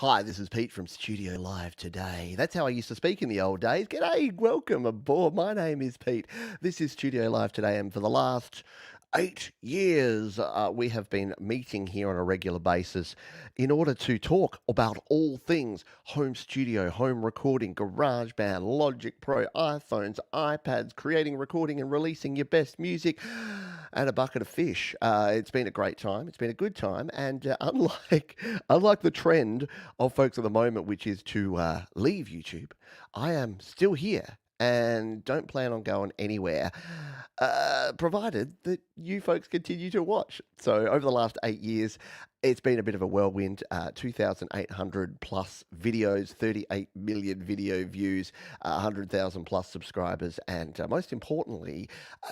Hi, this is Pete from Studio Live today. That's how I used to speak in the old days. G'day, welcome aboard. My name is Pete. This is Studio Live today, and for the last 8 years, we have been meeting here on a regular basis in order to talk about all things home studio, home recording, GarageBand, Logic Pro, iPhones, iPads, creating, recording, and releasing your best music, and a bucket of fish. It's been a great time. It's been a good time, and unlike the trend of folks at the moment, which is to leave YouTube, I am still here and don't plan on going anywhere, provided that you folks continue to watch. So, over the last 8 years, it's been a bit of a whirlwind. 2,800 plus videos, 38 million video views, 100,000 plus subscribers, and most importantly,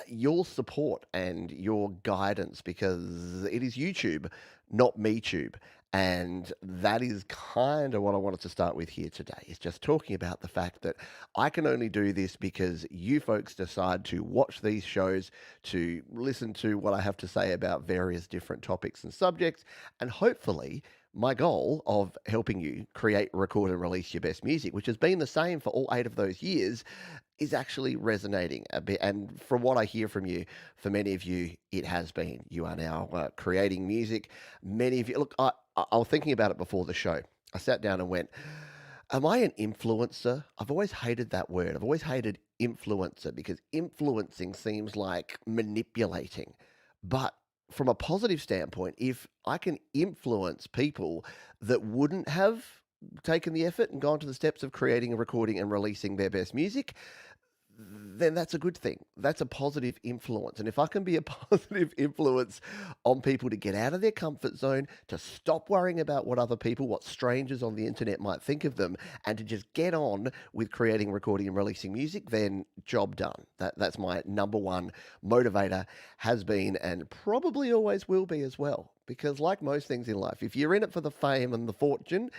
your support and your guidance, because it is YouTube, not MeTube. And that is kind of what I wanted to start with here today, is just talking about the fact that I can only do this because you folks decide to watch these shows, to listen to what I have to say about various different topics and subjects, and hopefully my goal of helping you create, record, and release your best music, which has been the same for all 8 of those years, is actually resonating a bit. And from what I hear from you, for many of you, it has been. You are now creating music. Many of you, look, I was thinking about it before the show. I sat down and went, am I an influencer? I've always hated that word. I've always hated influencer because influencing seems like manipulating. But from a positive standpoint, if I can influence people that wouldn't have taken the effort and gone to the steps of creating and recording and releasing their best music, then that's a good thing. That's a positive influence. And if I can be a positive influence on people to get out of their comfort zone, to stop worrying about what other people, what strangers on the internet might think of them, and to just get on with creating, recording, and releasing music, then job done. That's my number one motivator, has been, and probably always will be as well. Because, like most things in life, if you're in it for the fame and the fortune,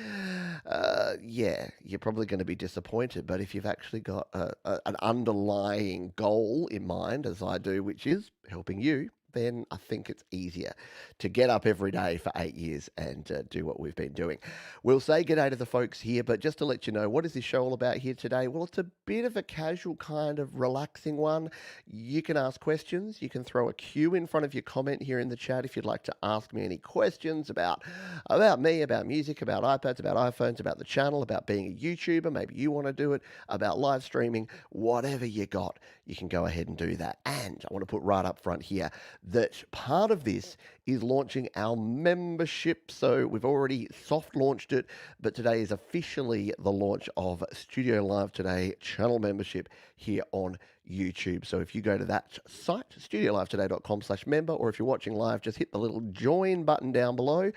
yeah, you're probably going to be disappointed. But if you've actually got an underlying goal in mind, as I do, which is helping you, then I think it's easier to get up every day for 8 years and do what we've been doing. We'll say good day to the folks here, but just to let you know, what is this show all about here today? Well, it's a bit of a casual kind of relaxing one. You can ask questions. You can throw a Q in front of your comment here in the chat if you'd like to ask me any questions about me, about music, about iPads, about iPhones, about the channel, about being a YouTuber. Maybe you want to do it, about live streaming, whatever you got, you can go ahead and do that. And I want to put right up front here that part of this is launching our membership. So we've already soft launched it, but today is officially the launch of Studio Live Today channel membership here on YouTube. So if you go to that site, studiolivetoday.com/member, or if you're watching live, just hit the little join button down below.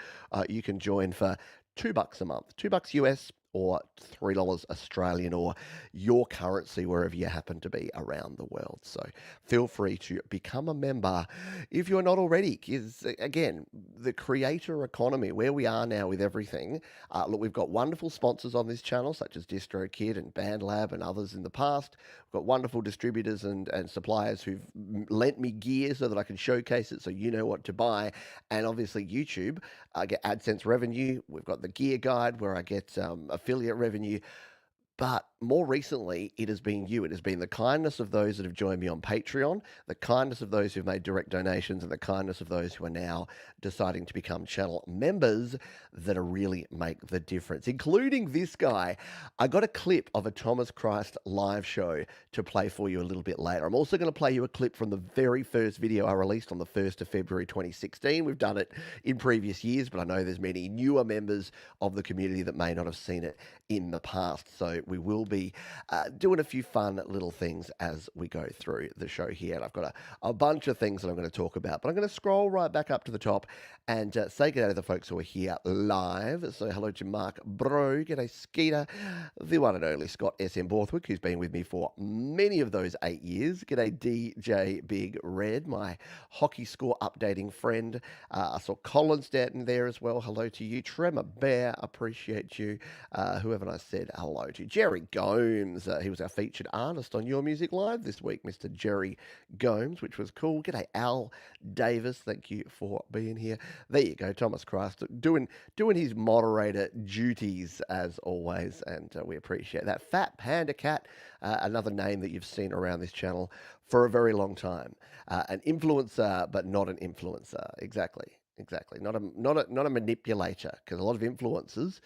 You can join for $2 a month, $2 US, or $3 Australian, or your currency wherever you happen to be around the world. So feel free to become a member if you're not already. Because again, the creator economy, where we are now with everything, look, we've got wonderful sponsors on this channel, such as DistroKid and BandLab and others in the past. We've got wonderful distributors and suppliers who've lent me gear so that I can showcase it so you know what to buy. And obviously YouTube, I get AdSense revenue. We've got the gear guide where I get affiliate revenue. But more recently, it has been you. It has been the kindness of those that have joined me on Patreon, the kindness of those who've made direct donations, and the kindness of those who are now deciding to become channel members that are really make the difference, including this guy. I got a clip of a Thomas Christ live show to play for you a little bit later. I'm also going to play you a clip from the very first video I released on the 1st of February 2016. We've done it in previous years, but I know there's many newer members of the community that may not have seen it in the past. So we will be doing a few fun little things as we go through the show here. And I've got a bunch of things that I'm going to talk about, but I'm going to scroll right back up to the top and say good day to the folks who are here live. So hello to Mark Bro, g'day Skeeter, the one and only Scott S.M. Borthwick, who's been with me for many of those 8 years. G'day DJ Big Red, my hockey score updating friend. I saw Colin Stanton there as well. Hello to you. Tremor Bear, appreciate you. Whoever I said hello to. Jerry Gomes. He was our featured artist on Your Music Live this week, Mr. Jerry Gomes, which was cool. G'day, Al Davis. Thank you for being here. There you go, Thomas Christ, doing his moderator duties as always, and we appreciate that. Fat Panda Cat, another name that you've seen around this channel for a very long time. An influencer, but not an influencer. Exactly. Not a manipulator, because a lot of influencers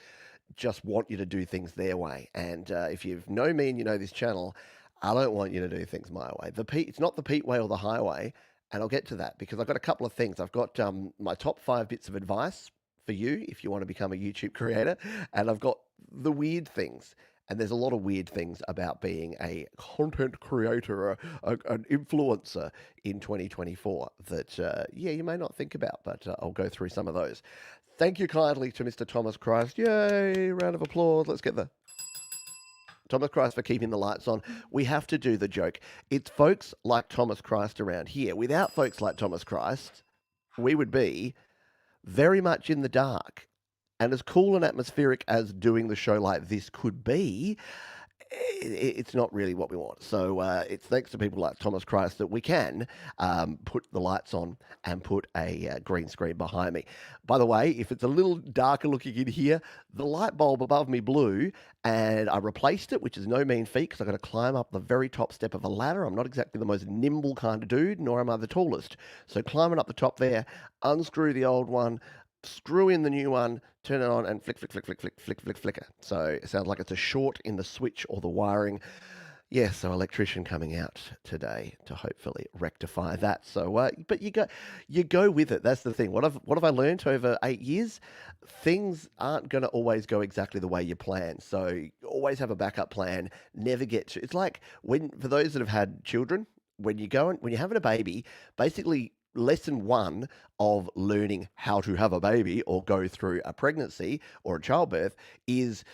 just want you to do things their way. And if you know me and you know this channel, I don't want you to do things my way. It's not the Pete way or the highway, and I'll get to that because I've got a couple of things. I've got my top 5 bits of advice for you if you want to become a YouTube creator, and I've got the weird things. And there's a lot of weird things about being a content creator or an influencer in 2024 that, you may not think about, but I'll go through some of those. Thank you kindly to Mr. Thomas Christ. Yay, round of applause. Let's get the Thomas Christ for keeping the lights on. We have to do the joke. It's folks like Thomas Christ around here. Without folks like Thomas Christ, we would be very much in the dark. And as cool and atmospheric as doing the show like this could be, it's not really what we want. So it's thanks to people like Thomas Christ that we can put the lights on and put a green screen behind me. By the way, if it's a little darker looking in here, the light bulb above me blew and I replaced it, which is no mean feat because I've got to climb up the very top step of a ladder. I'm not exactly the most nimble kind of dude, nor am I the tallest. So climbing up the top there, unscrew the old one, screw in the new one, turn it on, and flicker. So it sounds like it's a short in the switch or the wiring. Yeah, so electrician coming out today to hopefully rectify that. So, but you go with it. That's the thing. What have I learned over 8 years? Things aren't going to always go exactly the way you plan. So always have a backup plan. Never get to. It's like for those that have had children, when you're having a baby, basically lesson 1 of learning how to have a baby or go through a pregnancy or a childbirth is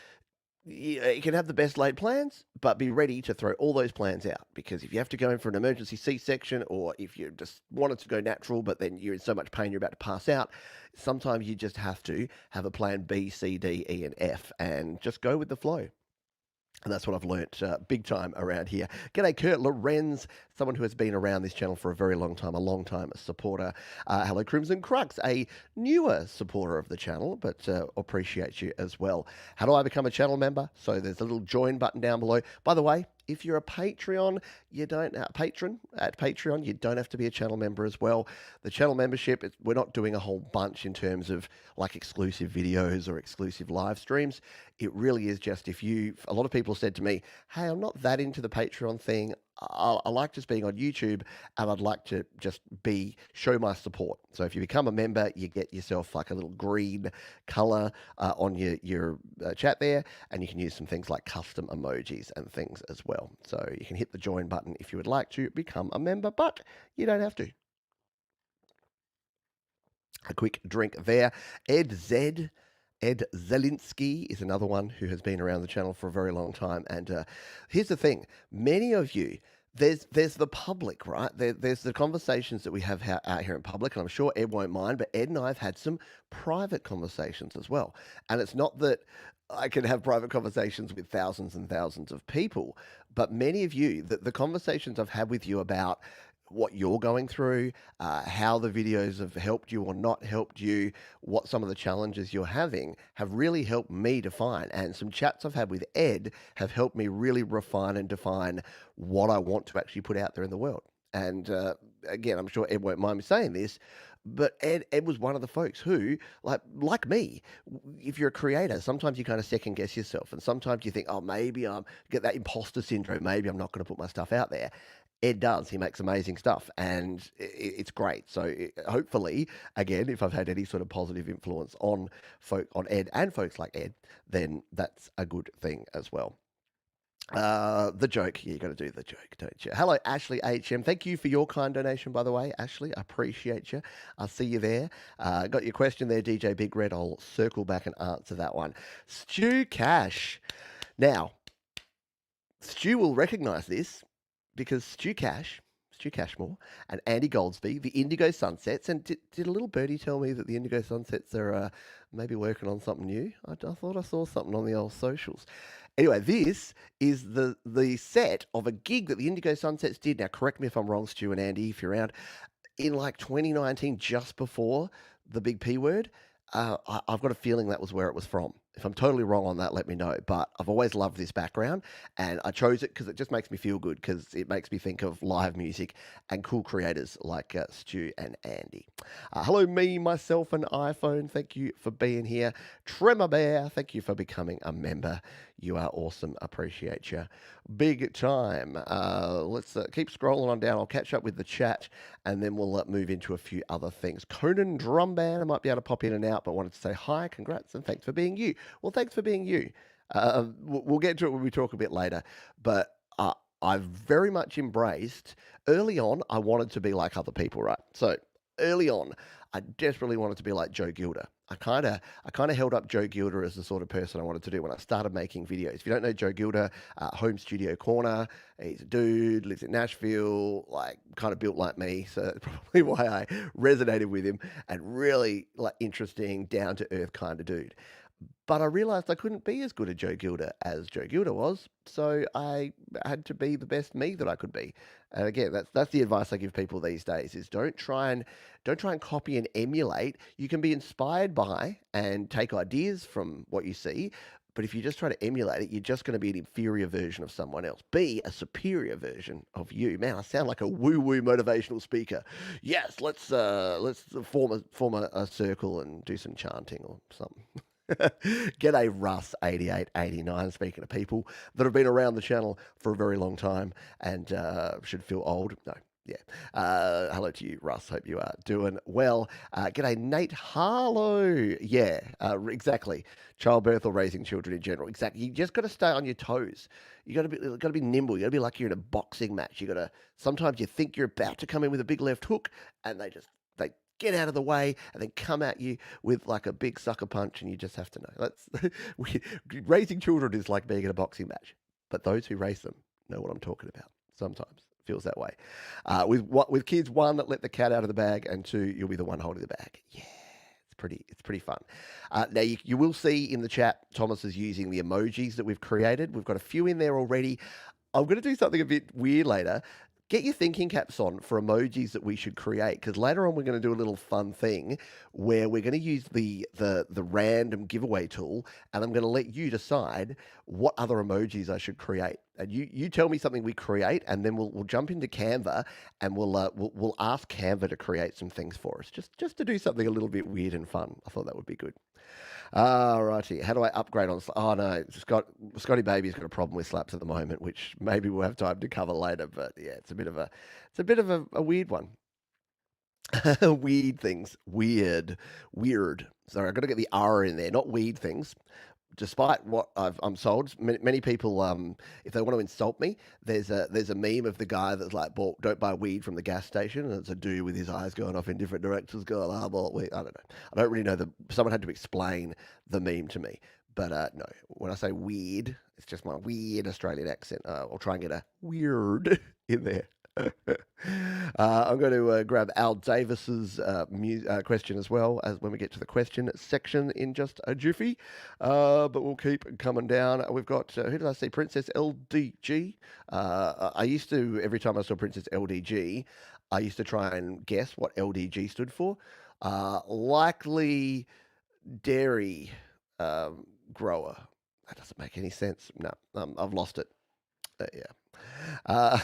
you can have the best laid plans, but be ready to throw all those plans out. Because if you have to go in for an emergency C-section, or if you just wanted to go natural, but then you're in so much pain you're about to pass out, sometimes you just have to have a plan B, C, D, E, and F, and just go with the flow. And that's what I've learnt big time around here. G'day, Kurt Lorenz, someone who has been around this channel for a very long time, a long-time supporter. Hello, Crimson Crux, a newer supporter of the channel, but appreciate you as well. How do I become a channel member? So there's a little join button down below. By the way, if you're a patron at Patreon, you don't have to be a channel member as well. The channel membership, we're not doing a whole bunch in terms of like exclusive videos or exclusive live streams. It really is just a lot of people said to me, hey, I'm not that into the Patreon thing. I like just being on YouTube, and I'd like to just show my support. So if you become a member, you get yourself like a little green color on your chat there, and you can use some things like custom emojis and things as well. So you can hit the join button if you would like to become a member, but you don't have to. A quick drink there. Ed Zelinsky is another one who has been around the channel for a very long time. And here's the thing. Many of you, there's the public, right? There's the conversations that we have out here in public, and I'm sure Ed won't mind, but Ed and I have had some private conversations as well. And it's not that I can have private conversations with thousands and thousands of people, but many of you, the conversations I've had with you about what you're going through, how the videos have helped you or not helped you, what some of the challenges you're having have really helped me define. And some chats I've had with Ed have helped me really refine and define what I want to actually put out there in the world. And again, I'm sure Ed won't mind me saying this, but Ed was one of the folks who, like me, if you're a creator, sometimes you kind of second guess yourself. And sometimes you think, oh, maybe I'm get that imposter syndrome. Maybe I'm not going to put my stuff out there. Ed does. He makes amazing stuff, and it's great. So hopefully, again, if I've had any sort of positive influence on Ed and folks like Ed, then that's a good thing as well. The joke. Yeah, you got to do the joke, don't you? Hello, Ashley HM. Thank you for your kind donation, by the way, Ashley. I appreciate you. I'll see you there. Got your question there, DJ Big Red. I'll circle back and answer that one. Stu Cash. Now, Stu will recognise this, because Stu Stu Cashmore and Andy Goldsby, the Indigo Sunsets. And did a little birdie tell me that the Indigo Sunsets are maybe working on something new? I thought I saw something on the old socials. Anyway, this is the set of a gig that the Indigo Sunsets did. Now, correct me if I'm wrong, Stu and Andy, if you're around, in like 2019, just before the big P word. I've got a feeling that was where it was from. If I'm totally wrong on that, let me know. But I've always loved this background, and I chose it because it just makes me feel good, because it makes me think of live music and cool creators like Stu and Andy. Hello, me, myself, and iPhone. Thank you for being here. Tremor Bear, thank you for becoming a member. You are awesome. Appreciate you. Big time. Let's keep scrolling on down. I'll catch up with the chat, and then we'll move into a few other things. Conan Drum Band, I might be able to pop in and out, but wanted to say hi, congrats, and thanks for being you. Well, thanks for being you. We'll get to it when we talk a bit later, but I've very much embraced, early on, I wanted to be like other people, right? So early on, I desperately wanted to be like Joe Gilder. I kind of held up Joe Gilder as the sort of person I wanted to do when I started making videos. If you don't know Joe Gilder, Home Studio Corner, he's a dude, lives in Nashville, like kind of built like me. So that's probably why I resonated with him, and really like interesting, down to earth kind of dude. But I realized I couldn't be as good a Joe Gilder as Joe Gilder was, so I had to be the best me that I could be. And again, that's the advice I give people these days: is don't try and copy and emulate. You can be inspired by and take ideas from what you see, but if you just try to emulate it, you're just going to be an inferior version of someone else. Be a superior version of you. Man, I sound like a woo-woo motivational speaker. Yes, let's form a circle and do some chanting or something. G'day, Russ 8889. Speaking of people that have been around the channel for a very long time and should feel old. No, yeah. Hello to you, Russ. Hope you are doing well. G'day, Nate Harlow. Yeah, exactly. Childbirth or raising children in general. Exactly. You just got to stay on your toes. You got to be nimble. You got to be like you're in a boxing match. You got to. Sometimes you think you're about to come in with a big left hook, and they get out of the way and then come at you with like a big sucker punch, and you just have to know. Raising children is like being in a boxing match, but those who raise them know what I'm talking about. Sometimes it feels that way. With kids, one, let the cat out of the bag, and two, you'll be the one holding the bag. Yeah. It's pretty fun. Now you will see in the chat, Thomas is using the emojis that we've created. We've got a few in there already. I'm going to do something a bit weird later. Get your thinking caps on for emojis that we should create, because later on we're going to do a little fun thing where we're going to use the random giveaway tool, and I'm going to let you decide what other emojis I should create. And you tell me something we create, and then we'll jump into Canva, and we'll ask Canva to create some things for us, just to do something a little bit weird and fun. I thought that would be good. Righty. How do I upgrade on? Oh no, Scotty Baby's got a problem with slaps at the moment, which maybe we'll have time to cover later. But yeah, it's a bit of a weird one. Weird things. Weird. Sorry, I've got to get the R in there, not weird things. Despite what I'm sold, many people, if they want to insult me, there's a meme of the guy that's like, don't buy weed from the gas station, and it's a dude with his eyes going off in different directions, going, weed. I don't know. I don't really know. Someone had to explain the meme to me. But no, when I say weird, it's just my weird Australian accent. I'll try and get a weird in there. I'm going to grab Al Davis's question as well as when we get to the question section in just a jiffy. But we'll keep coming down. We've got, who did I see? Princess LDG. I used to, every time I saw Princess LDG, I used to try and guess what LDG stood for. Likely dairy grower. That doesn't make any sense. No, I've lost it. Yeah.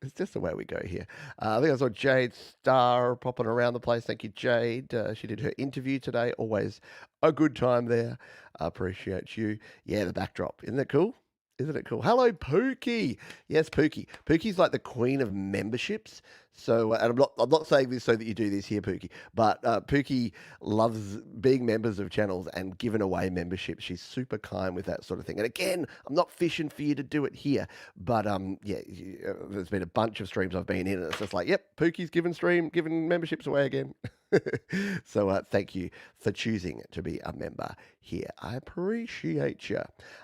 It's just the way we go here. I think I saw Jade Star popping around the place. Thank you, Jade. She did her interview today. Always a good time there. I appreciate you. Yeah, the backdrop. Isn't it cool? Isn't it cool? Hello, Pookie. Yes, Pookie. Pookie's like the queen of memberships. So, and I'm not saying this so that you do this here, Pookie, but Pookie loves being members of channels and giving away memberships. She's super kind with that sort of thing. And again, I'm not fishing for you to do it here, but yeah, there's been a bunch of streams I've been in, and it's just like, yep, Pookie's giving memberships away again. So thank you for choosing to be a member here. I appreciate you.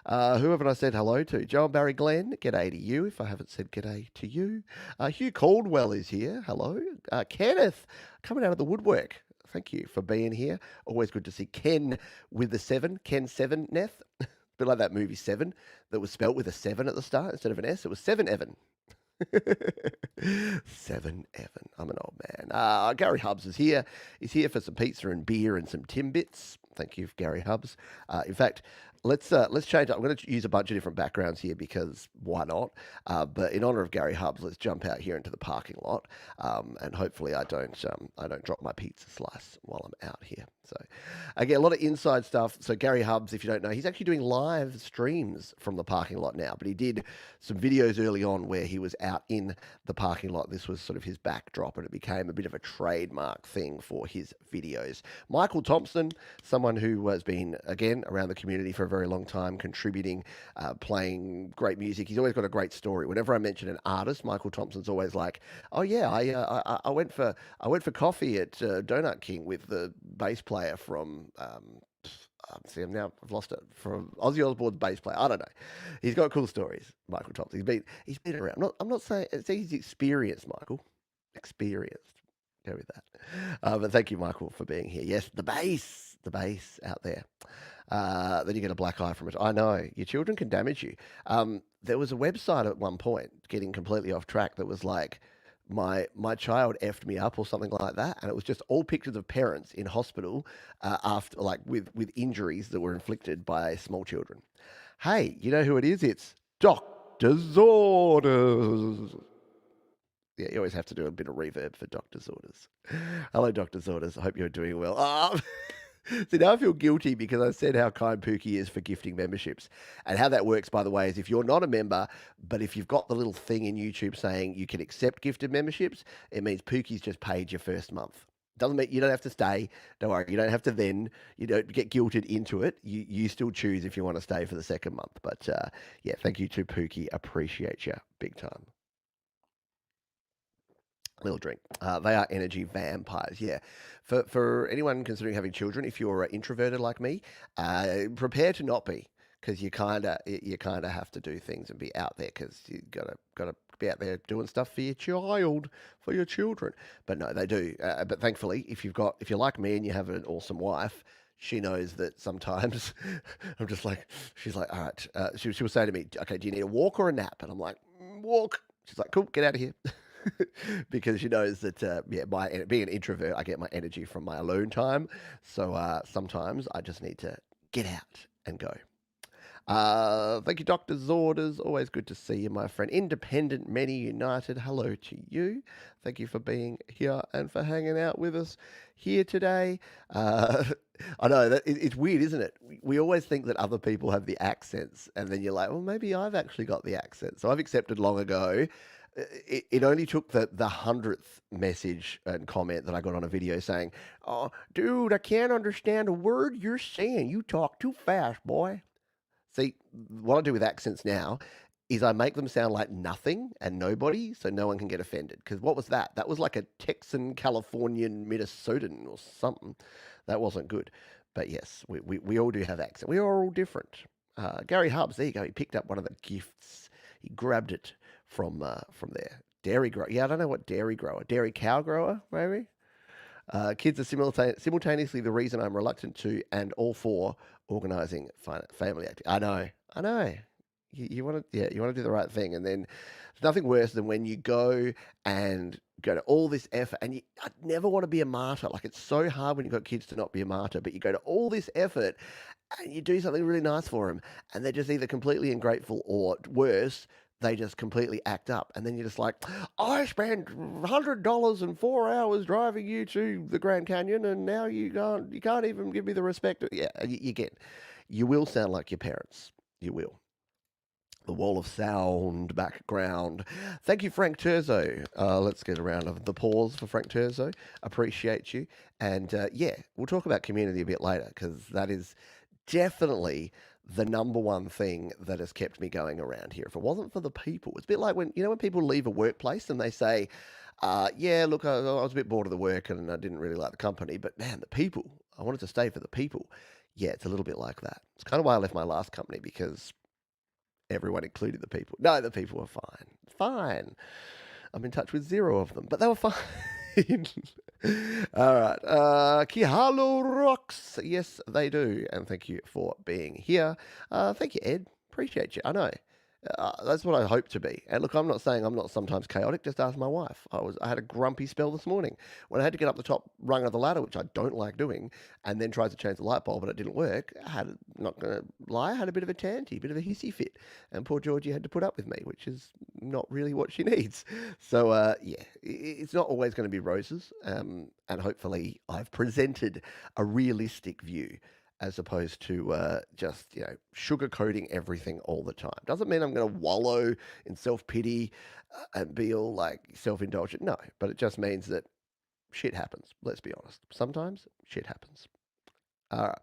Who haven't I said hello to? Joel Barry Glenn, g'day to you if I haven't said g'day to you. Hugh Caldwell is here. Hello. Kenneth, coming out of the woodwork. Thank you for being here. Always good to see Ken with the 7. Ken 7, Neth. Bit like that movie Seven that was spelt with a 7 at the start instead of an S. It was Seven Evan. Seven Evan. I'm an old man. Gary Hubbs is here. He's here for some pizza and beer and some Timbits. Thank you, Gary Hubbs. In fact, let's change up. I'm going to use a bunch of different backgrounds here because why not? But in honor of Gary Hubbs, let's jump out here into the parking lot, and hopefully I don't drop my pizza slice while I'm out here. So again, a lot of inside stuff. So Gary Hubbs, if you don't know, he's actually doing live streams from the parking lot now. But he did some videos early on where he was out in the parking lot. This was sort of his backdrop, and it became a bit of a trademark thing for his videos. Michael Thompson, someone who has been, again, around the community for a very long time, contributing, playing great music. He's always got a great story. Whenever I mention an artist, Michael Thompson's always like, "Oh yeah, I went for coffee at Donut King with the bass player from." See, I've lost it, from Ozzy Osbourne's bass player. I don't know. He's got cool stories, Michael Thompson. He's been around. I'm not saying it's he's experienced, Michael. Experienced. Go with that. But thank you, Michael, for being here. Yes, the bass out there. Then you get a black eye from it. I know your children can damage you. There was a website at one point, getting completely off track, that was like, my child effed me up or something like that, and it was just all pictures of parents in hospital after, like, with injuries that were inflicted by small children. Hey, you know who it is? It's Doctor's Orders. Yeah, you always have to do a bit of reverb for Doctor's Orders. Hello, Doctor's Orders. I hope you're doing well. See, now I feel guilty because I said how kind Pookie is for gifting memberships. And how that works, by the way, is if you're not a member, but if you've got the little thing in YouTube saying you can accept gifted memberships, it means Pookie's just paid your first month. Doesn't mean you don't have to stay. Don't worry. You don't have to then. You don't get guilted into it. You still choose if you want to stay for the second month. But yeah, thank you to Pookie. Appreciate you big time. Little drink. They are energy vampires. Yeah. For anyone considering having children, if you're introverted like me, prepare to not be, because you kind of have to do things and be out there, because you gotta be out there doing stuff for your child, for your children. But no, they do. But thankfully, if you're like me and you have an awesome wife, she knows that sometimes I'm just like, she's like, all right. She will say to me, okay, do you need a walk or a nap? And I'm like, walk. She's like, cool, get out of here. Because she knows that, yeah, being an introvert, I get my energy from my alone time. So sometimes I just need to get out and go. Thank you, Dr. Zorders. Always good to see you, my friend. Independent Many United, hello to you. Thank you for being here and for hanging out with us here today. I know that it's weird, isn't it? We always think that other people have the accents, and then you're like, well, maybe I've actually got the accent. So I've accepted long ago. It only took the 100th message and comment that I got on a video saying, "Oh, dude, I can't understand a word you're saying. You talk too fast, boy." See, what I do with accents now is I make them sound like nothing and nobody, so no one can get offended. Because what was that? That was like a Texan, Californian, Minnesotan or something. That wasn't good. But yes, we all do have accents. We are all different. Gary Hubbs, there you go. He picked up one of the gifts. He grabbed it from there. Dairy grower. Yeah, I don't know what dairy grower. Dairy cow grower, maybe? Kids are simultaneously the reason I'm reluctant to and all for organising family activity. I know. You want to, yeah, you want to do the right thing, and then there's nothing worse than when you go to all this effort, and I never want to be a martyr. Like, it's so hard when you've got kids to not be a martyr, but you go to all this effort and you do something really nice for them, and they're just either completely ungrateful or worse, they just completely act up. And then you're just like, I spent $100 and 4 hours driving you to the Grand Canyon, and now you can't even give me the respect. Yeah, you will sound like your parents. You will. The wall of sound background. Thank you, Frank Terzo. Let's get a round of applause for Frank Terzo. Appreciate you. And yeah, we'll talk about community a bit later, because that is definitely the number one thing that has kept me going around here. If it wasn't for the people, it's a bit like when when people leave a workplace and they say, "Yeah, look, I was a bit bored of the work and I didn't really like the company, but man, the people, I wanted to stay for the people." Yeah, it's a little bit like that. It's kind of why I left my last company because everyone, including the people, no, the people were fine, fine. I'm in touch with zero of them, but they were fine. All right. Kihalo rocks. Yes, they do. And thank you for being here. Thank you, Ed. Appreciate you. I know. That's what I hope to be. And look, I'm not saying I'm not sometimes chaotic. Just ask my wife. I had a grumpy spell this morning when I had to get up the top rung of the ladder, which I don't like doing, and then tried to change the light bulb, but it didn't work. Not gonna lie, I had a bit of a tanty, bit of a hissy fit, and poor Georgie had to put up with me, which is not really what she needs. So yeah, it's not always going to be roses, and hopefully I've presented a realistic view as opposed to just sugarcoating everything all the time. Doesn't mean I'm going to wallow in self pity and be all like self indulgent. No, but it just means that shit happens. Let's be honest. Sometimes shit happens. All right.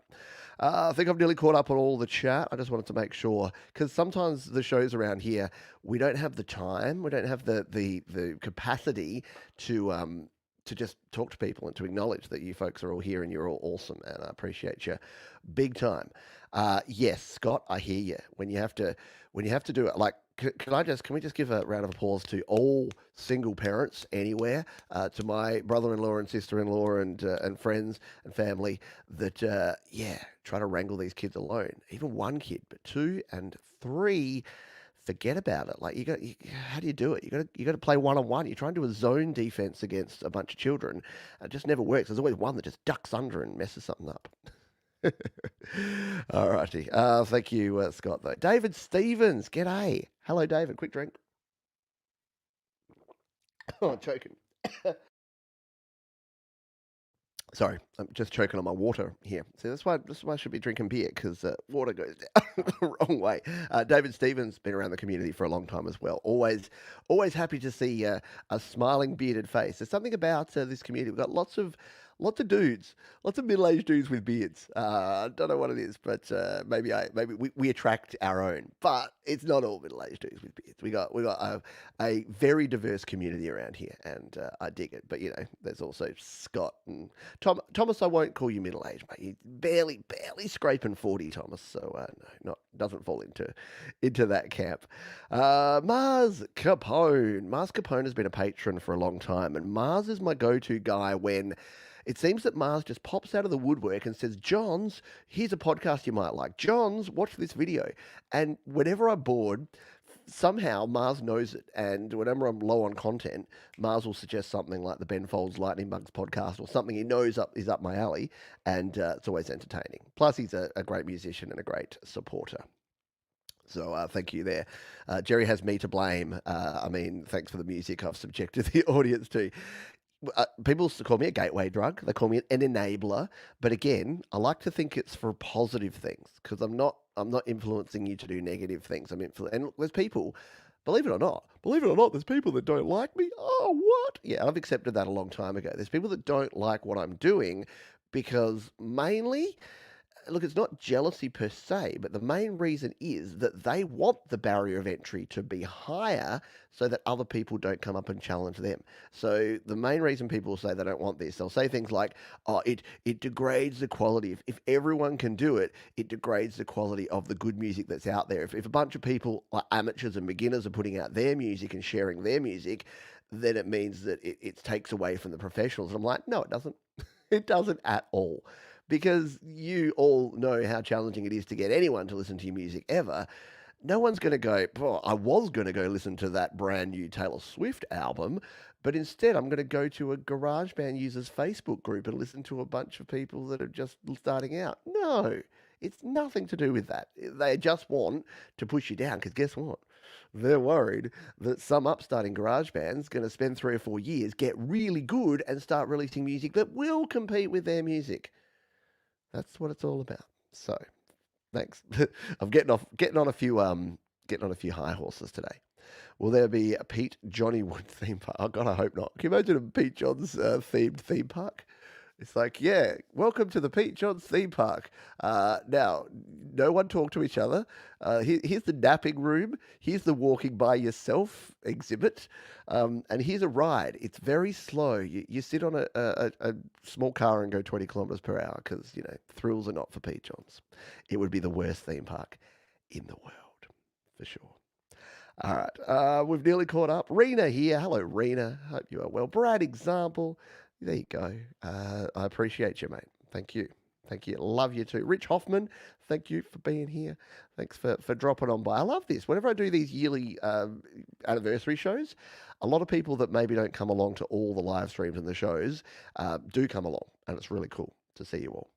I think I've nearly caught up on all the chat. I just wanted to make sure because sometimes the shows around here we don't have the time, we don't have the capacity to just talk to people and to acknowledge that you folks are all here and you're all awesome, and I appreciate you big time. Yes, Scott, I hear you. When you have to do it, like, can we just give a round of applause to all single parents anywhere, to my brother-in-law and sister-in-law and friends and family that yeah, try to wrangle these kids alone. Even one kid, but two and three, forget about it. Like how do you do it? You got to play one on one. You try and do a zone defense against a bunch of children. It just never works. There's always one that just ducks under and messes something up. All righty. Thank you, Scott. Though David Stevens, g'day. Hello, David. Quick drink. Oh, I'm choking. Sorry, I'm just choking on my water here. See, that's why I should be drinking beer because water goes down the wrong way. David Stevens been around the community for a long time as well. Always happy to see a smiling bearded face. There's something about this community. We've got lots of dudes, lots of middle-aged dudes with beards. I don't know what it is, but maybe we attract our own. But it's not all middle-aged dudes with beards. We got a very diverse community around here, and I dig it. But there's also Scott and Thomas. I won't call you middle-aged, mate. You're barely scraping 40, Thomas. So no, not doesn't fall into that camp. Mars Capone. Mars Capone has been a patron for a long time, and Mars is my go-to guy when it seems that Mars just pops out of the woodwork and says, "Johns, here's a podcast you might like. Johns, watch this video." And whenever I'm bored, somehow Mars knows it. And whenever I'm low on content, Mars will suggest something like the Ben Folds Lightning Bugs podcast or something he knows is up my alley. And it's always entertaining. Plus, he's a great musician and a great supporter. So thank you there. Jerry has me to blame. I mean, thanks for the music I've subjected the audience to. People used to call me a gateway drug. They call me an enabler. But again, I like to think it's for positive things because I'm not influencing you to do negative things. And look, there's people, believe it or not, there's people that don't like me. Oh, what? Yeah, I've accepted that a long time ago. There's people that don't like what I'm doing because mainly, look, it's not jealousy per se, but the main reason is that they want the barrier of entry to be higher so that other people don't come up and challenge them. So the main reason people say they don't want this, they'll say things like, "Oh, it degrades the quality. If everyone can do it, it degrades the quality of the good music that's out there. If a bunch of people, like amateurs and beginners, are putting out their music and sharing their music, then it means that it takes away from the professionals." And I'm like, no, it doesn't. It doesn't at all. Because you all know how challenging it is to get anyone to listen to your music ever. No one's going to go, "Oh, I was going to go listen to that brand new Taylor Swift album, but instead I'm going to go to a GarageBand users Facebook group and listen to a bunch of people that are just starting out." No, it's nothing to do with that. They just want to push you down because guess what? They're worried that some upstart in GarageBand's going to spend 3 or 4 years, get really good, and start releasing music that will compete with their music. That's what it's all about. So, thanks. I'm getting on a few high horses today. Will there be a Pete Johnny Wood theme park? Oh God, I hope not. Can you imagine a Pete John's themed theme park? It's like, yeah, welcome to the Pete Johns theme park. Now, no one talk to each other. Here's the napping room. Here's the walking by yourself exhibit. And here's a ride. It's very slow. You sit on a small car and go 20 kilometers per hour because, thrills are not for Pete Johns. It would be the worst theme park in the world, for sure. All right. We've nearly caught up. Rena here. Hello, Rena. Hope you are well. Brad Example. There you go. I appreciate you, mate. Thank you. Thank you. Love you too. Rich Hoffman, thank you for being here. Thanks for dropping on by. I love this. Whenever I do these yearly anniversary shows, a lot of people that maybe don't come along to all the live streams and the shows do come along, and it's really cool to see you all.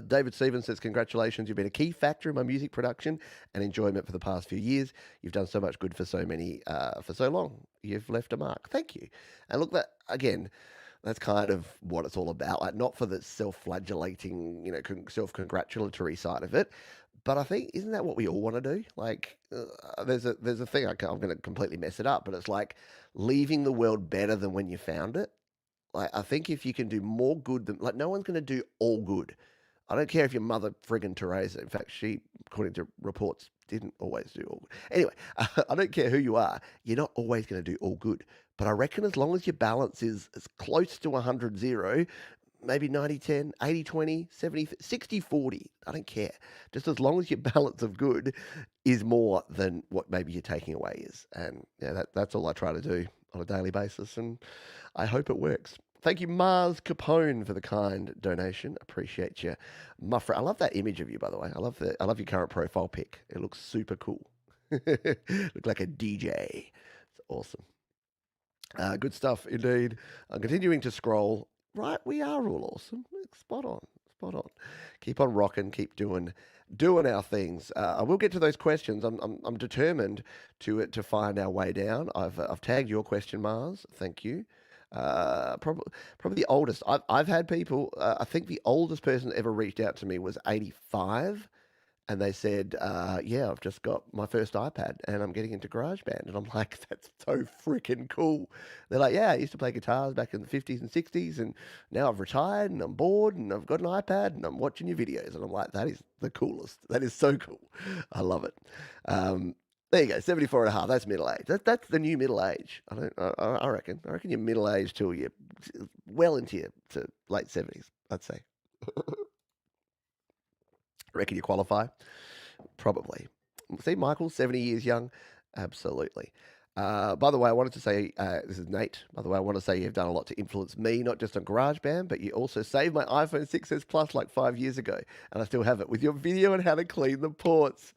David Stevens says, congratulations. You've been a key factor in my music production and enjoyment for the past few years. You've done so much good for so many, for so long. You've left a mark. Thank you. And look, that again, that's kind of what it's all about. Like, not for the self-flagellating, self-congratulatory side of it, but I think isn't that what we all want to do? Like, there's a thing I'm going to completely mess it up, but it's like leaving the world better than when you found it. Like, I think if you can do more good than, like, no one's going to do all good. I don't care if your mother friggin' Teresa, in fact, she, according to reports, didn't always do all good. Anyway, I don't care who you are, you're not always going to do all good. But I reckon as long as your balance is as close to 100-0, maybe 90-10, 80-20, 70, 60-40, I don't care. Just as long as your balance of good is more than what maybe you're taking away is. And yeah, that's all I try to do on a daily basis, and I hope it works. Thank you, Mars Capone, for the kind donation. Appreciate you, my friend. I love that image of you, by the way. I love your current profile pic. It looks super cool. Look like a DJ. It's awesome. Good stuff indeed. I'm continuing to scroll. Right, we are all awesome. Spot on, spot on. Keep on rocking. Keep doing our things. I will get to those questions. I'm determined to find our way down. I've tagged your question, Mars. Thank you. Probably the oldest. I've had people. I think the oldest person that ever reached out to me was 85, and they said, "Yeah, I've just got my first iPad and I'm getting into GarageBand." And I'm like, "That's so freaking cool." They're like, "Yeah, I used to play guitars back in the 50s and 60s, and now I've retired and I'm bored and I've got an iPad and I'm watching your videos." And I'm like, "That is the coolest. That is so cool. I love it." There you go, 74 and a half. That's middle age. That's the new middle age. I reckon. I reckon you're middle age till you're well into your to late 70s, I'd say. Reckon you qualify? Probably. See, Michael, 70 years young? Absolutely. By the way, I wanted to say, this is Nate. By the way, I want to say you've done a lot to influence me, not just on GarageBand, but you also saved my iPhone 6s Plus like 5 years ago, and I still have it with your video on how to clean the ports.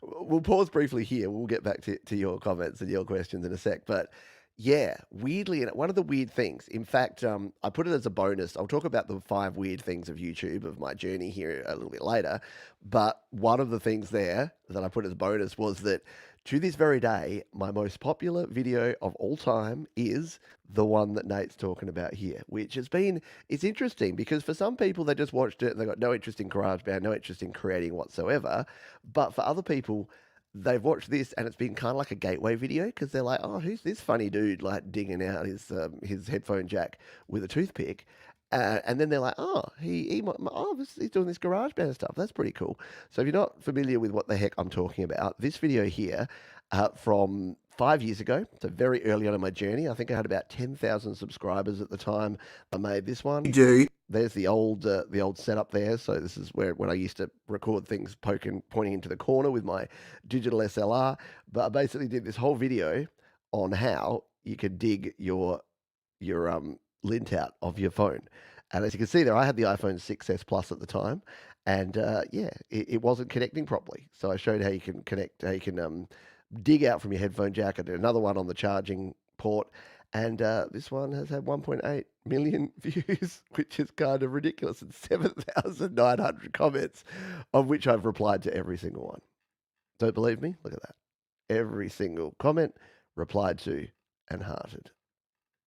We'll pause briefly here. We'll get back to your comments and your questions in a sec. But yeah, weirdly, one of the weird things, in fact, I put it as a bonus. I'll talk about the 5 weird things of YouTube of my journey here a little bit later. But one of the things there that I put as a bonus was that to this very day, my most popular video of all time is the one that Nate's talking about here, which it's interesting because for some people, they just watched it and they got no interest in GarageBand, no interest in creating whatsoever. But for other people, they've watched this and it's been kind of like a gateway video because they're like, "Oh, who's this funny dude like digging out his headphone jack with a toothpick?" And then they're like, "Oh, he's doing this GarageBand stuff. That's pretty cool." So if you're not familiar with what the heck I'm talking about, this video here from 5 years ago, so very early on in my journey, I think I had about 10,000 subscribers at the time I made this one. Do There's the old setup there. So this is when I used to record things pointing into the corner with my digital SLR. But I basically did this whole video on how you could dig your lint out of your phone. And as you can see there, I had the iPhone 6s Plus at the time, and yeah, it wasn't connecting properly. So I showed how you can dig out from your headphone jack. I did another one on the charging port, and this one has had 1.8 million views, which is kind of ridiculous, and 7,900 comments, of which I've replied to every single one. Don't believe me? Look at that. Every single comment replied to and hearted.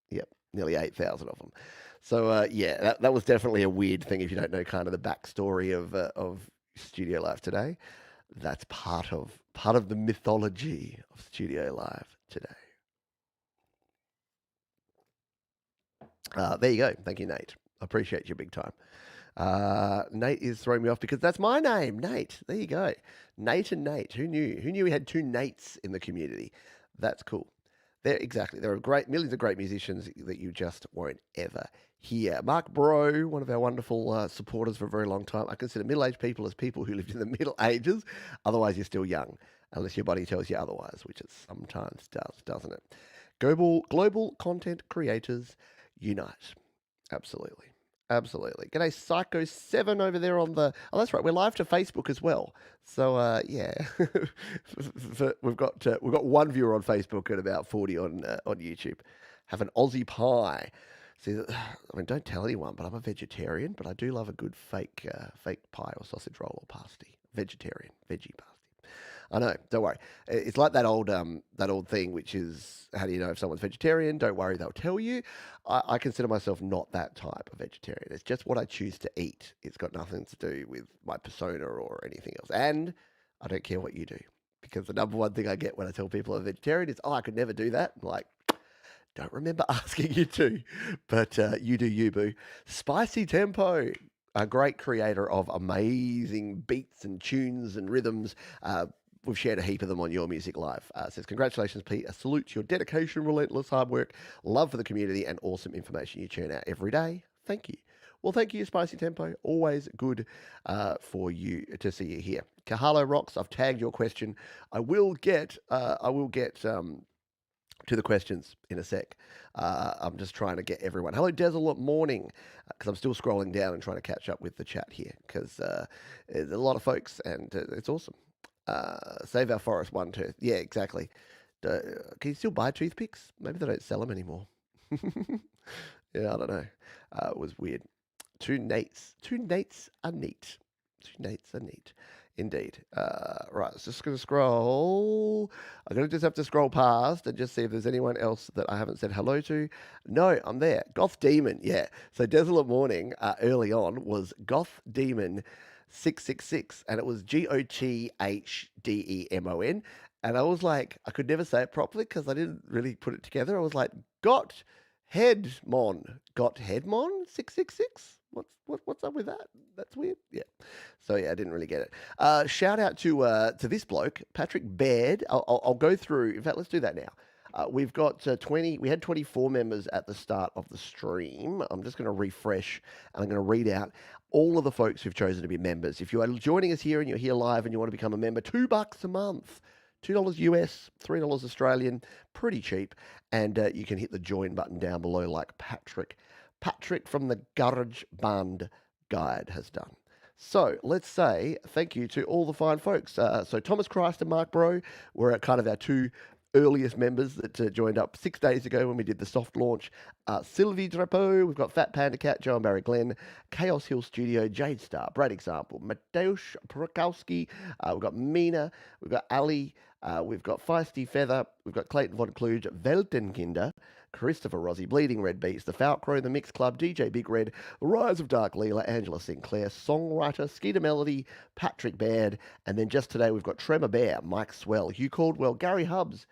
Yep, nearly 8,000 of them. So yeah, that was definitely a weird thing if you don't know kind of the backstory of Studio Live today. That's part of the mythology of Studio Live today. There you go. Thank you, Nate. I appreciate you big time. Nate is throwing me off because that's my name, Nate. There you go. Nate and Nate. Who knew? Who knew we had two Nates in the community? That's cool. Exactly. There are millions of great musicians that you just won't ever hear. Mark Bro, one of our wonderful supporters for a very long time. I consider middle-aged people as people who lived in the Middle Ages. Otherwise, you're still young, unless your body tells you otherwise, which it sometimes does, doesn't it? Global content creators unite. Absolutely. Absolutely. G'day, Psycho7 over there on the. Oh, that's right. We're live to Facebook as well. So yeah, we've got one viewer on Facebook and about 40 on YouTube. Have an Aussie pie. See, I mean, don't tell anyone, but I'm a vegetarian. But I do love a good fake pie or sausage roll or pasty. Vegetarian, veggie pasty. I know. Don't worry. It's like that old thing, which is how do you know if someone's vegetarian? Don't worry, they'll tell you. I consider myself not that type of vegetarian. It's just what I choose to eat. It's got nothing to do with my persona or anything else. And I don't care what you do because the number one thing I get when I tell people I'm vegetarian is, "Oh, I could never do that." I'm like, don't remember asking you to, but you do you, boo. Spicy Tempo, a great creator of amazing beats and tunes and rhythms. We've shared a heap of them on Your Music Live. Says, congratulations, Pete. A salute to your dedication, relentless hard work, love for the community, and awesome information you churn out every day. Thank you. Well, thank you, Spicy Tempo. Always good for you to see you here. Kahalo Rocks, I've tagged your question. I will get to the questions in a sec. I'm just trying to get everyone. Hello, Desolate Morning, because I'm still scrolling down and trying to catch up with the chat here because there's a lot of folks and it's awesome. Save Our Forest One Tooth. Yeah, exactly. Can you still buy toothpicks? Maybe they don't sell them anymore. Yeah, I don't know. It was weird. Two Nates. Two Nates are neat. Two Nates are neat. Indeed. Right, so just going to scroll. I'm going to just have to scroll past and just see if there's anyone else that I haven't said hello to. No, I'm there. Goth Demon, yeah. So Desolate Morning early on was Goth Demon 666, and it was GOTHDEMON. And I was like, I could never say it properly because I didn't really put it together. I was like, Got Headmon. Got Headmon 666? What's up with that? That's weird. Yeah. So yeah, I didn't really get it. Shout out to this bloke, Patrick Baird. I'll go through. In fact, let's do that now. We've got 20. We had 24 members at the start of the stream. I'm just going to refresh and I'm going to read out all of the folks who've chosen to be members. If you are joining us here and you're here live and you want to become a member, $2 a month. $2 US, $3 Australian, pretty cheap. And you can hit the join button down below like Patrick from the Garage Band Guide has done. So let's say thank you to all the fine folks. So Thomas Christ and Mark Bro were kind of our two earliest members that joined up 6 days ago when we did the soft launch. Sylvie Drapeau, we've got Fat Panda Cat, Joe and Barry Glenn, Chaos Hill Studio, Jade Star, Brad Example, Mateusz Prokowski, we've got Mina, we've got Ali, we've got Feisty Feather, we've got Clayton Von Kluge, Weltenkinder, Christopher Rossi, Bleeding Red Beast, The Falcrow, The Mix Club, DJ Big Red, The Rise of Dark Leela, Angela Sinclair, Songwriter, Skeeter Melody, Patrick Baird, and then just today we've got Tremor Bear, Mike Swell, Hugh Caldwell, Gary Hubbs,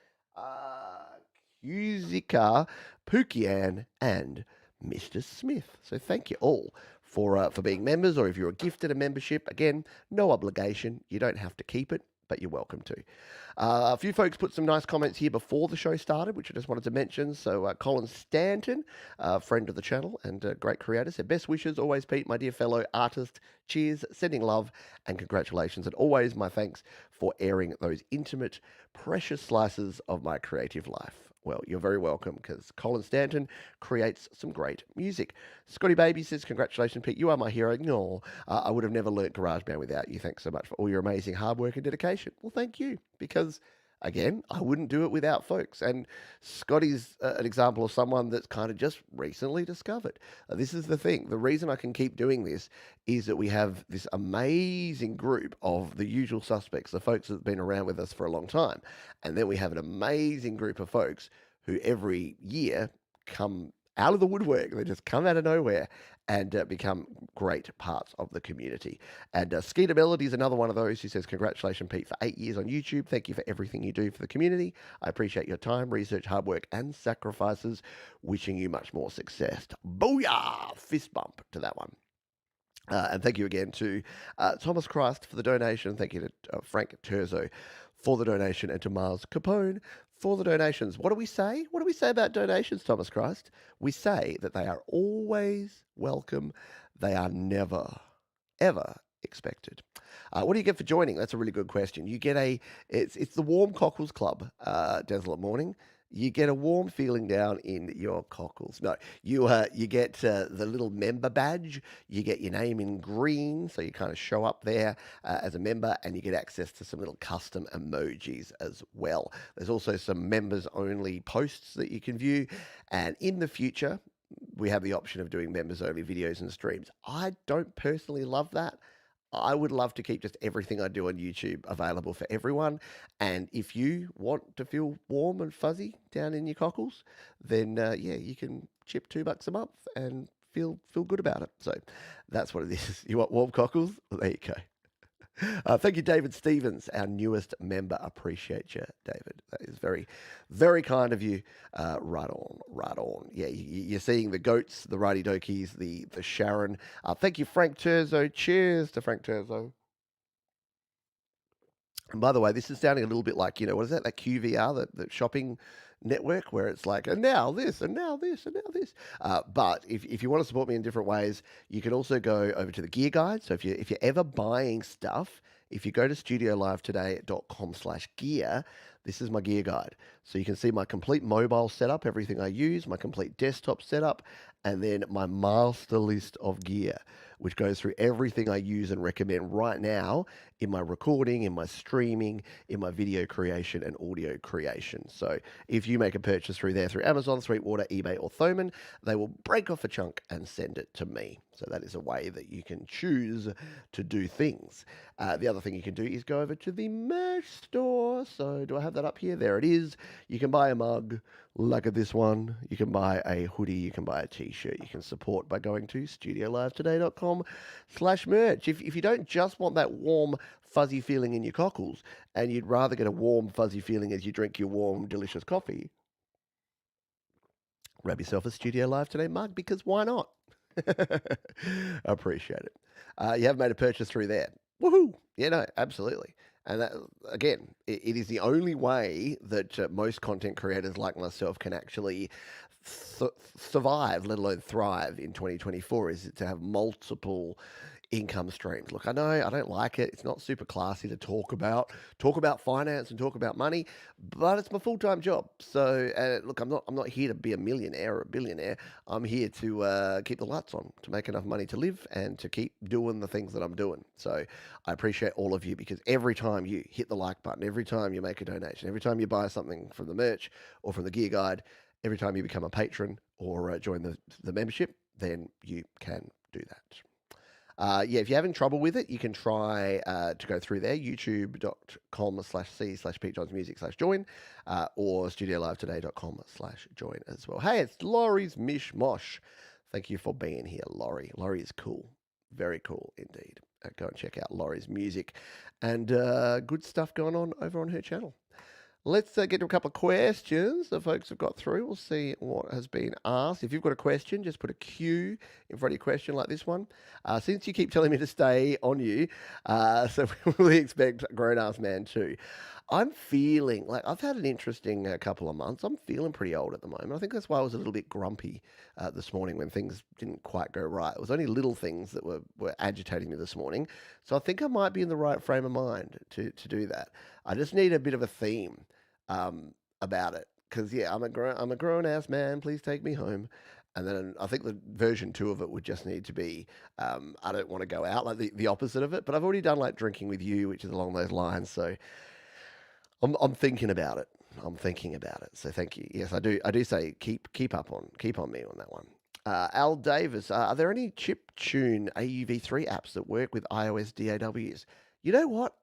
Huzika, Pukian, and Mr. Smith. So thank you all for being members, or if you're gifted a membership, again, no obligation. You don't have to keep it, but you're welcome to. A few folks put some nice comments here before the show started, which I just wanted to mention. So Colin Stanton, friend of the channel and great creator, said, best wishes, always Pete, my dear fellow artist. Cheers, sending love and congratulations. And always my thanks for airing those intimate, precious slices of my creative life. Well, you're very welcome because Colin Stanton creates some great music. Scotty Baby says, congratulations, Pete. You are my hero. No, I would have never learnt GarageBand without you. Thanks so much for all your amazing hard work and dedication. Well, thank you because, again, I wouldn't do it without folks. And Scotty's an example of someone that's kind of just recently discovered. This is the thing. The reason I can keep doing this is that we have this amazing group of the usual suspects, the folks that have been around with us for a long time. And then we have an amazing group of folks who every year come out of the woodwork. They just come out of nowhere and become great parts of the community. And Skeeter Melody is another one of those who says, "Congratulations, Pete, for 8 years on YouTube. Thank you for everything you do for the community. I appreciate your time, research, hard work, and sacrifices. Wishing you much more success." Booyah! Fist bump to that one. And thank you again to Thomas Christ for the donation. Thank you to Frank Terzo for the donation, and to Mars Capone for the donations. What do we say? What do we say about donations, Thomas Christ? We say that they are always welcome. They are never, ever expected. What do you get for joining? That's a really good question. You get it's the Warm Cockles Club, Desolate Morning. You get a warm feeling down in your cockles. No, you get the little member badge. You get your name in green, so you kind of show up there as a member, and you get access to some little custom emojis as well. There's also some members only posts that you can view, and in the future, we have the option of doing members only videos and streams. I don't personally love that. I would love to keep just everything I do on YouTube available for everyone. And if you want to feel warm and fuzzy down in your cockles, then yeah, you can chip $2 a month and feel good about it. So that's what it is. You want warm cockles? Well, there you go. Thank you, David Stevens, our newest member. Appreciate you, David. That is very, very kind of you. Right on, right on. Yeah, you're seeing the goats, the righty dokies, the Sharon. Thank you, Frank Terzo. Cheers to Frank Terzo. And by the way, this is sounding a little bit like, what is that? That QVR, the shopping network, where it's like, and now this, and now this, and now this. But if you want to support me in different ways, you can also go over to the gear guide. So if you're ever buying stuff, if you go to studiolivetoday.com/gear, this is my gear guide. So you can see my complete mobile setup, everything I use, my complete desktop setup, and then my master list of gear, which goes through everything I use and recommend right now in my recording, in my streaming, in my video creation and audio creation. So if you make a purchase through there, through Amazon, Sweetwater, eBay, or Thomann, they will break off a chunk and send it to me. So that is a way that you can choose to do things. The other thing you can do is go over to the merch store. So do I have that up here? There it is. You can buy a mug like this one. You can buy a hoodie. You can buy a t-shirt. You can support by going to studiolivetoday.com/merch. If you don't just want that warm, fuzzy feeling in your cockles, and you'd rather get a warm, fuzzy feeling as you drink your warm, delicious coffee, grab yourself a Studio Live Today mug, because why not? Appreciate it. You have made a purchase through there. Woohoo! Yeah, no, absolutely. And that, again, it is the only way that most content creators like myself can actually survive, let alone thrive in 2024, is to have multiple income streams. Look, I know I don't like it. It's not super classy to talk about finance and talk about money, but it's my full-time job. So, look, I'm not here to be a millionaire or a billionaire. I'm here to keep the lights on, to make enough money to live and to keep doing the things that I'm doing. So, I appreciate all of you, because every time you hit the like button, every time you make a donation, every time you buy something from the merch or from the gear guide, every time you become a patron or join the membership, then you can do that. Yeah, if you're having trouble with it, you can try to go through there, youtube.com/c/PeteJohnsMusic/join, or studiolivetoday.com/join as well. Hey, it's Laurie's Mish Mosh. Thank you for being here, Laurie. Laurie is cool. Very cool indeed. Go and check out Laurie's music and good stuff going on over on her channel. Let's get to a couple of questions that folks have got through. We'll see what has been asked. If you've got a question, just put a Q in front of your question like this one. Since you keep telling me to stay on you, so we expect grown-ass man too. I'm feeling like I've had an interesting couple of months. I'm feeling pretty old at the moment. I think that's why I was a little bit grumpy this morning when things didn't quite go right. It was only little things that were agitating me this morning. So I think I might be in the right frame of mind to do that. I just need a bit of a theme about it, because yeah, I'm a grown ass man. Please take me home. And then I think the version 2 of it would just need to be I don't want to go out, like the opposite of it. But I've already done like drinking with you, which is along those lines. So I'm thinking about it. I'm thinking about it. So thank you. Yes, I do say keep on me on that one. Al Davis, are there any chip tune AUV3 apps that work with iOS DAWs? You know what?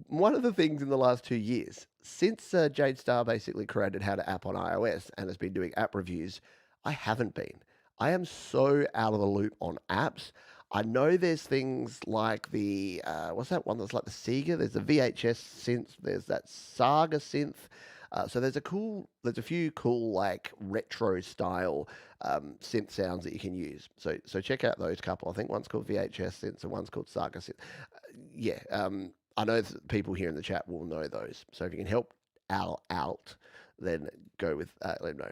One of the things in the last 2 years, since Jade Starr basically created How to App on iOS and has been doing app reviews, I haven't been. I am so out of the loop on apps. I know there's things like the what's that one that's like the Sega? There's the VHS synth. There's that Saga synth. So there's a few cool like retro style synth sounds that you can use. So check out those couple. I think one's called VHS synths and one's called Saga synth. Yeah, I know that people here in the chat will know those. So if you can help Al out, then go with let him know.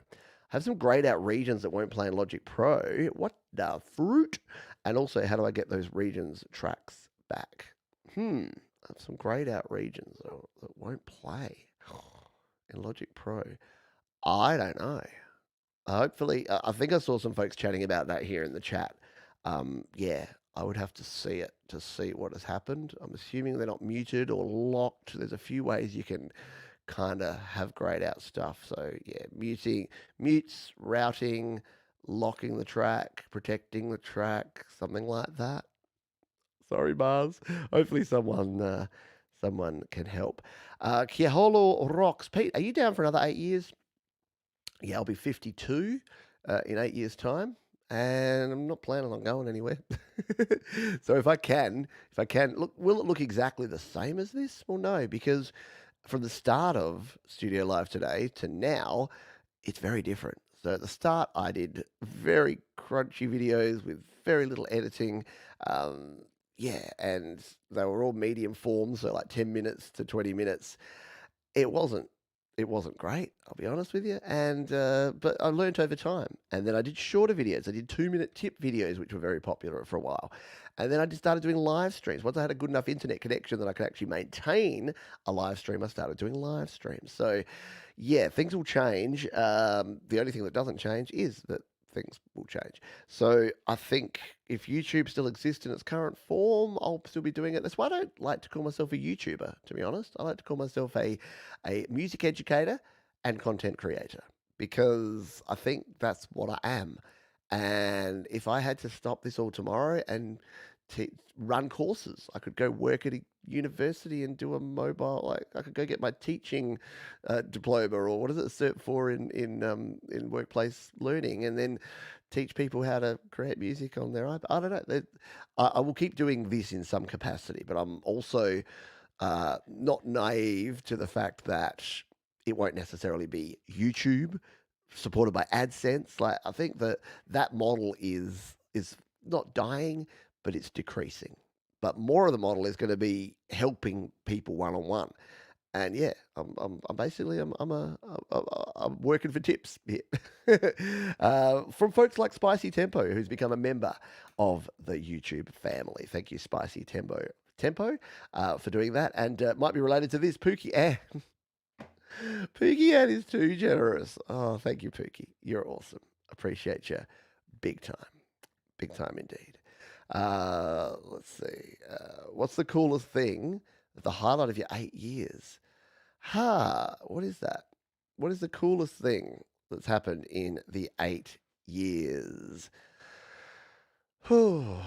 Have some grayed out regions that won't play in Logic Pro. What the fruit? And also, how do I get those regions tracks back? Have some grayed out regions that won't play in Logic Pro. I don't know. Hopefully, I think I saw some folks chatting about that here in the chat. Yeah, I would have to see it to see what has happened. I'm assuming they're not muted or locked. There's a few ways you can kind of have grayed out stuff. So yeah, mutes, routing, locking the track, protecting the track, something like that. Sorry, Mars. Hopefully someone can help. Kiaholo Rocks. Pete, are you down for another 8 years? Yeah, I'll be 52 in 8 years' time, and I'm not planning on going anywhere. So if I can, look, will it look exactly the same as this? Well, no, because from the start of Studio Live today to now, it's very different. So at the start, I did very crunchy videos with very little editing. Yeah, and they were all medium forms, so like 10 minutes to 20 minutes. It wasn't it wasn't great, I'll be honest with you. And but I learnt over time. And then I did shorter videos. I did 2-minute tip videos, which were very popular for a while. And then I just started doing live streams. Once I had a good enough internet connection that I could actually maintain a live stream, I started doing live streams. So yeah, things will change. The only thing that doesn't change is that things will change. So I think if YouTube still exists in its current form, I'll still be doing it. That's why I don't like to call myself a YouTuber, to be honest. I like to call myself a music educator and content creator because I think that's what I am. And if I had to stop this all tomorrow and run courses, I could go work at a university and do a mobile. Like I could go get my teaching diploma or what is it, Cert 4 in workplace learning, and then teach people how to create music on their iPad. I don't know. I will keep doing this in some capacity, but I'm also not naive to the fact that it won't necessarily be YouTube supported by AdSense. Like I think that model is not dying, but it's decreasing. But more of the model is going to be helping people one on one. And yeah, I'm basically I'm working for tips here from folks like Spicy Tempo, who's become a member of the YouTube family. Thank you, Spicy Tempo, for doing that, and might be related to this Pookie Ann. Pookie Ann is too generous. Oh, thank you, Pookie. You're awesome. Appreciate you, big time indeed. Let's see. What's the coolest thing? The highlight of your 8 years. What is that? What is the coolest thing that's happened in the 8 years? the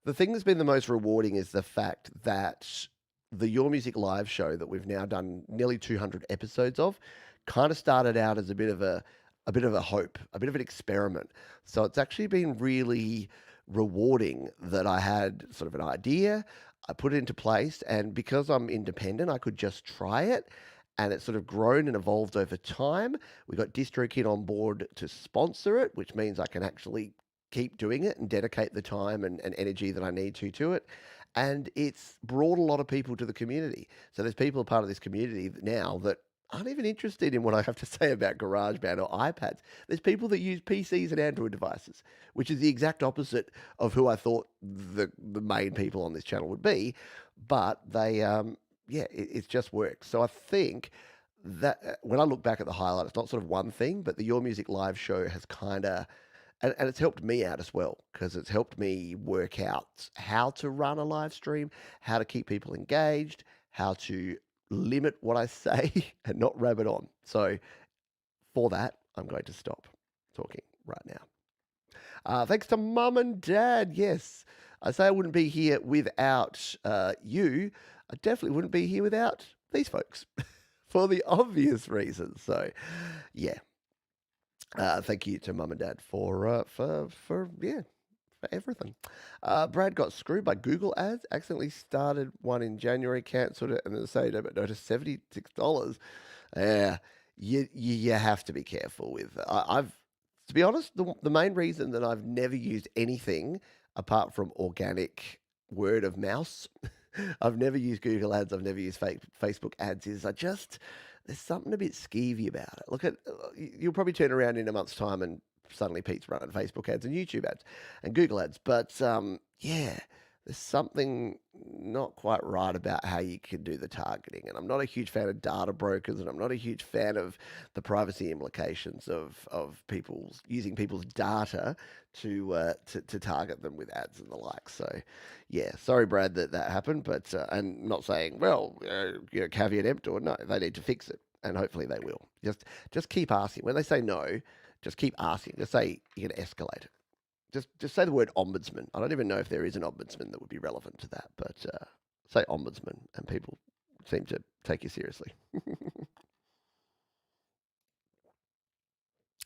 the thing that's been the most rewarding is the fact that the Your Music Live show that we've now done nearly 200 episodes of kind of started out as a bit of a hope, a bit of an experiment. So it's actually been really rewarding that I had sort of an idea, I put it into place, and because I'm independent, I could just try it. And it's sort of grown and evolved over time. We got DistroKid on board to sponsor it, which means I can actually keep doing it and dedicate the time and energy that I need to it. And it's brought a lot of people to the community. So there's people a part of this community now that aren't even interested in what I have to say about GarageBand or iPads. There's people that use PCs and Android devices, which is the exact opposite of who I thought the main people on this channel would be. But they, yeah, it just works. So I think that when I look back at the highlight, it's not sort of one thing, but the Your Music Live show has kind of, and it's helped me out as well because it's helped me work out how to run a live stream, how to keep people engaged, how to limit what I say and not rabbit on. So for that, I'm going to stop talking right now. Thanks to Mum and Dad. Yes, I say I wouldn't be here without you. I definitely wouldn't be here without these folks for the obvious reasons. So, yeah. Thank you to mum and dad for yeah, for everything. Brad got screwed by Google Ads. Accidentally started one in January, cancelled it, and then saved over notice $76. Yeah, you have to be careful with. I've to be honest, the main reason that I've never used anything apart from organic word of mouse, I've never used Google Ads. I've never used Facebook ads. Is I just there's something a bit skeevy about it. Look at you'll probably turn around in a month's time and suddenly Pete's running Facebook ads and YouTube ads and Google ads. But yeah, there's something not quite right about how you can do the targeting. And I'm not a huge fan of data brokers, and I'm not a huge fan of the privacy implications of people's using people's data to target them with ads and the like. So, yeah, sorry, Brad, that happened, but and not saying, well, caveat emptor. No, they need to fix it, and hopefully they will. Just keep asking. When they say no, just keep asking. Just say you're going to escalate it. Just say the word ombudsman. I don't even know if there is an ombudsman that would be relevant to that, but say ombudsman, and people seem to take you seriously.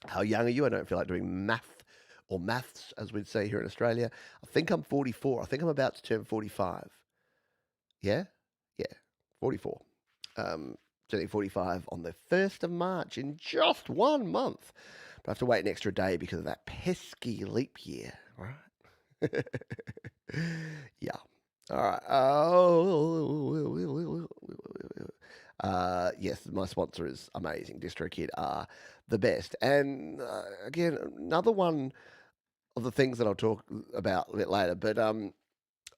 How young are you? I don't feel like doing math or maths, as we'd say here in Australia. I think I'm 44. I think I'm about to turn 45. Yeah? Yeah, 44. Turning 45 on the 1st of March in just 1 month. But I have to wait an extra day because of that pesky leap year, right? Yeah. All right. Yes, my sponsor is amazing. DistroKid are the best. And again, another one of the things that I'll talk about a bit later. But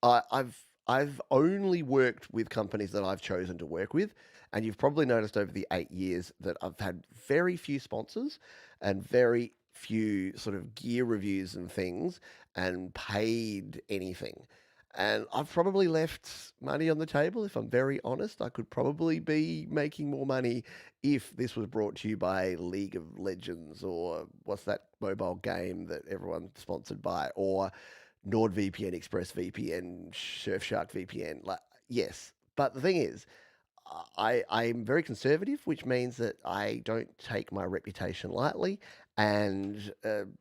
I've only worked with companies that I've chosen to work with, and you've probably noticed over the 8 years that I've had very few sponsors and very few sort of gear reviews and things, and paid anything. And I've probably left money on the table, if I'm very honest. I could probably be making more money if this was brought to you by League of Legends, or what's that mobile game that everyone's sponsored by, or NordVPN, ExpressVPN, Surfshark VPN. Like, yes, but the thing is, I'm very conservative, which means that I don't take my reputation lightly. And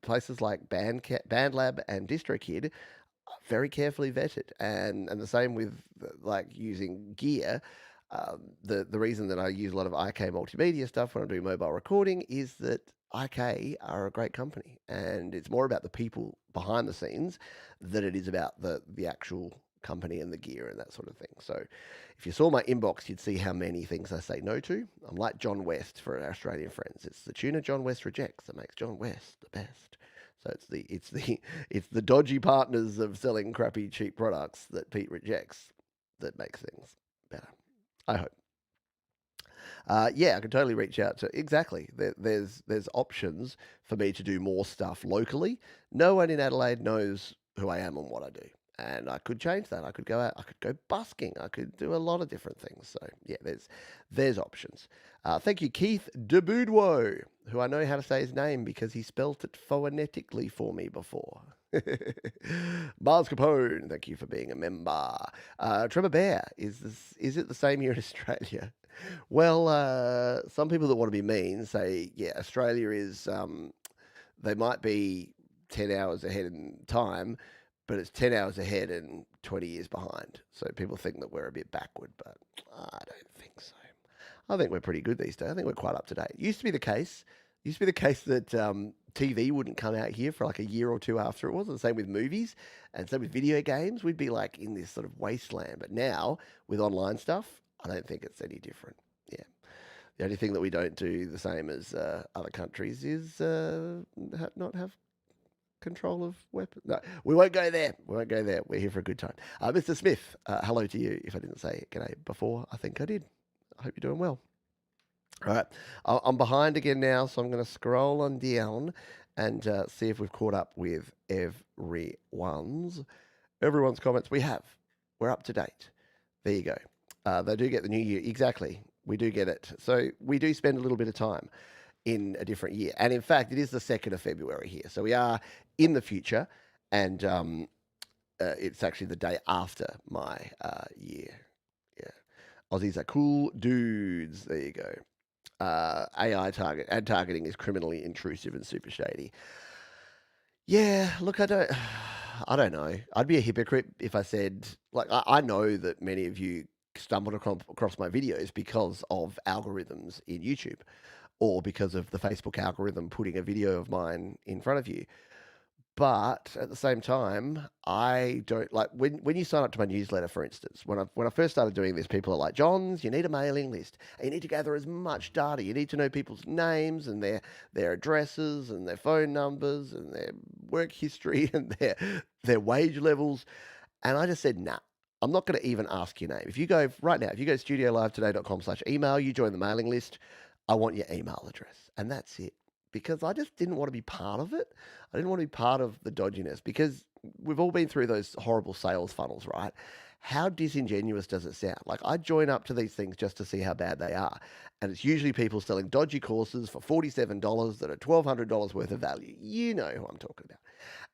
places like BandLab and DistroKid are very carefully vetted, and the same with like using gear. The reason that I use a lot of IK multimedia stuff when I'm doing mobile recording is that IK are a great company, and it's more about the people behind the scenes than it is about the actual company and the gear and that sort of thing. So, if you saw my inbox, you'd see how many things I say no to. I'm like John West for our Australian friends. It's the tuna John West rejects that makes John West the best. So it's the dodgy partners of selling crappy cheap products that Pete rejects that makes things better. I hope. Yeah, I can totally reach out to exactly. There's options for me to do more stuff locally. No one in Adelaide knows who I am and what I do, and I could change that. I could go out. I could go busking. I could do a lot of different things. So yeah, there's options. Thank you, Keith de Boudreau, who I know how to say his name because he spelt it phonetically for me before. Mars Capone, thank you for being a member. Trevor Bear, is it the same here in Australia? Well, some people that want to be mean say, yeah, Australia is, they might be 10 hours ahead in time, but it's 10 hours ahead and 20 years behind. So people think that we're a bit backward, but I don't think so. I think we're pretty good these days. I think we're quite up to date. Used to be the case. Used to be the case that TV wouldn't come out here for like a year or two after it was. And the same with movies, and same with video games. We'd be like in this sort of wasteland. But now with online stuff, I don't think it's any different. Yeah. The only thing that we don't do the same as other countries is not have control of weapons. No, we won't go there. We won't go there. We're here for a good time. Mr. Smith, hello to you. If I didn't say g'day before, I think I did. I hope you're doing well. All right. I'm behind again now, so I'm going to scroll on down and see if we've caught up with everyone's comments. We have. We're up to date. There you go. They do get the new year. Exactly. We do get it. So we do spend a little bit of time in a different year. And in fact, it is the 2nd of February here. So we are in the future, and it's actually the day after my year. Yeah. Aussies are cool dudes. There you go. AI ad targeting is criminally intrusive and super shady. Yeah, look, I don't know. I'd be a hypocrite if I said, like, I know that many of you stumbled across my videos because of algorithms in YouTube or because of the Facebook algorithm putting a video of mine in front of you. But at the same time, I don't like when you sign up to my newsletter, for instance. When I first started doing this, people are like, "Johns, you need a mailing list, and you need to gather as much data. You need to know people's names and their addresses and their phone numbers and their work history and their wage levels." And I just said, "Nah, I'm not going to even ask your name. If you go right now, if you go to studiolivetoday.com/email, you join the mailing list. I want your email address, and that's it." Because I just didn't want to be part of it. I didn't want to be part of the dodginess because we've all been through those horrible sales funnels, right? How disingenuous does it sound? Like I join up to these things just to see how bad they are. And it's usually people selling dodgy courses for $47 that are $1,200 worth of value. You know who I'm talking about.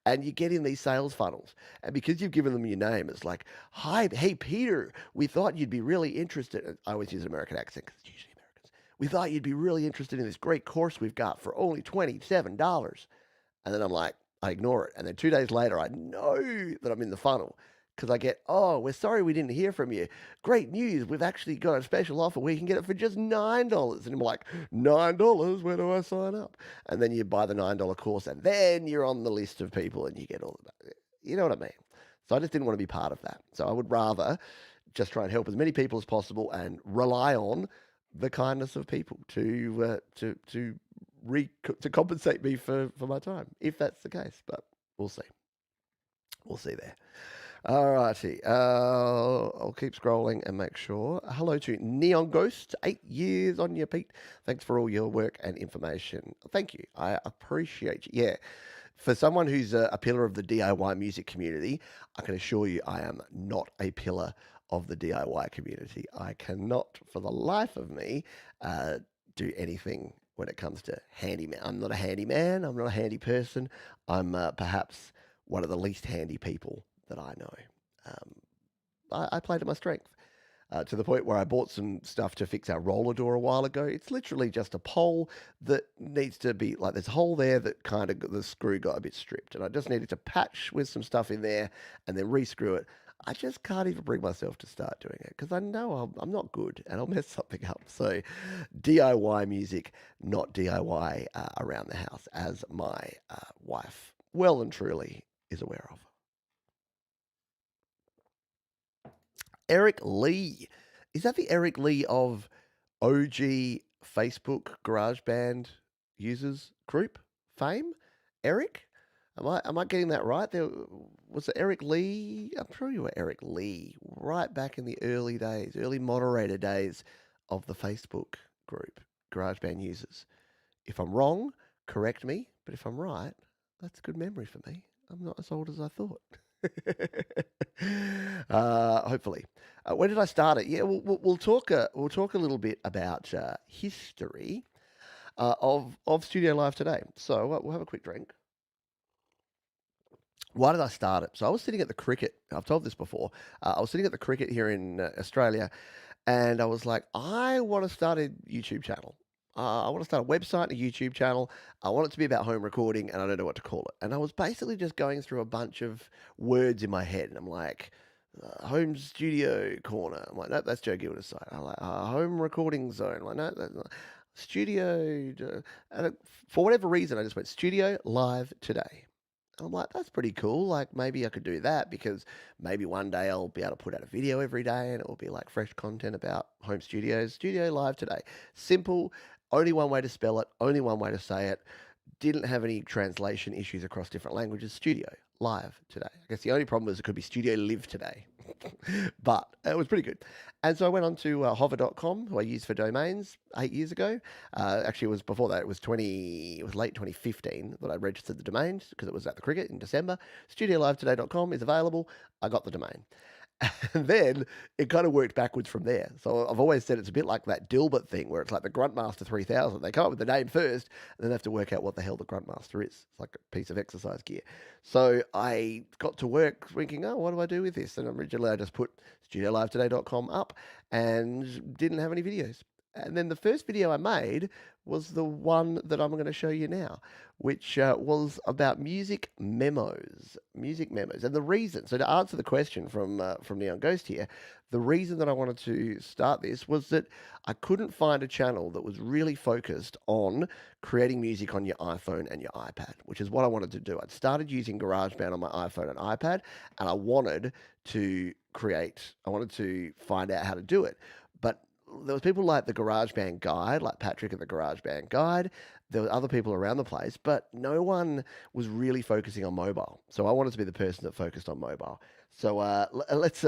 And you get in these sales funnels. And because you've given them your name, it's like, "Hi, hey, Peter, we thought you'd be really interested." I always use an American accent because it's usually Americans. "We thought you'd be really interested in this great course we've got for only $27." And then I'm like, I ignore it. And then 2 days later, I know that I'm in the funnel because I get, "Oh, we're sorry we didn't hear from you. Great news. We've actually got a special offer where you can get it for just $9." And I'm like, "$9? Where do I sign up?" And then you buy the $9 course and then you're on the list of people and you get all of that. You know what I mean? So I just didn't want to be part of that. So I would rather just try and help as many people as possible and rely on the kindness of people to compensate me for my time, if that's the case. But we'll see. We'll see there. All righty. I'll keep scrolling and make sure. Hello to Neon Ghost. 8 years on you, Pete. Thanks for all your work and information. Thank you. I appreciate you. Yeah. For someone who's a pillar of the DIY music community, I can assure you I am not a pillar of the DIY community. I cannot, for the life of me, do anything when it comes to handyman. I'm not a handyman. I'm not a handy person. I'm perhaps one of the least handy people that I know. I play to my strength. To the point where I bought some stuff to fix our roller door a while ago. It's literally just a pole that needs to be like there's a hole there that kind of the screw got a bit stripped, and I just needed to patch with some stuff in there and then rescrew it. I just can't even bring myself to start doing it because I know I'm not good and I'll mess something up. So, DIY music, not DIY around the house, as my wife well and truly is aware of. Eric Lee. Is that the Eric Lee of OG Facebook GarageBand users group fame? Eric? Am I getting that right? There was it Eric Lee. I'm sure you were Eric Lee right back in the early days, early moderator days of the Facebook group GarageBand users. If I'm wrong, correct me. But if I'm right, that's a good memory for me. I'm not as old as I thought. Hopefully. When did I start it? Yeah, we'll talk a little bit about history of Studio Live today. So we'll have a quick drink. Why did I start it? So I was sitting at the cricket. I've told this before. I was sitting at the cricket here in Australia, and I was like, I want to start a YouTube channel. I want to start a website, a YouTube channel. I want it to be about home recording, and I don't know what to call it. And I was basically just going through a bunch of words in my head, and I'm like, home studio corner. I'm like, nope, that's Joe Gilda's site. I'm like, home recording zone. I'm like, no, that's not. Studio. And for whatever reason, I just went studio live today. I'm like, that's pretty cool. Like, maybe I could do that because maybe one day I'll be able to put out a video every day and it will be like fresh content about home studios. Studio live today. Simple, only one way to spell it, only one way to say it. Didn't have any translation issues across different languages. Studio live today. I guess the only problem was it could be studio live today, but it was pretty good. And so I went on to hover.com, who I used for domains 8 years ago. Actually, it was before that. It was late 2015 that I registered the domains because it was at the cricket in December. Studiolivetoday.com is available. I got the domain. And then it kind of worked backwards from there. So I've always said it's a bit like that Dilbert thing where it's like the Gruntmaster 3000. They come up with the name first and then have to work out what the hell the Gruntmaster is. It's like a piece of exercise gear. So I got to work thinking, oh, what do I do with this? And originally I just put studiolivetoday.com up and didn't have any videos. And then the first video I made was the one that I'm going to show you now, which was about music memos. Music memos. And the reason, so to answer the question from Neon Ghost here, the reason that I wanted to start this was that I couldn't find a channel that was really focused on creating music on your iPhone and your iPad, which is what I wanted to do. I'd started using GarageBand on my iPhone and iPad, and I wanted I wanted to find out how to do it. But there was people like the GarageBand Guide, like Patrick at the GarageBand Guide. There were other people around the place, but no one was really focusing on mobile. So I wanted to be the person that focused on mobile. So let's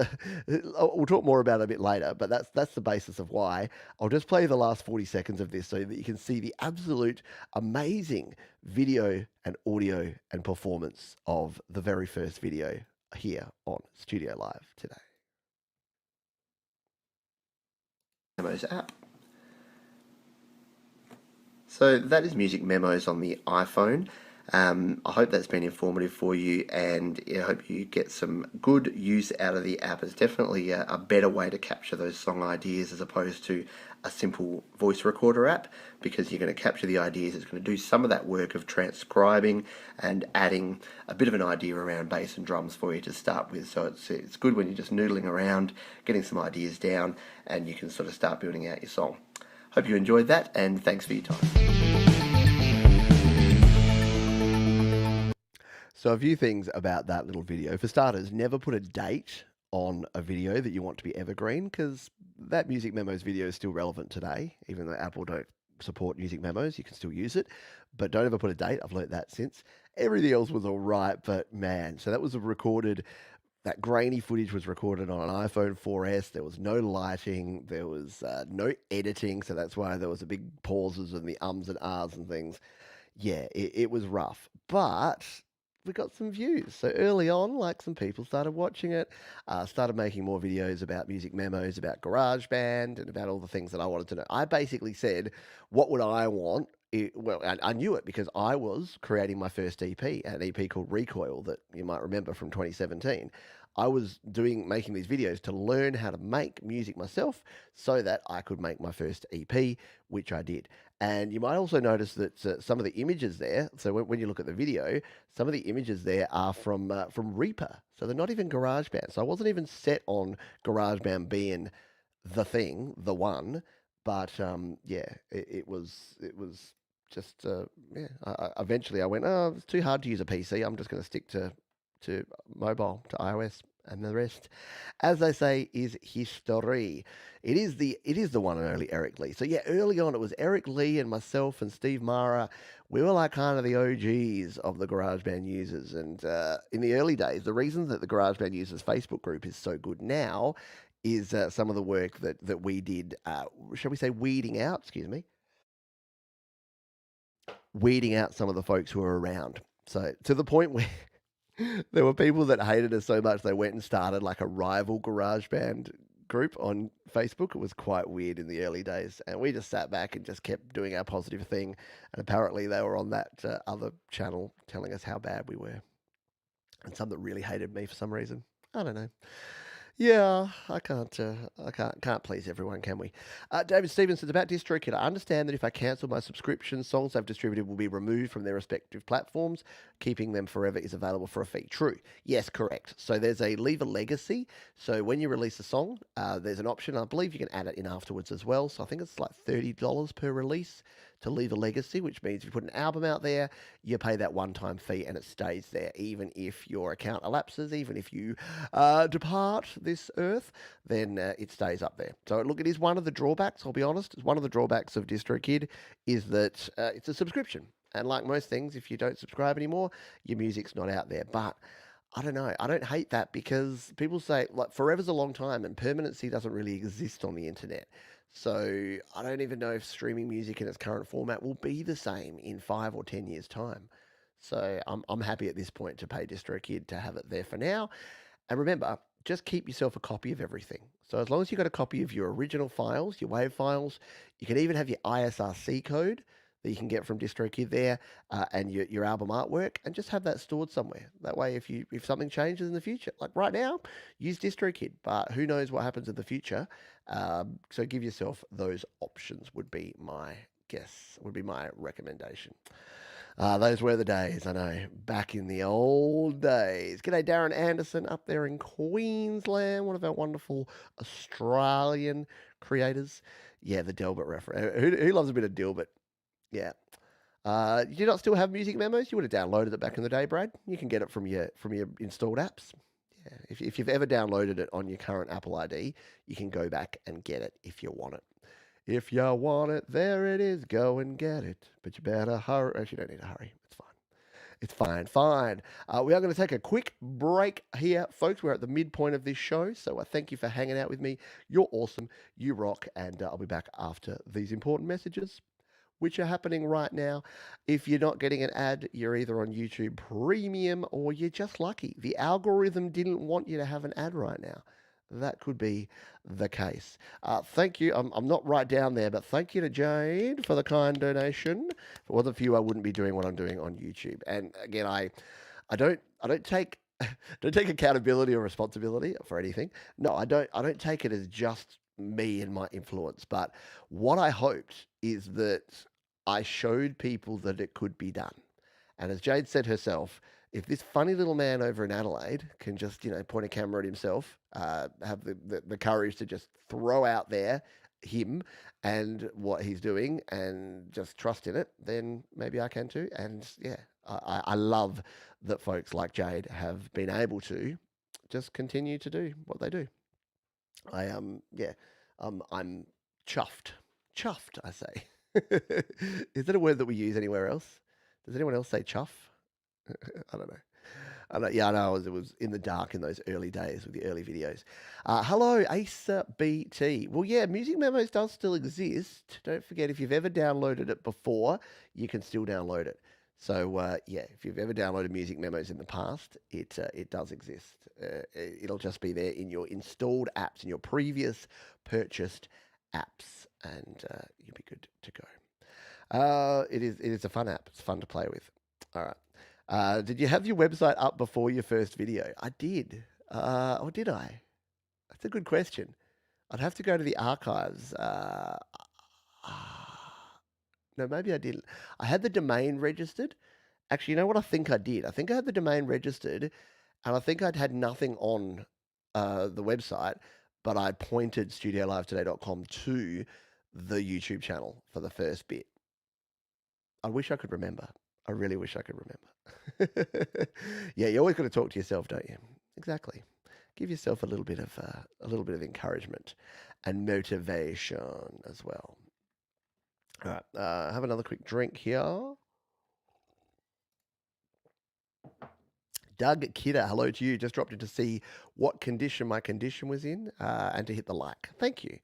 we'll talk more about it a bit later, but that's the basis of why. I'll just play the last 40 seconds of this so that you can see the absolute amazing video and audio and performance of the very first video here on Studio Live today. Memos app. So that is Music Memos on the iPhone. I hope that's been informative for you, and I hope you get some good use out of the app. It's definitely a better way to capture those song ideas as opposed to a simple voice recorder app, because you're going to capture the ideas. It's going to do some of that work of transcribing and adding a bit of an idea around bass and drums for you to start with. So it's good when you're just noodling around, getting some ideas down, and you can sort of start building out your song. Hope you enjoyed that, and thanks for your time. So a few things about that little video. For starters, never put a date on a video that you want to be evergreen, because that Music Memos video is still relevant today. Even though Apple don't support Music Memos, you can still use it. But don't ever put a date. I've learnt that since. Everything else was all right, but man, so that was that grainy footage was recorded on an iPhone 4S. There was no lighting. There was no editing, so that's why there was a big pauses and the ums and ahs and things. Yeah, it was rough. But we got some views. So early on, like, some people started watching it, started making more videos about Music Memos, about GarageBand, and about all the things that I wanted to know. I basically said, what would I want? Well, I knew it because I was creating my first EP, an EP called Recoil that you might remember from 2017. I was making these videos to learn how to make music myself so that I could make my first EP, which I did. And you might also notice that some of the images there, so when you look at the video, some of the images there are from Reaper. So they're not even GarageBand. So I wasn't even set on GarageBand being the thing, the one. But yeah, it was just yeah. Eventually I went, oh, it's too hard to use a PC. I'm just going to stick to mobile, to iOS, and the rest, as they say, is history. It is the one and only Eric Lee. So yeah, early on it was Eric Lee and myself and Steve Mara. We were like kind of the OGs of the GarageBand users. And in the early days, the reason that the GarageBand users Facebook group is so good now is some of the work that we did, shall we say, weeding out some of the folks who were around. So to the point where there were people that hated us so much they went and started like a rival GarageBand group on Facebook. It was quite weird in the early days, and we just sat back and just kept doing our positive thing. And apparently they were on that other channel telling us how bad we were, and some that really hated me for some reason. I don't know. Yeah, I can't please everyone, can we? David Stevenson's about DistroKid. I understand that if I cancel my subscription, songs I've distributed will be removed from their respective platforms. Keeping them forever is available for a fee. True. Yes, correct. So there's a leave a legacy. So when you release a song, there's an option. I believe you can add it in afterwards as well. So I think it's like $30 per release to leave a legacy, which means if you put an album out there, you pay that one-time fee and it stays there, even if your account elapses, even if you depart this earth, then it stays up there. So look, it is one of the drawbacks, I'll be honest. It's one of the drawbacks of DistroKid is that it's a subscription. And like most things, if you don't subscribe anymore, your music's not out there. But I don't know. I don't hate that because people say, like, forever's a long time and permanency doesn't really exist on the internet. So I don't even know if streaming music in its current format will be the same in 5 or 10 years' time. So I'm happy at this point to pay DistroKid to have it there for now. And remember, just keep yourself a copy of everything. So as long as you've got a copy of your original files, your WAV files, you can even have your ISRC code. that you can get from DistroKid there, and your album artwork, and just have that stored somewhere. That way, if something changes in the future, like right now, use DistroKid, but who knows what happens in the future. So give yourself those options would be my guess, would be my recommendation. Those were the days, I know, back in the old days. G'day, Darren Anderson up there in Queensland, one of our wonderful Australian creators. Yeah, the Dilbert reference. Who loves a bit of Dilbert? Yeah. Do you not still have music memos? You would have downloaded it back in the day, Brad. You can get it from your installed apps. Yeah. If you've ever downloaded it on your current Apple ID, you can go back and get it if you want it. If you want it, there it is. Go and get it. But you better hurry. Actually, you don't need to hurry. It's fine. It's fine. Fine. We are going to take a quick break here, folks. We're at the midpoint of this show. So thank you for hanging out with me. You're awesome. You rock. And I'll be back after these important messages, which are happening right now. If you're not getting an ad, you're either on YouTube Premium or you're just lucky. The algorithm didn't want you to have an ad right now. That could be the case. Thank you. I'm not right down there, but thank you to Jade for the kind donation. If it wasn't for you, I wouldn't be doing what I'm doing on YouTube. And again, I don't take don't take accountability or responsibility for anything. No, I don't take it as just me and my influence. But what I hoped is that I showed people that it could be done. And as Jade said herself, if this funny little man over in Adelaide can just, point a camera at himself, have the courage to just throw out there him and what he's doing and just trust in it, then maybe I can too. And yeah, I love that folks like Jade have been able to just continue to do what they do. I'm chuffed. Chuffed, I say. Is that a word that we use anywhere else? Does anyone else say chuff? I don't know. Yeah, I know it was in the dark in those early days with the early videos. Hello, Acer BT. Well, yeah, Music Memos does still exist. Don't forget, if you've ever downloaded it before, you can still download it. So, yeah, if you've ever downloaded Music Memos in the past, it does exist. It'll just be there in your installed apps, in your previous purchased apps, and you'll be good to go. It is a fun app. It's fun to play with. All right. Did you have your website up before your first video? I did. Or did I? That's a good question. I'd have to go to the archives. No, maybe I didn't. I had the domain registered. Actually, you know what I think I did? I think I had the domain registered, and I think I'd had nothing on the website, but I pointed studiolivetoday.com to the YouTube channel for the first bit. I wish I could remember. I really wish I could remember. Yeah, you always got to talk to yourself, don't you? Exactly. Give yourself a little bit of encouragement and motivation as well. All right, have another quick drink here. Doug Kidder, hello to you. Just dropped in to see what condition my condition was in and to hit the like. Thank you.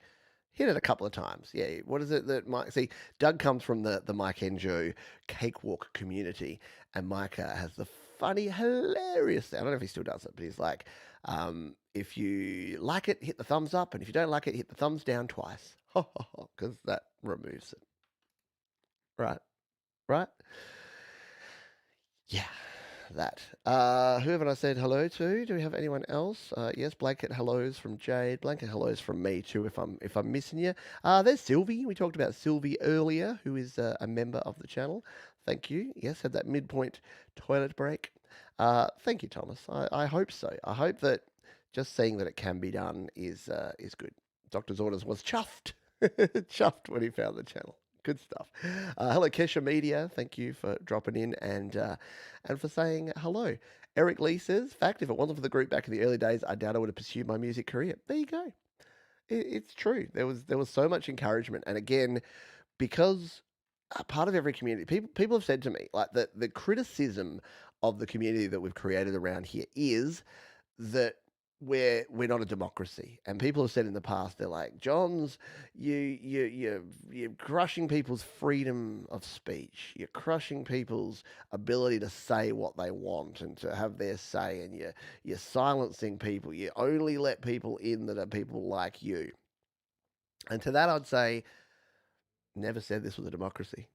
Hit it a couple of times. Yeah. What is it that Mike? See, Doug comes from the Mike Enjo cakewalk community, and Mike has the funny, hilarious. I don't know if he still does it, but he's like, if you like it, hit the thumbs up, and if you don't like it, hit the thumbs down twice. Because that removes it. Right. Right. Yeah. That. Who haven't I said hello to? Do we have anyone else? Yes, blanket hellos from Jade. Blanket hellos from me too. If I'm missing you, there's Sylvie. We talked about Sylvie earlier, who is a member of the channel. Thank you. Yes, had that midpoint toilet break. Thank you, Thomas. I hope so. I hope that just seeing that it can be done is good. Doctor's Orders was chuffed, chuffed when he found the channel. Good stuff. Hello, Kesha Media. Thank you for dropping in and for saying hello. Eric Lee says, fact, if it wasn't for the group back in the early days, I doubt I would have pursued my music career. There you go. It's true. There was so much encouragement. And again, because part of every community, people have said to me, like, the criticism of the community that we've created around here is that we're not a democracy. And people have said in the past, they're like, Johns, you're crushing people's freedom of speech. You're crushing people's ability to say what they want and to have their say, and you're silencing people. You only let people in that are people like you. And to that I'd say, never said this was a democracy.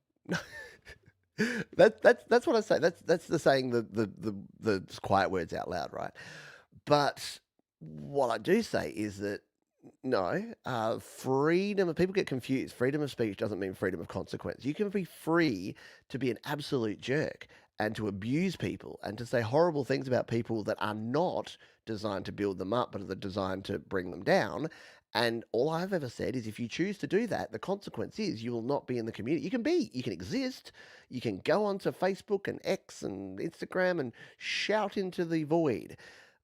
That's what I say. That's the saying the quiet words out loud, right? But what I do say is that no, freedom of people get confused. Freedom of speech doesn't mean freedom of consequence. You can be free to be an absolute jerk and to abuse people and to say horrible things about people that are not designed to build them up, but are designed to bring them down. And all I've ever said is if you choose to do that, the consequence is you will not be in the community. You can exist, you can go onto Facebook and X and Instagram and shout into the void,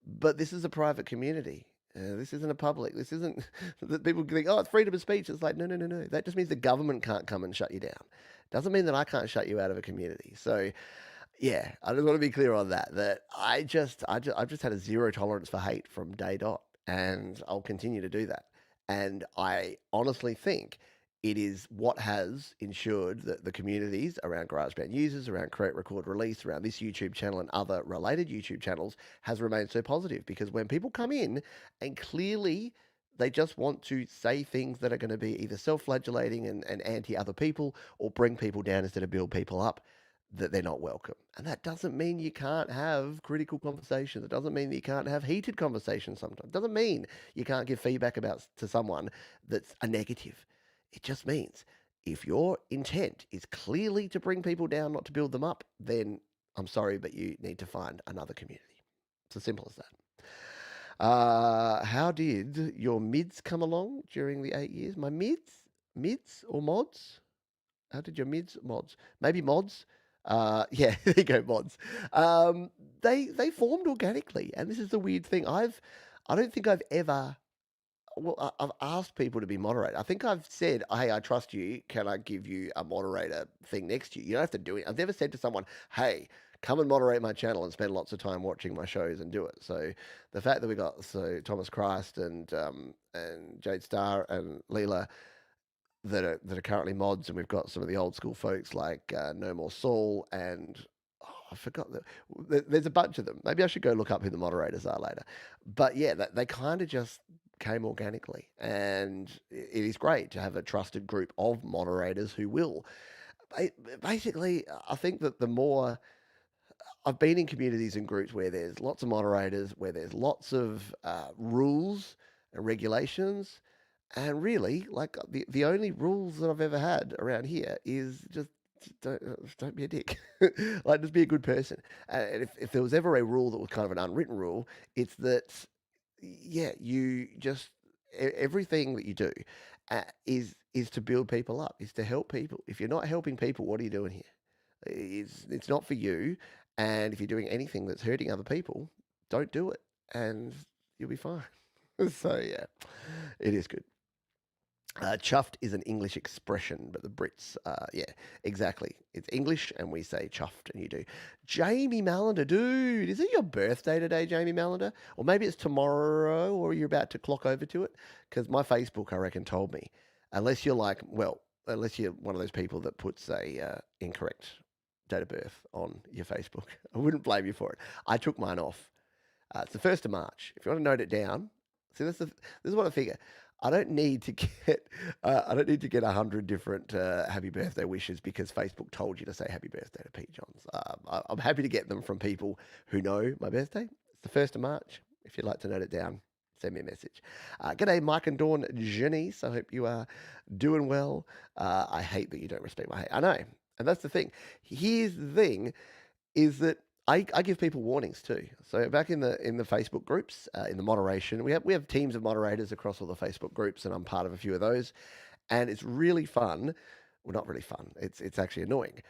but this is a private community. This isn't a public. This isn't that people think, oh, it's freedom of speech. It's like, no, no, no, no. That just means the government can't come and shut you down. Doesn't mean that I can't shut you out of a community. So, yeah, I just want to be clear on that. That I've just had a zero tolerance for hate from day dot, and I'll continue to do that. And I honestly think it is what has ensured that the communities around GarageBand users, around Create, Record, Release, around this YouTube channel and other related YouTube channels has remained so positive. Because when people come in and clearly they just want to say things that are going to be either self-flagellating and anti other people or bring people down instead of build people up, that they're not welcome. And that doesn't mean you can't have critical conversations. It doesn't mean that you can't have heated conversations sometimes. It doesn't mean you can't give feedback about to someone that's a negative. It just means if your intent is clearly to bring people down, not to build them up, then I'm sorry, but you need to find another community. It's as simple as that. How did your mids come along during the 8 years? My mids or mods? How did your mods? Maybe mods. Yeah, there you go, mods. They formed organically, and this is the weird thing. I don't think I've ever. Well, I've asked people to be moderator. I think I've said, "Hey, I trust you. Can I give you a moderator thing next to you? You don't have to do it." I've never said to someone, "Hey, come and moderate my channel and spend lots of time watching my shows and do it." So the fact that we got Thomas Christ and Jade Star and Leela that are currently mods, and we've got some of the old school folks like No More Saul and I forgot there's a bunch of them. Maybe I should go look up who the moderators are later. But yeah, they kind of just came organically, and it is great to have a trusted group of moderators who will. Basically, I think that the more I've been in communities and groups where there's lots of moderators, where there's lots of rules and regulations, and really, like the only rules that I've ever had around here is just don't be a dick. Like, just be a good person. And if there was ever a rule that was kind of an unwritten rule, it's that yeah, you just everything that you do is to build people up, is to help people. If you're not helping people, what are you doing here? It's not for you. And if you're doing anything that's hurting other people, don't do it, and you'll be fine. So yeah, it is good. Chuffed is an English expression, but the Brits, yeah, exactly. It's English, and we say chuffed, and you do. Jamie Mallender, dude, is it your birthday today, Jamie Mallender? Or maybe it's tomorrow, or you're about to clock over to it? Because my Facebook, I reckon, told me. Unless you're like, well, unless you're one of those people that puts a incorrect date of birth on your Facebook, I wouldn't blame you for it. I took mine off. It's the 1st of March. If you want to note it down, see, this is what I figure. I don't need to get 100 different happy birthday wishes because Facebook told you to say happy birthday to Pete Johns. I'm happy to get them from people who know my birthday. It's the 1st of March. If you'd like to note it down, send me a message. G'day, Mike and Dawn Janice. I hope you are doing well. I hate that you don't respect my hate. I know. And that's the thing. Here's the thing is that I give people warnings too. So back in the Facebook groups, in the moderation, we have teams of moderators across all the Facebook groups, and I'm part of a few of those. And it's really fun. Well, not really fun. It's actually annoying.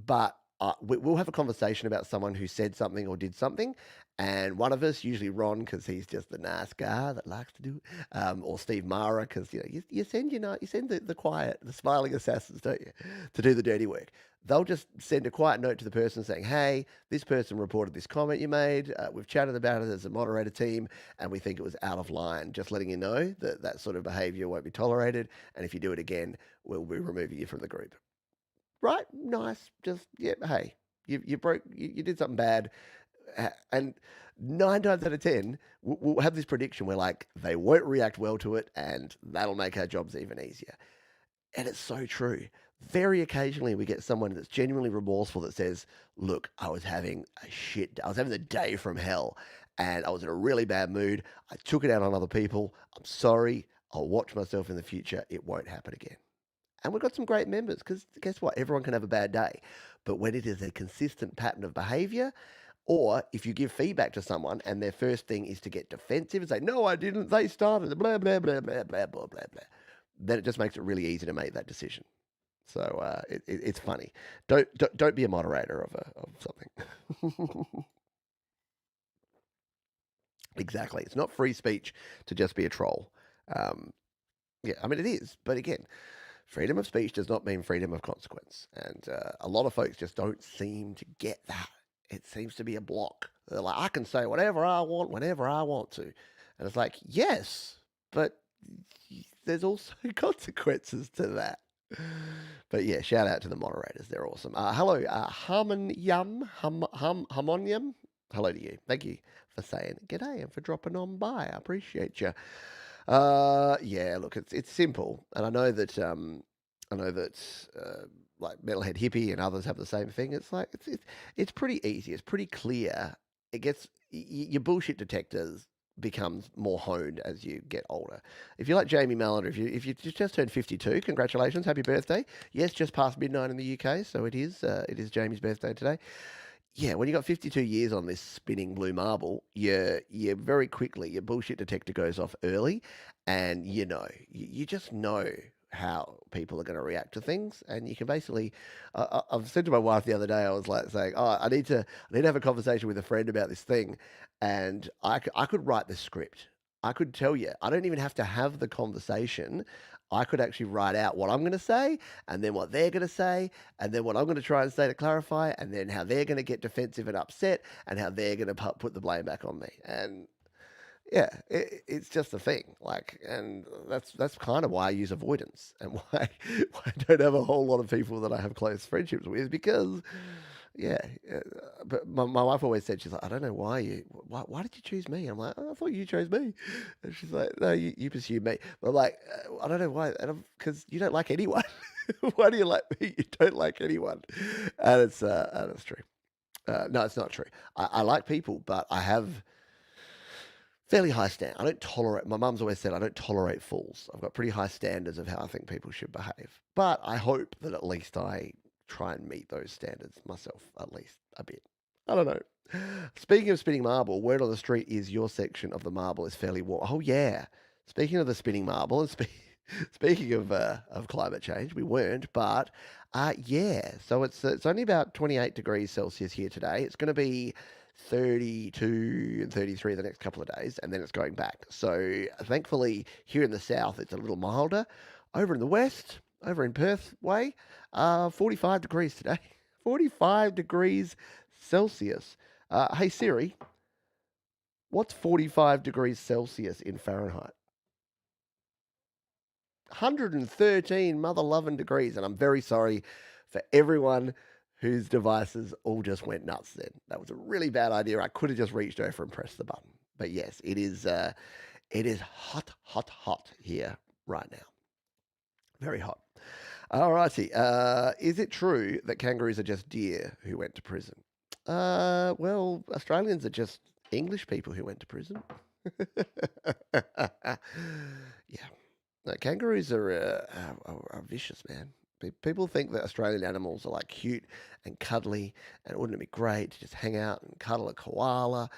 But we'll have a conversation about someone who said something or did something, and one of us, usually Ron, because he's just the nice guy that likes to do it, or Steve Mara, because you send the quiet, the smiling assassins, don't you, to do the dirty work. They'll just send a quiet note to the person saying, "Hey, this person reported this comment you made. We've chatted about it as a moderator team, and we think it was out of line. Just letting you know that that sort of behaviour won't be tolerated, and if you do it again, we'll be removing you from the group." Right? Nice. Just yeah. Hey, you did something bad, and 9 times out of 10, we'll have this prediction where like they won't react well to it, and that'll make our jobs even easier. And it's so true. Very occasionally, we get someone that's genuinely remorseful that says, "Look, I was having a shit day. I was having the day from hell, and I was in a really bad mood. I took it out on other people. I'm sorry. I'll watch myself in the future. It won't happen again." And we've got some great members because guess what? Everyone can have a bad day. But when it is a consistent pattern of behavior, or if you give feedback to someone and their first thing is to get defensive and say, "No, I didn't. They started," blah, blah, blah, blah, blah, blah, blah, blah, then it just makes it really easy to make that decision. So it's funny. Don't be a moderator of something. Exactly. It's not free speech to just be a troll. Um, yeah, I mean it is, but again, freedom of speech does not mean freedom of consequence, and a lot of folks just don't seem to get that. It seems to be a block. They're like, I can say whatever I want whenever I want to, and it's like, yes, but there's also consequences to that. But yeah, shout out to the moderators. They're awesome. Hello, Harmonium. Hello to you. Thank you for saying g'day and for dropping on by. I appreciate you. Yeah, look, it's simple, and I know that like Metalhead Hippie and others have the same thing. It's like it's pretty easy. It's pretty clear. It gets your bullshit detectors becomes more honed as you get older. If you're like Jamie Mallender, if you just turned 52, congratulations, happy birthday. Yes, just past midnight in the UK, so it is Jamie's birthday today. Yeah, when you got 52 years on this spinning blue marble, you very quickly your bullshit detector goes off early, and you just know how people are going to react to things, and you can basically. I've said to my wife the other day, I was like saying, "Oh, I need to have a conversation with a friend about this thing," and I could write the script. I could tell you. I don't even have to have the conversation. I could actually write out what I'm going to say, and then what they're going to say, and then what I'm going to try and say to clarify, and then how they're going to get defensive and upset, and how they're going to put the blame back on me. And yeah, it's just a thing. Like, and that's kind of why I use avoidance and why I don't have a whole lot of people that I have close friendships with because. Yeah, but my wife always said, she's like, I don't know why did you choose me? I'm like, oh, I thought you chose me, and she's like, no, you pursued me. But I'm like, I don't know why, and because you don't like anyone. Why do you like me? You don't like anyone, and it's true. No, it's not true. I like people, but I have fairly high stand. I don't tolerate. My mum's always said I don't tolerate fools. I've got pretty high standards of how I think people should behave. But I hope that at least I try and meet those standards myself, at least a bit. I don't know. Speaking of spinning marble, word on the street is your section of the marble is fairly warm. Oh yeah. Speaking of the spinning marble and speaking of climate change, we weren't, but yeah. So it's only about 28 degrees Celsius here today. It's going to be 32 and 33 the next couple of days, and then it's going back. So thankfully, here in the south, it's a little milder. Over in the west, over in Perth way, 45 degrees today. 45 degrees Celsius. Hey Siri, what's 45 degrees Celsius in Fahrenheit? 113 mother loving degrees, and I'm very sorry for everyone whose devices all just went nuts then. That was a really bad idea. I could have just reached over and pressed the button. But yes, it is hot, hot, hot here right now. Very hot. All righty. Is it true that kangaroos are just deer who went to prison? Well, Australians are just English people who went to prison. Yeah. No, kangaroos are vicious, man. People think that Australian animals are like cute and cuddly, and wouldn't it be great to just hang out and cuddle a koala?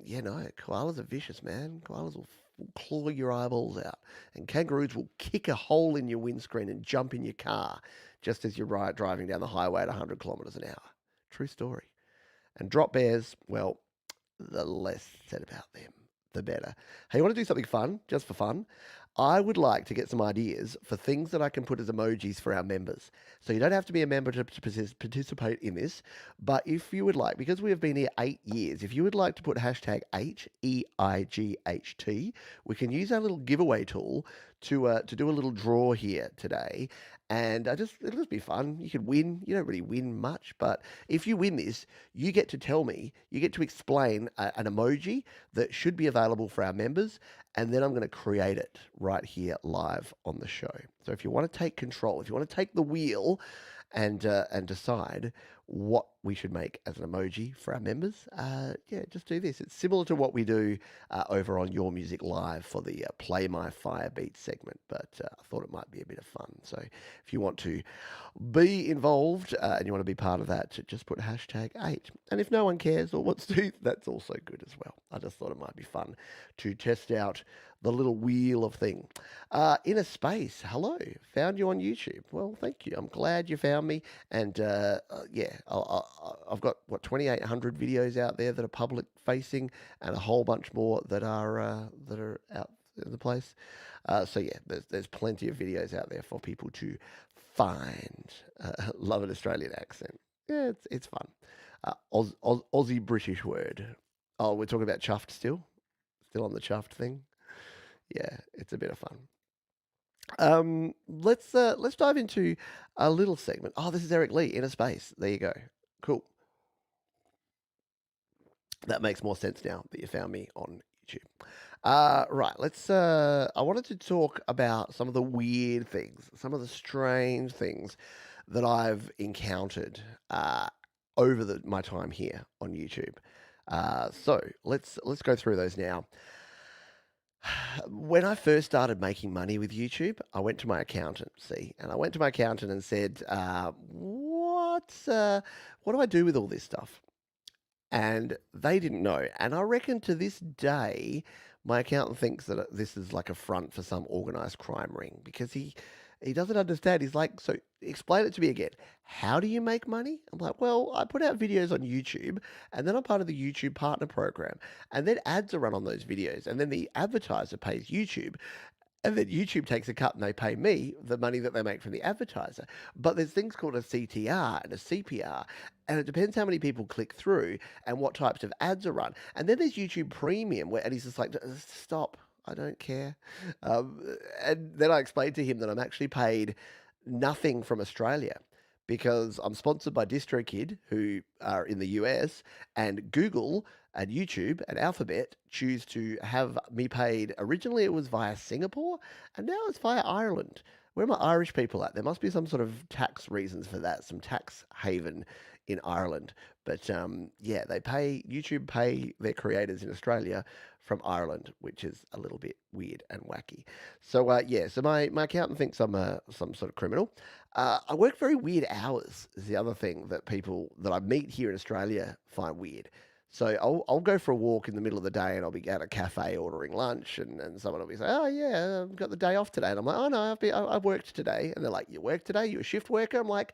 Yeah, no, koalas are vicious, man. Koalas will claw your eyeballs out, and kangaroos will kick a hole in your windscreen and jump in your car just as you're driving down the highway at 100 kilometres an hour. True story. And drop bears, well, the less said about them, the better. Hey, you want to do something fun, just for fun? I would like to get some ideas for things that I can put as emojis for our members. So you don't have to be a member to participate in this, but if you would like, because we have been here 8 years, if you would like to put hashtag HEIGHT, we can use our little giveaway tool to do a little draw here today. And it'll just be fun. You could win. You don't really win much, but if you win this, you get to tell me, you get to explain an emoji that should be available for our members, and then I'm going to create it right here live on the show. So if you want to take control, if you want to take the wheel and decide what we should make as an emoji for our members, yeah, just do this. It's similar to what we do over on Your Music Live for the Play My Fire Beat segment, but I thought it might be a bit of fun. So if you want to be involved and you want to be part of that, just put #8. And if no one cares or wants to, that's also good as well. I just thought it might be fun to test out the little wheel of thing. Inner Space, hello. Found you on YouTube. Well, thank you. I'm glad you found me. And yeah, I've got, 2,800 videos out there that are public facing and a whole bunch more that are out in the place. So yeah, there's plenty of videos out there for people to find. Love an Australian accent. Yeah, it's fun. Aussie British word. Oh, we're talking about chuffed still? Still on the chuffed thing? Yeah, it's a bit of fun. Let's dive into a little segment. Oh, this is Eric Lee, Inner Space. There you go. Cool. That makes more sense now that you found me on YouTube. Right, let's. I wanted to talk about some of the weird things, some of the strange things that I've encountered over my time here on YouTube. So let's go through those now. When I first started making money with YouTube, I went to my accountant, and I went to my accountant and said, what do I do with all this stuff? And they didn't know. And I reckon to this day, my accountant thinks that this is like a front for some organized crime ring because he doesn't understand. He's like, so explain it to me again. How do you make money? I'm like, well, I put out videos on YouTube and then I'm part of the YouTube partner program. And then ads are run on those videos. And then the advertiser pays YouTube. And then YouTube takes a cut and they pay me the money that they make from the advertiser. But there's things called a CTR and a CPR, and it depends how many people click through and what types of ads are run. And then there's YouTube Premium, and he's just like, stop, I don't care. And then I explained to him that I'm actually paid nothing from Australia because I'm sponsored by DistroKid, who are in the US, and Google and YouTube and Alphabet choose to have me paid. Originally, it was via Singapore, and now it's via Ireland. Where are my Irish people at? There must be some sort of tax reasons for that, some tax haven in Ireland. But yeah, YouTube pay their creators in Australia from Ireland, which is a little bit weird and wacky. So yeah, so my accountant thinks I'm some sort of criminal. I work very weird hours is the other thing that people that I meet here in Australia find weird. So I'll go for a walk in the middle of the day and I'll be at a cafe ordering lunch and someone will be saying, oh yeah, I've got the day off today. And I'm like, oh no, I've worked today. And they're like, you work today? You a shift worker? I'm like,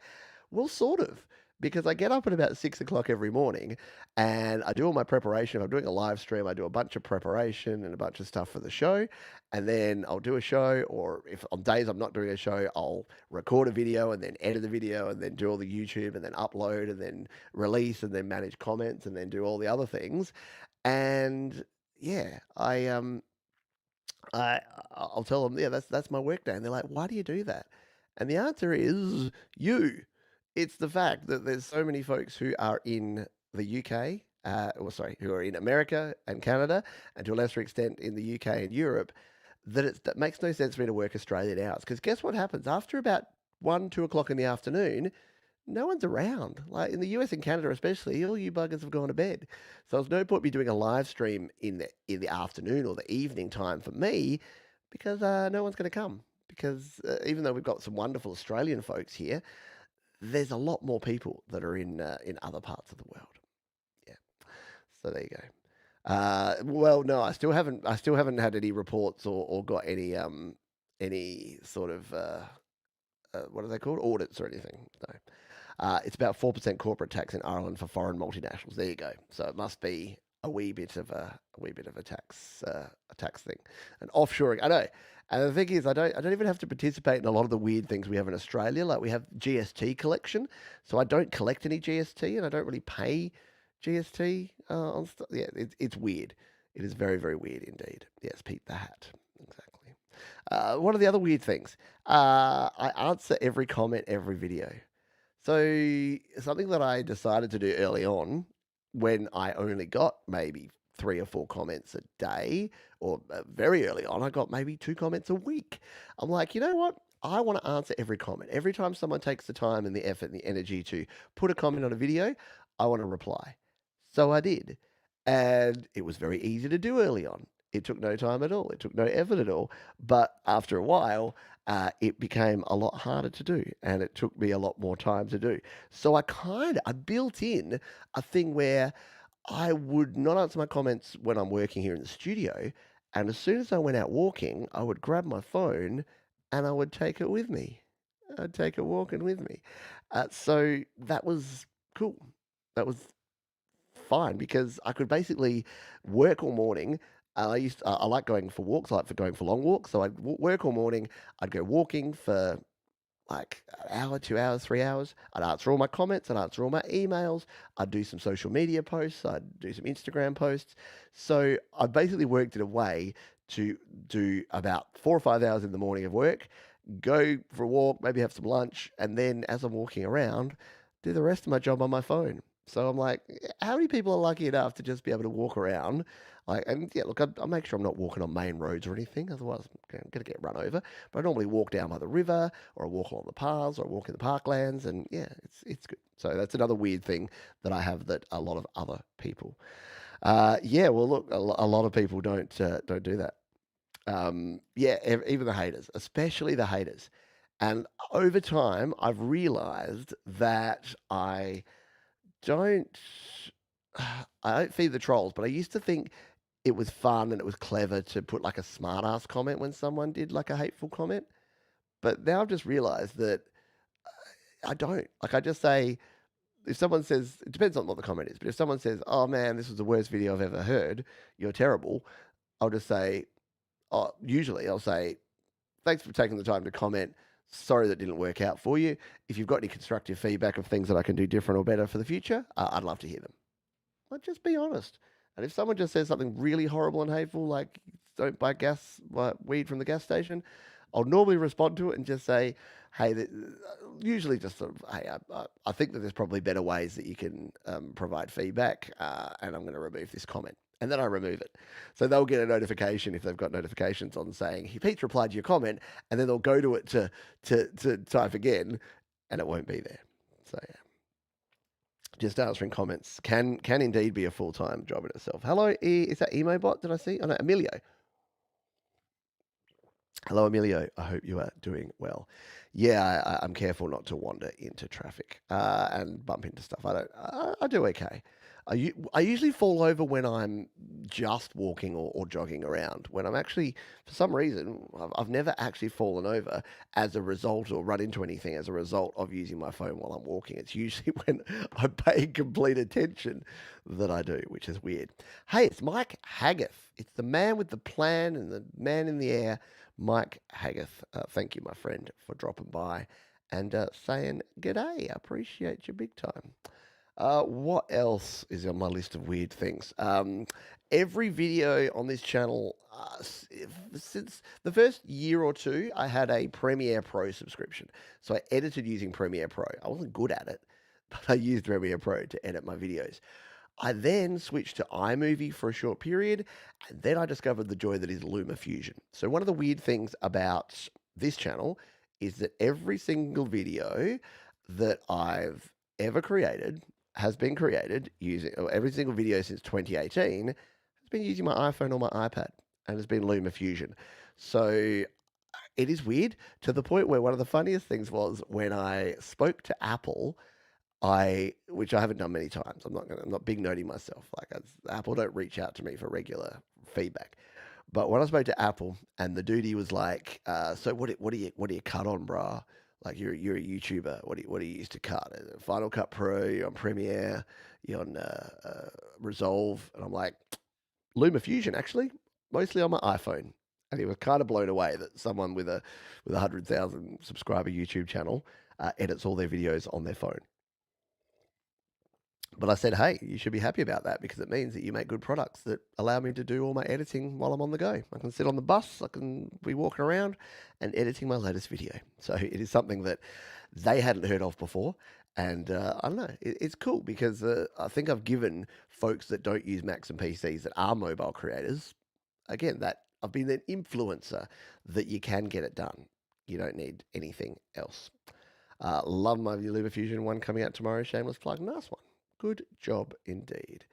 well, sort of. Because I get up at about 6 o'clock every morning and I do all my preparation. If I'm doing a live stream, I do a bunch of preparation and a bunch of stuff for the show. And then I'll do a show, or if on days I'm not doing a show, I'll record a video and then edit the video and then do all the YouTube and then upload and then release and then manage comments and then do all the other things. And yeah, I I'll tell them, yeah, that's my work day, and they're like, why do you do that? And the answer is you. It's the fact that there's so many folks who are in the UK, or sorry, who are in America and Canada, and to a lesser extent in the UK and Europe, that makes no sense for me to work Australian hours. Because guess what happens after about 1, 2 o'clock in the afternoon? No one's around. Like in the US and Canada, especially, all you buggers have gone to bed. So there's no point me doing a live stream in the afternoon or the evening time for me, because no one's going to come. Because even though we've got some wonderful Australian folks here, there's a lot more people that are in other parts of the world. Yeah. So there you go. Well, no, I still haven't had any reports or got any sort of what are they called, audits or anything. No. It's about 4% corporate tax in Ireland for foreign multinationals. There you go. So it must be a wee bit of a tax thing, and offshoring. I know. And the thing is, I don't even have to participate in a lot of the weird things we have in Australia. Like we have GST collection, so I don't collect any GST, and I don't really pay GST on stuff. Yeah, it's weird. It is very, very weird indeed. Yes, Pete the Hat. Exactly. What are the other weird things? I answer every comment, every video. So something that I decided to do early on when I only got maybe 3 or 4 comments a day, or very early on, I got maybe 2 comments a week. I'm like, you know what? I want to answer every comment. Every time someone takes the time and the effort and the energy to put a comment on a video, I want to reply. So I did. And it was very easy to do early on. It took no time at all. It took no effort at all. But after a while, it became a lot harder to do, and it took me a lot more time to do. So I built in a thing where I would not answer my comments when I'm working here in the studio, and as soon as I went out walking, I would grab my phone and I would take it with me. I'd take it walking with me. So that was cool. That was fine because I could basically work all morning. I like going for walks. I like for going for long walks. So I'd work all morning. I'd go walking for like an hour, 2 hours, 3 hours. I'd answer all my comments. I'd answer all my emails. I'd do some social media posts. I'd do some Instagram posts. So I basically worked in a way to do about 4 or 5 hours in the morning of work, go for a walk, maybe have some lunch, and then as I'm walking around, do the rest of my job on my phone. So I'm like, how many people are lucky enough to just be able to walk around? Like, and yeah, look, I make sure I'm not walking on main roads or anything, otherwise I'm going to get run over. But I normally walk down by the river, or I walk along the paths, or I walk in the parklands, and yeah, it's good. So that's another weird thing that I have that a lot of other people. Yeah, well, look, a lot of people don't do that. Yeah, even the haters, especially the haters. And over time, I've realized that don't I don't feed the trolls, but I used to think it was fun and it was clever to put like a smart ass comment when someone did like a hateful comment. But now I've just realized that I don't. Like I just say if someone says it depends on what the comment is, but if someone says, "Oh man, this was the worst video I've ever heard. You're terrible." I'll just say, oh, usually I'll say, "Thanks for taking the time to comment. Sorry that didn't work out for you. If you've got any constructive feedback of things that I can do different or better for the future, I'd love to hear them." Like, just be honest. And if someone just says something really horrible and hateful, like don't buy weed from the gas station, I'll normally respond to it and just say, hey, usually just sort of, hey, I think that there's probably better ways that you can provide feedback, and I'm going to remove this comment. And then I remove it. So they'll get a notification if they've got notifications on saying, hey, Pete's replied to your comment, and then they'll go to it to type again, and it won't be there. So, yeah. Just answering comments can indeed be a full-time job in itself. Hello, is that Emobot? Did I see? Oh no, Emilio. Hello, Emilio. I hope you are doing well. Yeah, I'm careful not to wander into traffic and bump into stuff. I do okay. I usually fall over when I'm just walking or jogging around. When I'm actually, for some reason, I've never actually fallen over as a result or run into anything as a result of using my phone while I'm walking. It's usually when I pay complete attention that I do, which is weird. Hey, it's Mike Haggath. It's the man with the plan and the man in the air. Mike Haggath, thank you, my friend, for dropping by and saying g'day. I appreciate you big time. What else is on my list of weird things? Every video on this channel, since the first year or two, I had a Premiere Pro subscription. So I edited using Premiere Pro. I wasn't good at it, but I used Premiere Pro to edit my videos. I then switched to iMovie for a short period, and then I discovered the joy that is LumaFusion. So one of the weird things about this channel is that every single video that I've ever created has been created using, or every single video since 2018 has been using my iPhone or my iPad, and has been LumaFusion. So it is weird to the point where one of the funniest things was when I spoke to Apple which I haven't done many times. I'm not big noting myself. Like Apple don't reach out to me for regular feedback. But when I spoke to Apple and the dude was like, so what do you cut on, brah? Like you're a YouTuber. What do you use to cut? Final Cut Pro, you're on Premiere, you're on Resolve, and I'm like, LumaFusion actually, mostly on my iPhone. And he was kind of blown away that someone with a 100,000 subscriber YouTube channel edits all their videos on their phone. But I said, hey, you should be happy about that because it means that you make good products that allow me to do all my editing while I'm on the go. I can sit on the bus, I can be walking around and editing my latest video. So it is something that they hadn't heard of before. And I don't know, it's cool because I think I've given folks that don't use Macs and PCs that are mobile creators, again, that I've been an influencer that you can get it done. You don't need anything else. Love my LumaFusion one coming out tomorrow. Shameless plug. Nice one. Good job indeed.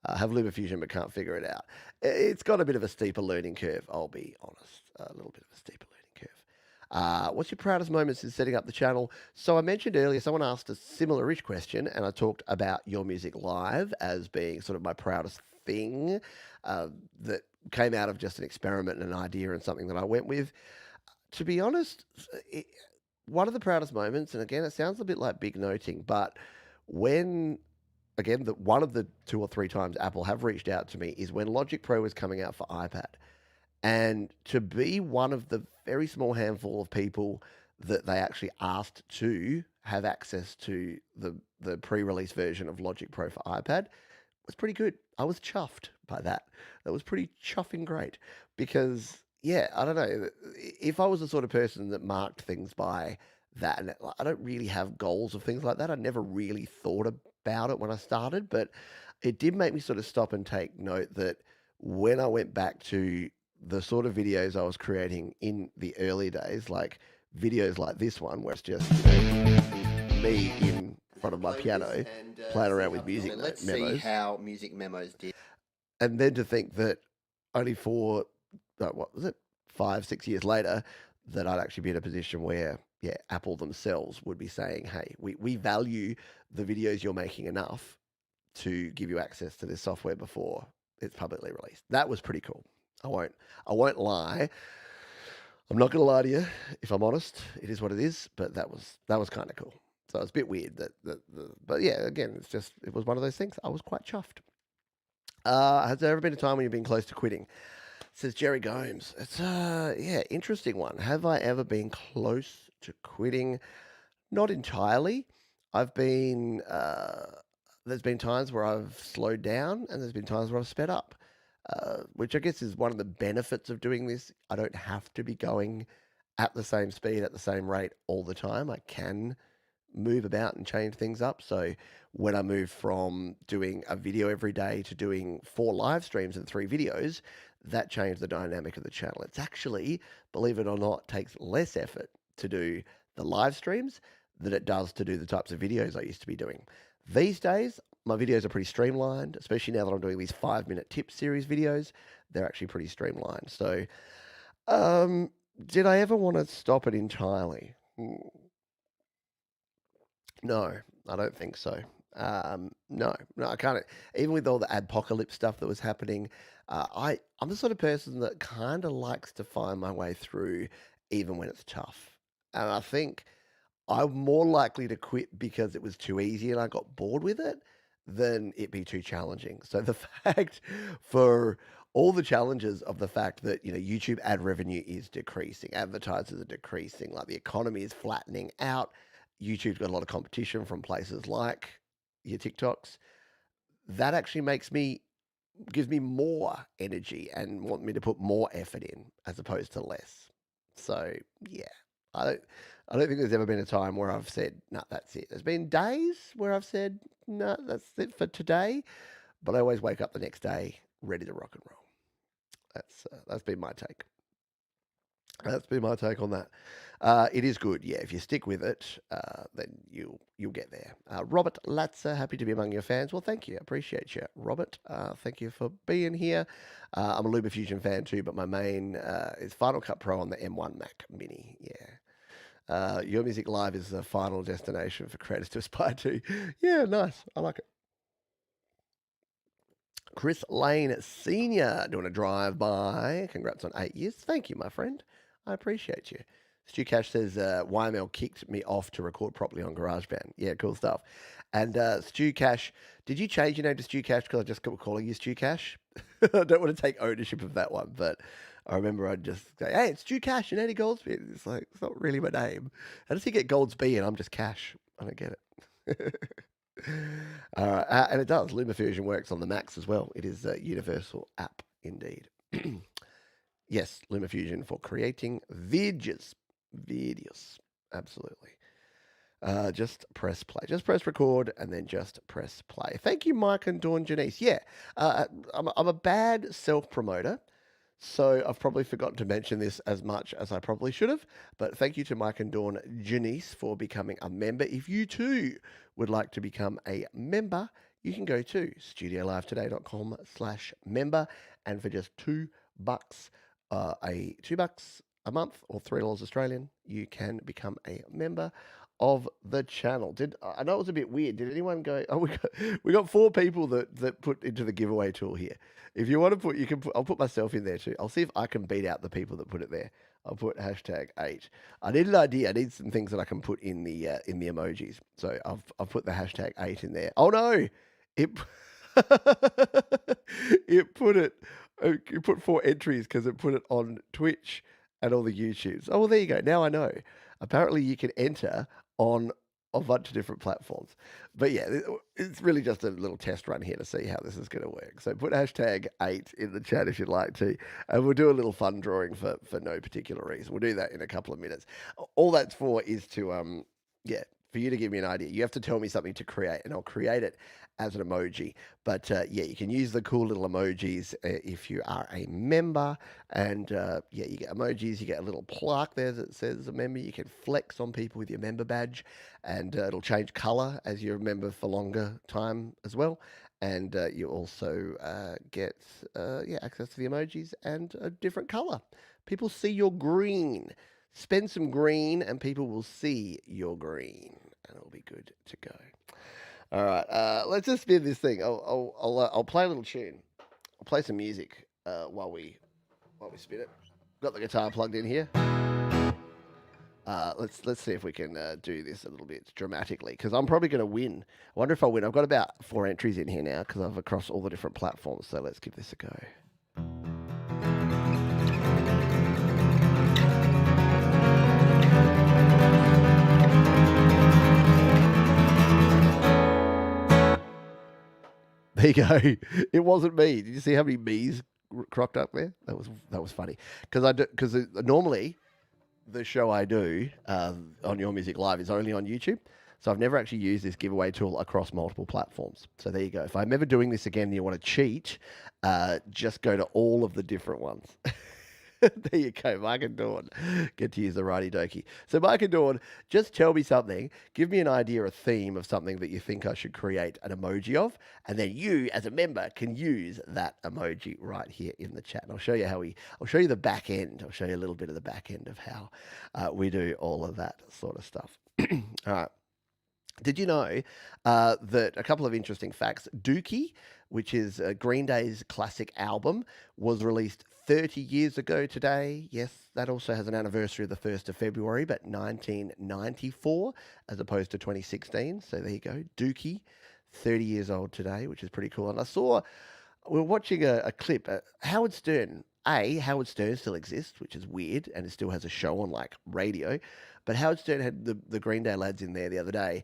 Have LumaFusion but can't figure it out. It's got a bit of a steeper learning curve, I'll be honest. A little bit of a steeper learning curve. What's your proudest moments in setting up the channel? So I mentioned earlier, someone asked a similar-ish question, and I talked about Your Music Live as being sort of my proudest thing that came out of just an experiment and an idea and something that I went with. To be honest, it, one of the proudest moments, and again, it sounds a bit like big noting, but when again, one of the 2 or 3 times Apple have reached out to me is when Logic Pro was coming out for iPad. And to be one of the very small handful of people that they actually asked to have access to the pre-release version of Logic Pro for iPad was pretty good. I was chuffed by that. That was pretty chuffing great because yeah, I don't know. If I was the sort of person that marked things by that, and I don't really have goals of things like that. I never really thought about it when I started, but it did make me sort of stop and take note that when I went back to the sort of videos I was creating in the early days, like videos like this one, where it's just me in front of my piano playing around with music Let's see memos, how music memos did. and then to think that only for what was it, 5, 6 years later, that I'd actually be in a position where, yeah, Apple themselves would be saying, "Hey, we value the videos you're making enough to give you access to this software before it's publicly released." That was pretty cool. I won't lie. I'm not going to lie to you. If I'm honest, it is what it is. But that was kind of cool. So it's a bit weird but yeah, again, it was one of those things. I was quite chuffed. Has there ever been a time when you've been close to quitting? Says Jerry Gomes. It's yeah, interesting one. Have I ever been close to quitting? Not entirely. I've been there's been times where I've slowed down, and there's been times where I've sped up, which I guess is one of the benefits of doing this. I don't have to be going at the same speed, at the same rate all the time. I can move about and change things up. So when I moved from doing a video every day to doing 4 live streams and 3 videos, that changed the dynamic of the channel. It's actually, believe it or not, takes less effort to do the live streams than it does to do the types of videos I used to be doing. These days, my videos are pretty streamlined, especially now that I'm doing these 5-minute tip series videos. They're actually pretty streamlined. So, um, did I ever want to stop it entirely? No, I don't think so. No, I can't. Even with all the apocalypse stuff that was happening, I'm the sort of person that kind of likes to find my way through, even when it's tough. And I think I'm more likely to quit because it was too easy and I got bored with it than it be too challenging. So the fact for all the challenges of the fact that, YouTube ad revenue is decreasing, advertisers are decreasing, like the economy is flattening out. YouTube's got a lot of competition from places like your TikToks. That actually gives me more energy and want me to put more effort in as opposed to less. So yeah, I don't I don't think there's ever been a time where I've said, no, that's it. There's been days where I've said, no, that's it for today, but I always wake up the next day ready to rock and roll. That's been my take. That's been my take on that. It is good, yeah. If you stick with it, then you'll get there. Robert Latzer, happy to be among your fans. Well, thank you, appreciate you, Robert. Thank you for being here. I'm a LumaFusion fan too, but my main is Final Cut Pro on the M1 Mac Mini. Yeah. Your Music Live is the final destination for creators to aspire to. Yeah, nice. I like it. Chris Lane Sr. doing a drive-by. Congrats on 8 years. Thank you, my friend. I appreciate you. Stu Cash says, YML kicked me off to record properly on GarageBand. Yeah, cool stuff. And Stu Cash, did you change your name to Stu Cash because I just kept calling you Stu Cash? I don't want to take ownership of that one, but I remember I'd just say, hey, it's Stu Cash and Eddie Goldsby. It's like, it's not really my name. How does he get Goldsby and I'm just Cash? I don't get it. And it does. LumaFusion works on the Macs as well. It is a universal app indeed. Yes, LumaFusion for creating videos. Videos. Absolutely. Just press play. Just press record and then just press play. Thank you, Mike and Dawn Janice. Yeah, I'm a bad self promoter. So I've probably forgotten to mention this as much as I probably should have. But thank you to Mike and Dawn Janice for becoming a member. If you too would like to become a member, you can go to studiolivetoday.com/member, and for just $2, $2 a month or $3 Australian, you can become a member of the channel. Did I know it was a bit weird? Did anyone go? Oh, we got 4 people that put into the giveaway tool here. If you want to put, you can put. I'll put myself in there too. I'll see if I can beat out the people that put it there. I'll put #8. I need an idea. I need some things that I can put in the emojis. So I've put the #8 in there. Oh no, it it put it. You put 4 entries because it put it on Twitch and all the YouTubes. Oh well, there you go. Now I know. Apparently, you can enter on a bunch of different platforms. But yeah, it's really just a little test run here to see how this is going to work. So put #8 in the chat if you'd like to, and we'll do a little fun drawing for no particular reason. We'll do that in a couple of minutes. All that's for is to yeah, for you to give me an idea. You have to tell me something to create, and I'll create it as an emoji. But yeah, you can use the cool little emojis if you are a member. And yeah, you get emojis. You get a little plaque there that says a member. You can flex on people with your member badge, and it'll change color as you're a member for longer time as well. And you also get yeah, access to the emojis and a different color. People see your green. Spend some green, and people will see your green, and it'll be good to go. All right, let's just spin this thing. I'll play a little tune. I'll play some music while we spin it. Got the guitar plugged in here. Let's see if we can do this a little bit dramatically, because I'm probably going to win. I wonder if I win. I've got about 4 entries in here now because I've across all the different platforms. So let's give this a go. There you go. It wasn't me. Did you see how many me's cropped up there? That was funny because normally the show I do on Your Music Live is only on YouTube. So I've never actually used this giveaway tool across multiple platforms. So there you go. If I'm ever doing this again and you want to cheat, just go to all of the different ones. There you go, Mike and Dawn. Get to use the righty dokey. So Mike and Dawn, just tell me something. Give me an idea, a theme of something that you think I should create an emoji of, and then you, as a member, can use that emoji right here in the chat. And I'll show you I'll show you the back end. I'll show you a little bit of the back end of how we do all of that sort of stuff. All right. Did you know that a couple of interesting facts? Dookie, which is Green Day's classic album, was released 30 years ago today. Yes, that also has an anniversary of the 1st of February, but 1994 as opposed to 2016. So there you go. Dookie, 30 years old today, which is pretty cool. And we were watching a clip. Howard Stern. Howard Stern still exists, which is weird, and it still has a show on like radio. But Howard Stern had the Green Day lads in there the other day.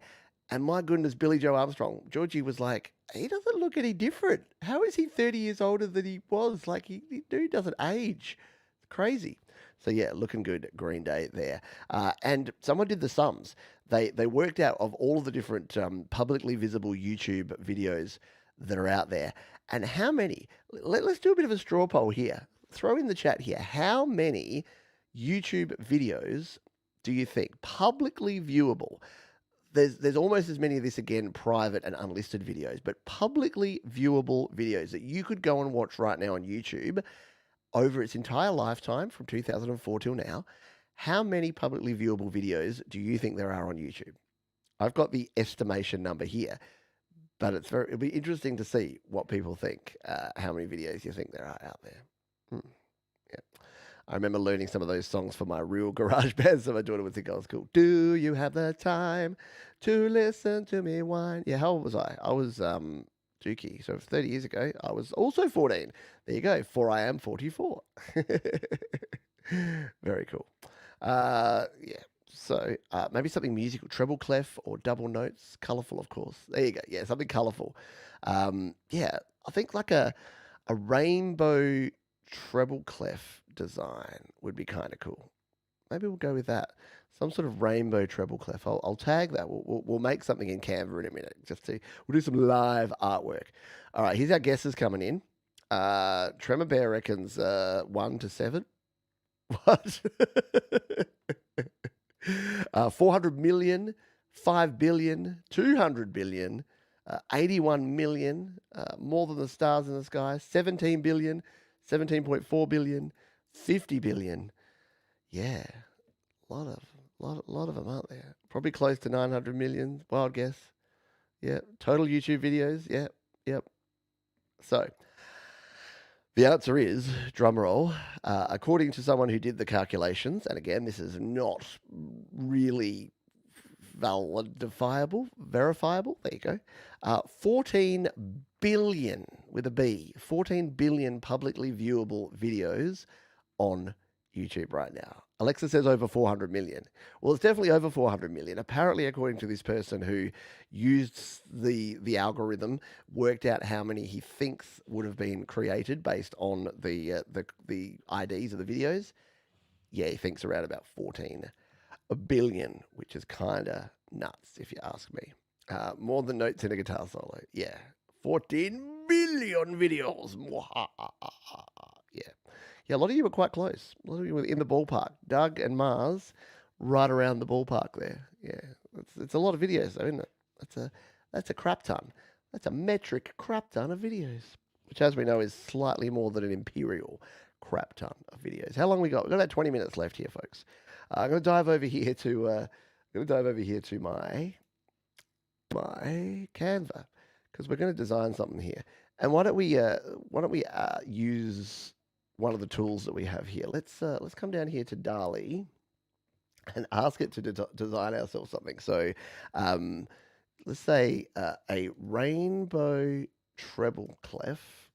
And my goodness, Billy Joe Armstrong, Georgie was like, he doesn't look any different. How is he 30 years older than he was? Like, dude doesn't age. It's crazy. So, yeah, looking good, Green Day there. And someone did the sums. They worked out of all of the different publicly visible YouTube videos that are out there. And how many, let's do a bit of a straw poll here. Throw in the chat here. How many YouTube videos do you think publicly viewable? There's almost as many of this, again, private and unlisted videos, but publicly viewable videos that you could go and watch right now on YouTube over its entire lifetime from 2004 till now. How many publicly viewable videos do you think there are on YouTube? I've got the estimation number here, but it'll be interesting to see what people think, how many videos you think there are out there. Yeah. I remember learning some of those songs for my real garage band, so my daughter would think I was cool. Do you have the time to listen to me whine? Yeah, how old was I? I was Dookie, so 30 years ago, I was also 14. There you go, for I am 44. Very cool. Yeah, so maybe something musical, treble clef or double notes, colourful, of course. There you go, yeah, something colourful. Yeah, I think like a rainbow treble clef design would be kind of cool. Maybe we'll go with that. Some sort of rainbow treble clef. I'll tag that. We'll make something in Canva in a minute. We'll do some live artwork. All right, here's our guesses coming in. Tremor Bear reckons 1 to 7. What? 400 million, 5 billion, 200 billion, 81 million, more than the stars in the sky, 17 billion, 17.4 billion, 50 billion. Yeah, a lot of them, aren't there? Probably close to 900 million. Wild guess. Yeah, total YouTube videos. Yeah, yep. So the answer is, drum roll, according to someone who did the calculations, and again, this is not really verifiable. There you go. 14 billion with a B, 14 billion publicly viewable videos on YouTube right now. Alexa says over 400 million. Well, it's definitely over 400 million. Apparently, according to this person who used the algorithm, worked out how many he thinks would have been created based on the IDs of the videos. Yeah, he thinks around about 14 billion, which is kind of nuts, if you ask me. More than notes in a guitar solo. Yeah. 14 billion videos. Yeah. Yeah, a lot of you were quite close. A lot of you were in the ballpark. Doug and Mars, right around the ballpark there. Yeah. It's a lot of videos, though, isn't it? That's a crap ton. That's a metric crap ton of videos, which, as we know, is slightly more than an imperial crap ton of videos. How long we got? We've got about 20 minutes left here, folks. I'm going to dive over here to my Canva, because we're going to design something here. And why don't we use one of the tools that we have here? Let's come down here to DALL-E and ask it to design ourselves something. So let's say a rainbow treble clef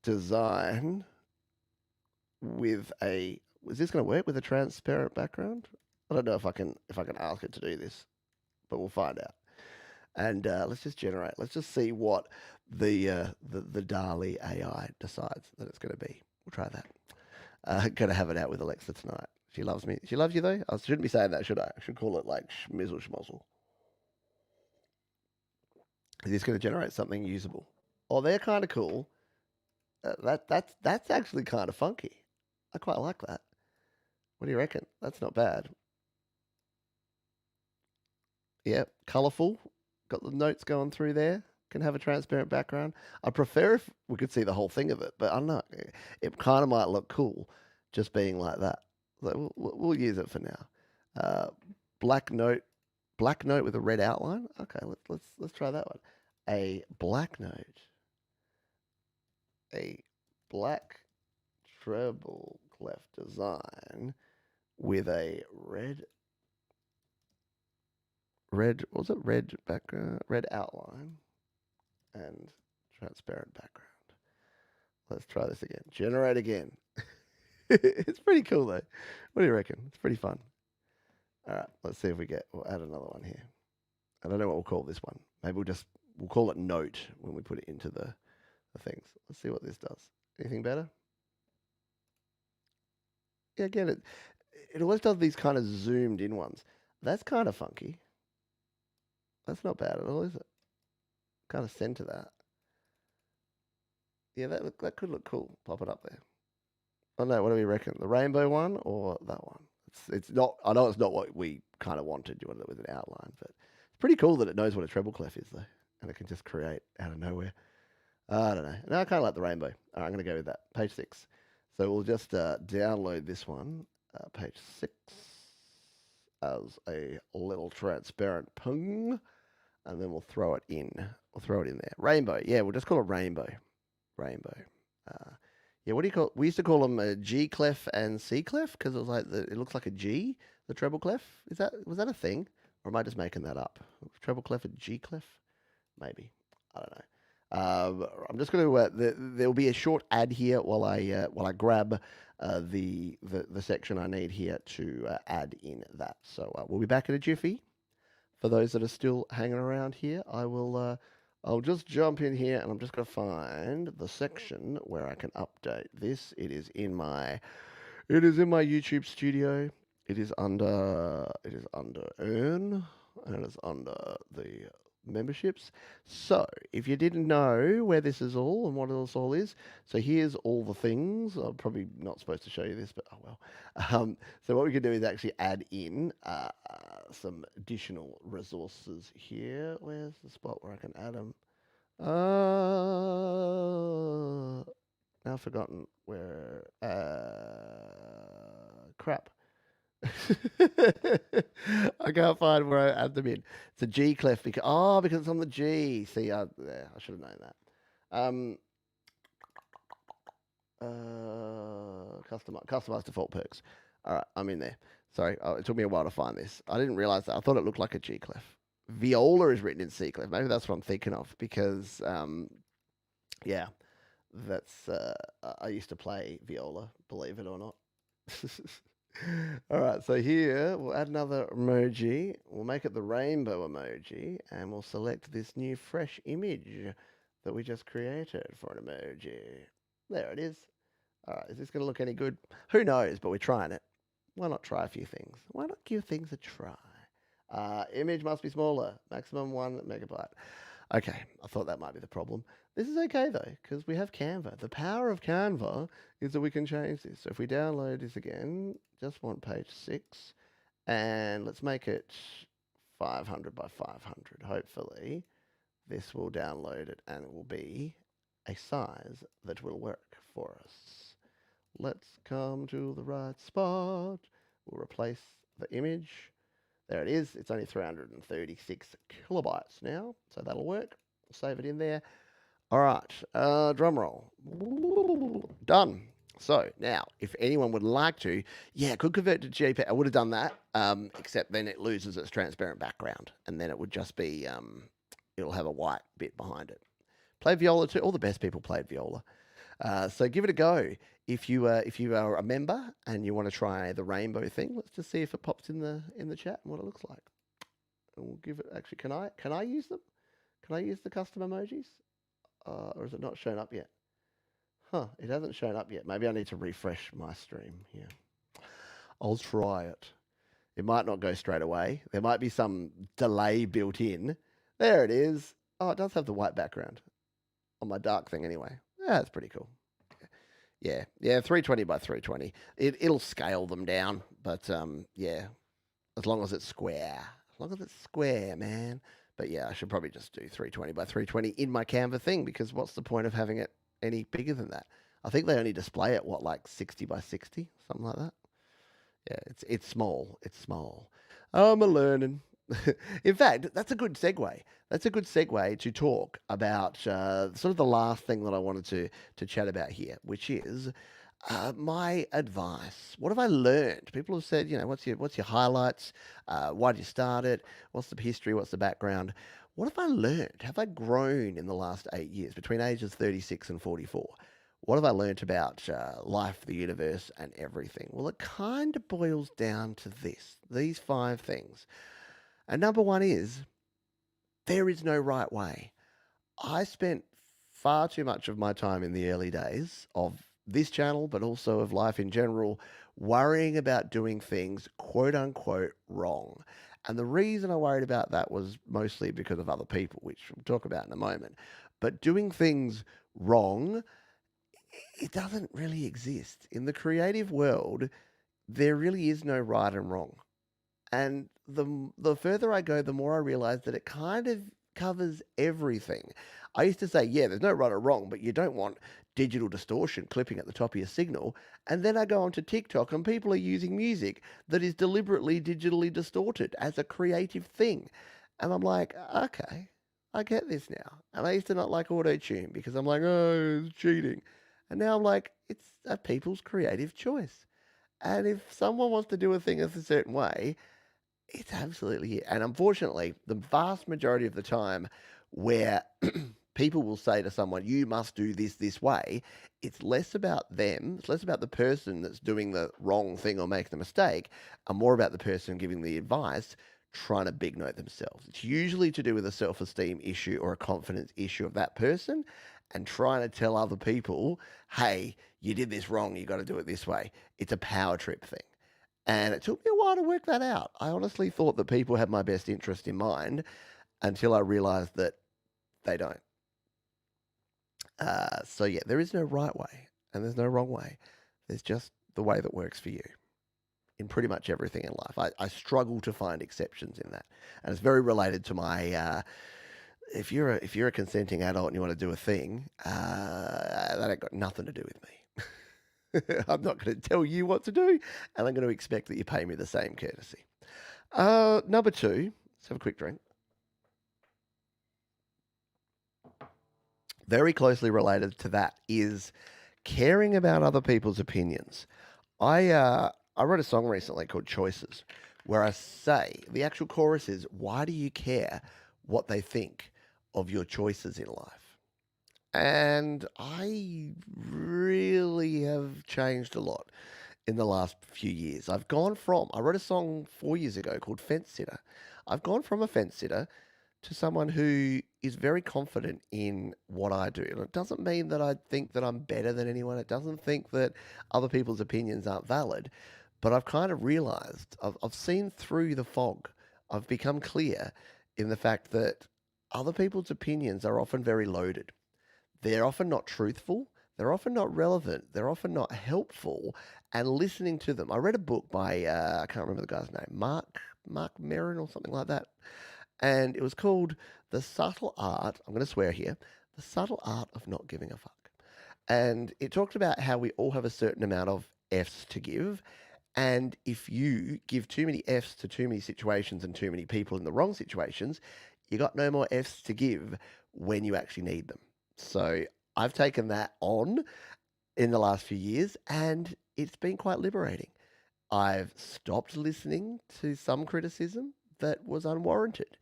design with a. Is this going to work with a transparent background? I don't know if I can ask it to do this, but we'll find out. And let's just generate. Let's just see what the DALL-E AI decides that it's going to be. We'll try that. Going to have it out with Alexa tonight. She loves me. She loves you though. I shouldn't be saying that, should I? I should call it like schmizzle schmozzle. Is this going to generate something usable? Oh, they're kind of cool. That's actually kind of funky. I quite like that. What do you reckon? That's not bad. Yeah, colourful. Got the notes going through there. Can have a transparent background. I prefer if we could see the whole thing of it, but I don't know. It kind of might look cool just being like that. So we'll use it for now. Black note with a red outline. Okay, let's try that one. A black note. A black treble clef design with a red background, red outline, and transparent background. Let's try this again. Generate again. It's pretty cool though. What do you reckon? It's pretty fun. All right, let's see if we'll add another one here. I don't know what we'll call this one. Maybe we'll call it note when we put it into the things. Let's see what this does. Anything better? Yeah, again, it always does these kind of zoomed in ones. That's kind of funky. That's not bad at all, is it? Kind of center that. Yeah, that could look cool. Pop it up there. Oh no, what do we reckon? The rainbow one or that one? It's not. I know it's not what we kind of wanted. You wanted it with an outline, but it's pretty cool that it knows what a treble clef is though, and it can just create out of nowhere. I don't know. No, I kind of like the rainbow. All right, I'm going to go with that. Page 6. So we'll just download this one, page 6, as a little transparent pung, and then we'll throw it in. We'll throw it in there. Rainbow. Yeah, we'll just call it rainbow. Rainbow. Yeah, what do you call? We used to call them G clef and C clef because it was like it looks like a G, the treble clef. Was that a thing, or am I just making that up? Treble clef and G clef, maybe. I don't know. I'm just going to. There'll be a short ad here while I grab the section I need here to add in that. So we'll be back in a jiffy. For those that are still hanging around here, I'll just jump in here and I'm just going to find the section where I can update this. It is in my It is in my YouTube studio. It is under Earn, and it's under the memberships. So if you didn't know where this is all and what else all is, so here's all the things. I'm probably not supposed to show you this, but oh well. So what we can do is actually add in some additional resources here. Where's the spot where I can add them? Now I've forgotten where. Crap. I can't find where I add them in. It's a G clef because it's on the G. See, there, I should have known that. Customize default perks. All right, I'm in there. Sorry, it took me a while to find this. I didn't realize that. I thought it looked like a G clef. Viola is written in C clef. Maybe that's what I'm thinking of because, yeah, that's I used to play viola, believe it or not. All right, so here we'll add another emoji. We'll make it the rainbow emoji, and we'll select this new fresh image that we just created for an emoji. There it is. All right, is this going to look any good? Who knows, but we're trying it. Why not try a few things? Why not give things a try? Image must be smaller, maximum 1 megabyte. Okay, I thought that might be the problem. This is okay though, because we have Canva. The power of Canva is that we can change this. So if we download this again, just want page 6, and let's make it 500 by 500. Hopefully, this will download it and it will be a size that will work for us. Let's come to the right spot. We'll replace the image. There it is. It's only 336 kilobytes now, so that'll work. Save it in there. All right, drum roll. Done. So now, if anyone would like to, yeah, could convert to JPEG. I would have done that, except then it loses its transparent background, and then it would just be, it'll have a white bit behind it. Play viola too. All the best people played viola. So give it a go. If you are a member and you want to try the rainbow thing, let's just see if it pops in the chat and what it looks like. And we'll give it. Actually, can I use them? Can I use the custom emojis? Or is it not shown up yet? Huh, it hasn't shown up yet. Maybe I need to refresh my stream here. I'll try it. It might not go straight away. There might be some delay built in. There it is. Oh, it does have the white background on my dark thing anyway. Yeah, that's pretty cool. Yeah, 320 by 320. It'll scale them down, but yeah, as long as it's square. As long as it's square, man. But yeah, I should probably just do 320 by 320 in my Canva thing, because what's the point of having it any bigger than that? I think they only display it, like 60 by 60, something like that. Yeah, it's small. It's small. I'm a learning. In fact, that's a good segue. That's a good segue to talk about sort of the last thing that I wanted to chat about here, which is my advice. What have I learned? People have said, what's your highlights? Why did you start it? What's the history? What's the background? What have I learned? Have I grown in the last 8 years, between ages 36 and 44? What have I learned about life, the universe, and everything? Well, it kind of boils down to these 5 things. And number 1 is, there is no right way. I spent far too much of my time in the early days of this channel, but also of life in general, worrying about doing things quote unquote wrong. And the reason I worried about that was mostly because of other people, which we'll talk about in a moment. But doing things wrong, it doesn't really exist. In the creative world, there really is no right and wrong. And the further I go, the more I realize that it kind of covers everything. I used to say, yeah, there's no right or wrong, but you don't want digital distortion clipping at the top of your signal. And then I go onto TikTok and people are using music that is deliberately digitally distorted as a creative thing. And I'm like, okay, I get this now. And I used to not like auto-tune because I'm like, oh, it's cheating. And now I'm like, it's a people's creative choice. And if someone wants to do a thing a certain way, it's absolutely it. And unfortunately, the vast majority of the time where people will say to someone, you must do this way, it's less about them. It's less about the person that's doing the wrong thing or making the mistake, and more about the person giving the advice trying to big note themselves. It's usually to do with a self-esteem issue or a confidence issue of that person. and trying to tell other people, hey, you did this wrong, you got to do it this way. It's a power trip thing. And it took me a while to work that out. I honestly thought that people had my best interest in mind until I realized that they don't. So, yeah, there is no right way and there's no wrong way. There's just the way that works for you in pretty much everything in life. I struggle to find exceptions in that. And it's very related to my if you're a consenting adult and you want to do a thing, that ain't got nothing to do with me. I'm not going to tell you what to do, and I'm going to expect that you pay me the same courtesy. Number two, let's have a quick drink. Very closely related to that is caring about other people's opinions. I wrote a song recently called Choices, where I say the actual chorus is, why do you care what they think of your choices in life? And I really have changed a lot in the last few years. I wrote a song 4 years ago called Fence Sitter. I've gone from a fence sitter to someone who is very confident in what I do. And it doesn't mean that I think that I'm better than anyone. It doesn't think that other people's opinions aren't valid. But I've kind of realized, I've seen through the fog. I've become clear in the fact that other people's opinions are often very loaded. They're often not truthful. They're often not relevant. They're often not helpful. And listening to them, I read a book by I can't remember the guy's name, Mark Merrin or something like that, and it was called The Subtle Art. I'm going to swear here. The Subtle Art of Not Giving a Fuck. And it talked about how we all have a certain amount of F's to give. And if you give too many F's to too many situations and too many people in the wrong situations, you got no more F's to give when you actually need them. So I've taken that on in the last few years, and it's been quite liberating. I've stopped listening to some criticism that was unwarranted.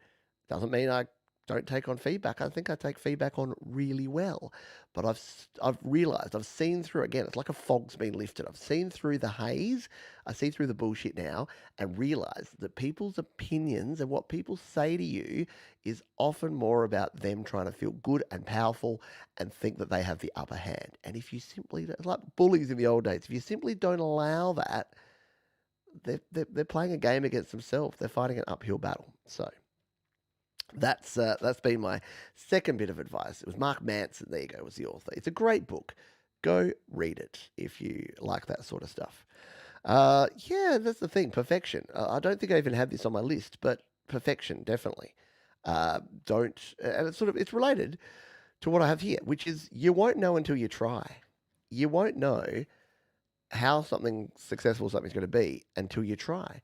Doesn't mean I don't take on feedback. I think I take feedback on really well. But I've realized, I've seen through, again, it's like a fog's been lifted. I've seen through the haze. I see through the bullshit now and realize that people's opinions and what people say to you is often more about them trying to feel good and powerful and think that they have the upper hand. And if you simply, it's like bullies in the old days, if you simply don't allow that, they're playing a game against themselves. They're fighting an uphill battle. So that's been my second bit of advice. It was Mark Manson. There you go. Was the author. It's a great book. Go read it if you like that sort of stuff. Yeah, that's the thing. Perfection. I don't think I even had this on my list, but perfection definitely. Don't. And it's related to what I have here, which is you won't know until you try. You won't know how something successful something's going to be until you try.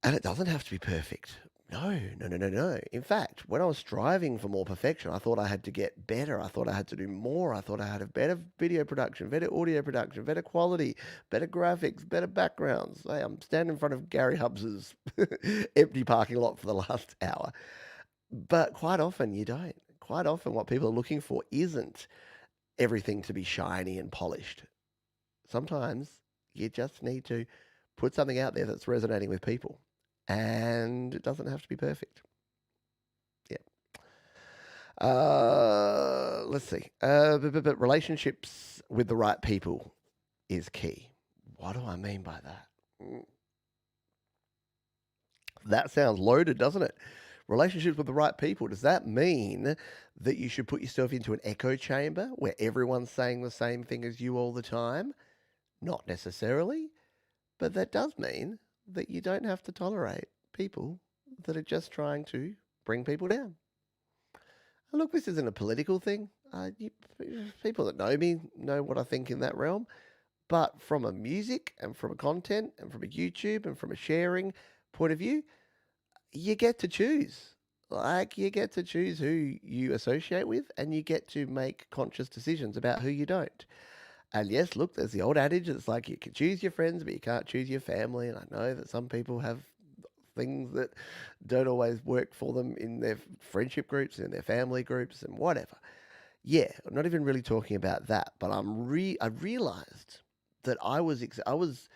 And it doesn't have to be perfect. No, no, no, no, no. In fact, when I was striving for more perfection, I thought I had to get better. I thought I had to do more. I thought I had a better video production, better audio production, better quality, better graphics, better backgrounds. Hey, I'm standing in front of Gary Hubbs's empty parking lot for the last hour. But quite often you don't. Quite often what people are looking for isn't everything to be shiny and polished. Sometimes you just need to put something out there that's resonating with people. And it doesn't have to be perfect. Yeah. Let's see. But relationships with the right people is key. What do I mean by that? That sounds loaded, doesn't it? Relationships with the right people. Does that mean that you should put yourself into an echo chamber where everyone's saying the same thing as you all the time? Not necessarily. But that does mean that you don't have to tolerate people that are just trying to bring people down. And look, this isn't a political thing. People that know me know what I think in that realm. But from a music and from a content and from a YouTube and from a sharing point of view, you get to choose. Like, you get to choose who you associate with and you get to make conscious decisions about who you don't. And yes, look, there's the old adage. It's like you can choose your friends, but you can't choose your family. And I know that some people have things that don't always work for them in their friendship groups and their family groups and whatever. Yeah, I'm not even really talking about that. But I realized that I was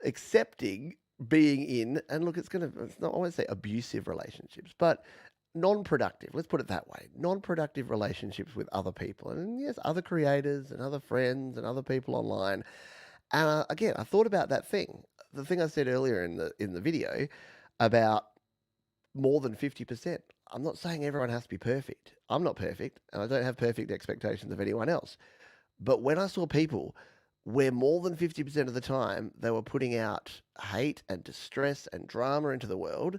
accepting being in, and look, it's not, I won't say abusive relationships, but non-productive, let's put it that way, non-productive relationships with other people, and yes, other creators and other friends and other people online. And again, I thought about that thing, the thing I said earlier in the video about more than 50%. I'm not saying everyone has to be perfect. I'm not perfect, and I don't have perfect expectations of anyone else. But when I saw people where more than 50% of the time they were putting out hate and distress and drama into the world,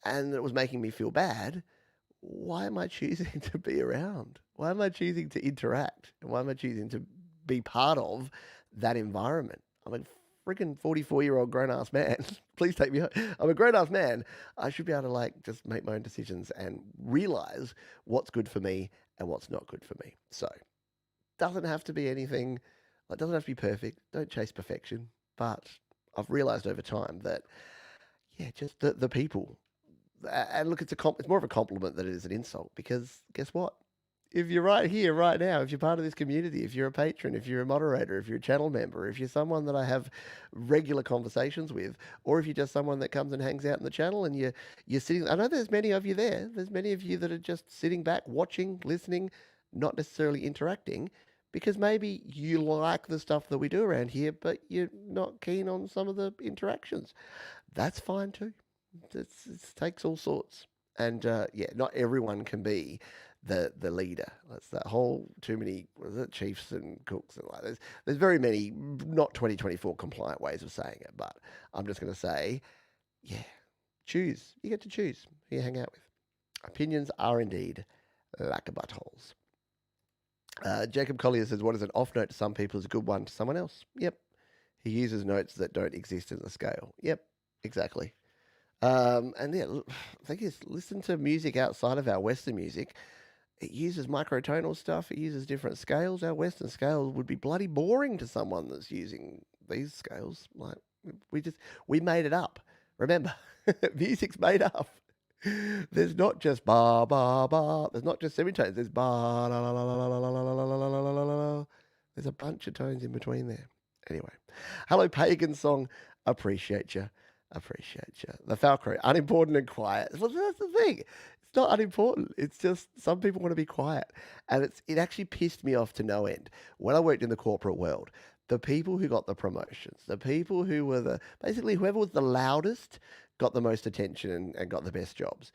and it was making me feel bad, why am I choosing to be around? Why am I choosing to interact? And why am I choosing to be part of that environment? I'm a freaking 44-year-old grown ass man. Please take me home. I'm a grown ass man. I should be able to like just make my own decisions and realize what's good for me and what's not good for me. So, doesn't have to be anything, it doesn't have to be perfect. Don't chase perfection. But I've realized over time that, yeah, just the people. And look, it's more of a compliment than it is an insult because guess what? If you're right here, right now, if you're part of this community, if you're a patron, if you're a moderator, if you're a channel member, if you're someone that I have regular conversations with, or if you're just someone that comes and hangs out in the channel and you're sitting, I know there's many of you there. There's many of you that are just sitting back, watching, listening, not necessarily interacting, because maybe you like the stuff that we do around here, but you're not keen on some of the interactions. That's fine too. It takes all sorts. And yeah, not everyone can be the leader. That's that whole too many was it chiefs and cooks and like there's very many not 2024 compliant ways of saying it, but I'm just going to say, yeah, choose. You get to choose who you hang out with. Opinions are indeed like a buttholes. Jacob Collier says, "What is an off note to some people is a good one to someone else." Yep. He uses notes that don't exist in the scale. Yep, exactly. And yeah, I think is listen to music outside of our Western music. It uses microtonal stuff. It uses different scales. Our Western scales would be bloody boring to someone that's using these scales. Like we just we made it up. Remember, music's made up. There's not just ba ba ba. There's not just semitones. There's ba la la la la la la la la la la la la la. There's a bunch of tones in between there. Anyway, hello, pagan song. Appreciate you. Appreciate you. The Falcry, unimportant and quiet. Well, that's the thing. It's not unimportant. It's just some people want to be quiet. And it actually pissed me off to no end. When I worked in the corporate world, the people who got the promotions, the people who were basically whoever was the loudest got the most attention and got the best jobs.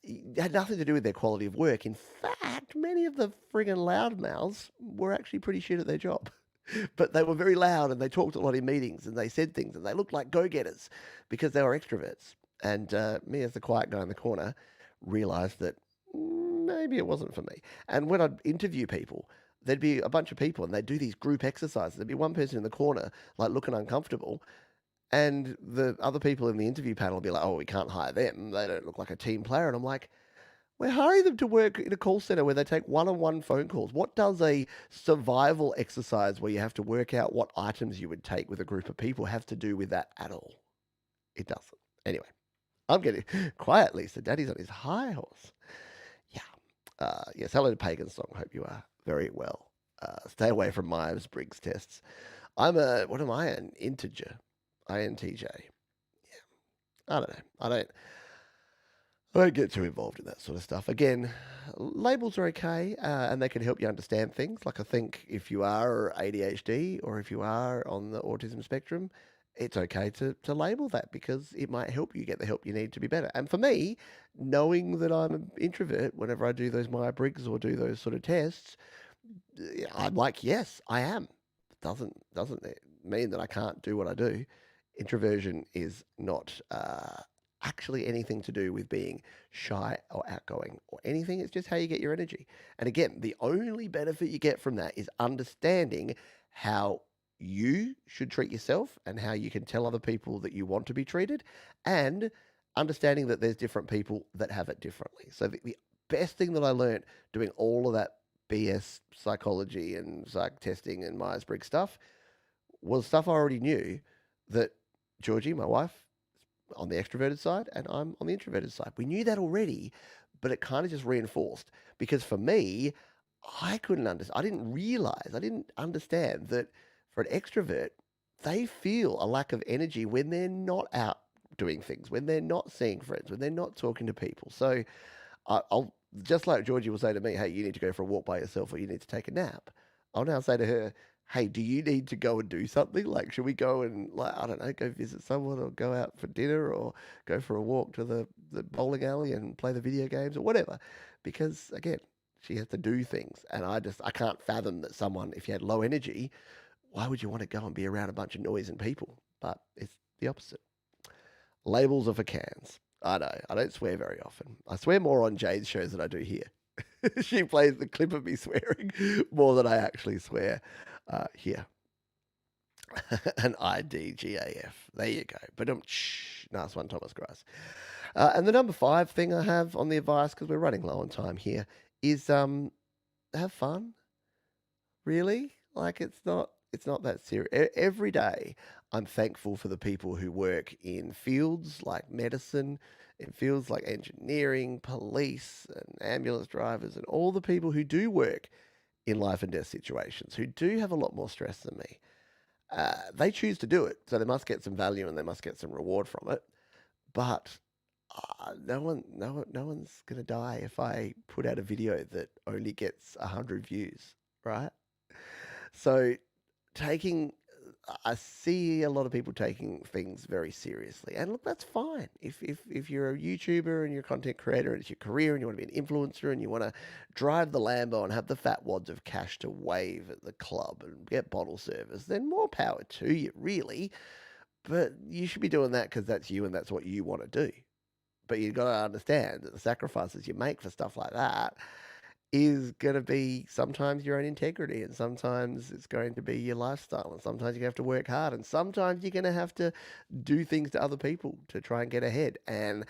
It had nothing to do with their quality of work. In fact, many of the friggin' loudmouths were actually pretty shit at their job. But they were very loud and they talked a lot in meetings and they said things and they looked like go-getters because they were extroverts. And me, as the quiet guy in the corner, realized that maybe it wasn't for me. And when I'd interview people, there'd be a bunch of people and they'd do these group exercises. There'd be one person in the corner, like looking uncomfortable. And the other people in the interview panel would be like, oh, we can't hire them. They don't look like a team player. And I'm like, we're hiring them to work in a call center where they take one-on-one phone calls. What does a survival exercise where you have to work out what items you would take with a group of people have to do with that at all? It doesn't. Anyway, I'm getting quiet, Lisa. Daddy's on his high horse. Yeah. Yes, hello to Pagan Song. Hope you are very well. Stay away from Myers-Briggs tests. What am I, an integer? INTJ. Yeah. I don't know. I don't get too involved in that sort of stuff. Again, labels are okay, and they can help you understand things. Like I think if you are ADHD or if you are on the autism spectrum, it's okay to label that because it might help you get the help you need to be better. And for me, knowing that I'm an introvert, whenever I do those Myers-Briggs or do those sort of tests, I'm like, yes, I am. Doesn't mean that I can't do what I do. Introversion is not actually anything to do with being shy or outgoing or anything. It's just how you get your energy. And again, the only benefit you get from that is understanding how you should treat yourself and how you can tell other people that you want to be treated and understanding that there's different people that have it differently. So the best thing that I learned doing all of that BS psychology and psych testing and Myers-Briggs stuff was stuff I already knew that Georgie, my wife, on the extroverted side and I'm on the introverted side. We knew that already, but it kind of just reinforced because for me, I couldn't understand. I didn't understand that for an extrovert, they feel a lack of energy when they're not out doing things, when they're not seeing friends, when they're not talking to people. So I'll just like Georgie will say to me, "Hey, you need to go for a walk by yourself, or you need to take a nap." I'll now say to her, "Hey, do you need to go and do something? Like, should we go and like I don't know, go visit someone, or go out for dinner, or go for a walk to the bowling alley and play the video games, or whatever?" Because again, she has to do things, and I can't fathom that someone, if you had low energy, why would you want to go and be around a bunch of noise and people? But it's the opposite. Labels are for cans. I know. I don't swear very often. I swear more on Jade's shows than I do here. She plays the clip of me swearing more than I actually swear here. An IDGAF. There you go. But nice one, Thomas Grice. And the number 5 thing I have on the advice, because we're running low on time here, is have fun. Really? Like it's not that serious. Every day I'm thankful for the people who work in fields like medicine, in fields like engineering, police, and ambulance drivers, and all the people who do work in life and death situations, who do have a lot more stress than me. They choose to do it, so they must get some value and they must get some reward from it. But no one's gonna die if I put out a video that only gets 100 views, right? So I see a lot of people taking things very seriously, and look, that's fine. If you're a YouTuber and you're a content creator and it's your career and you want to be an influencer and you want to drive the Lambo and have the fat wads of cash to wave at the club and get bottle service, then more power to you, really. But you should be doing that because that's you and that's what you want to do. But you've got to understand that the sacrifices you make for stuff like that is going to be sometimes your own integrity, and sometimes it's going to be your lifestyle, and sometimes you have to work hard, and sometimes you're going to have to do things to other people to try and get ahead. And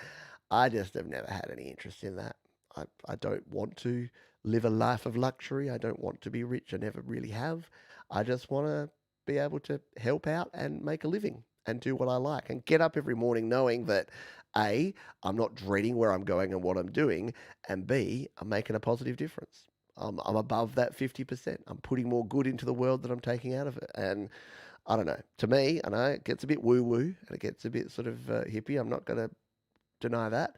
I just have never had any interest in that. I don't want to live a life of luxury. I don't want to be rich. I never really have. I just want to be able to help out and make a living and do what I like and get up every morning knowing that A, I'm not dreading where I'm going and what I'm doing, and B, I'm making a positive difference. I'm above that 50%. I'm putting more good into the world than I'm taking out of it. And I don't know. To me, I know it gets a bit woo-woo and it gets a bit sort of hippie. I'm not going to deny that.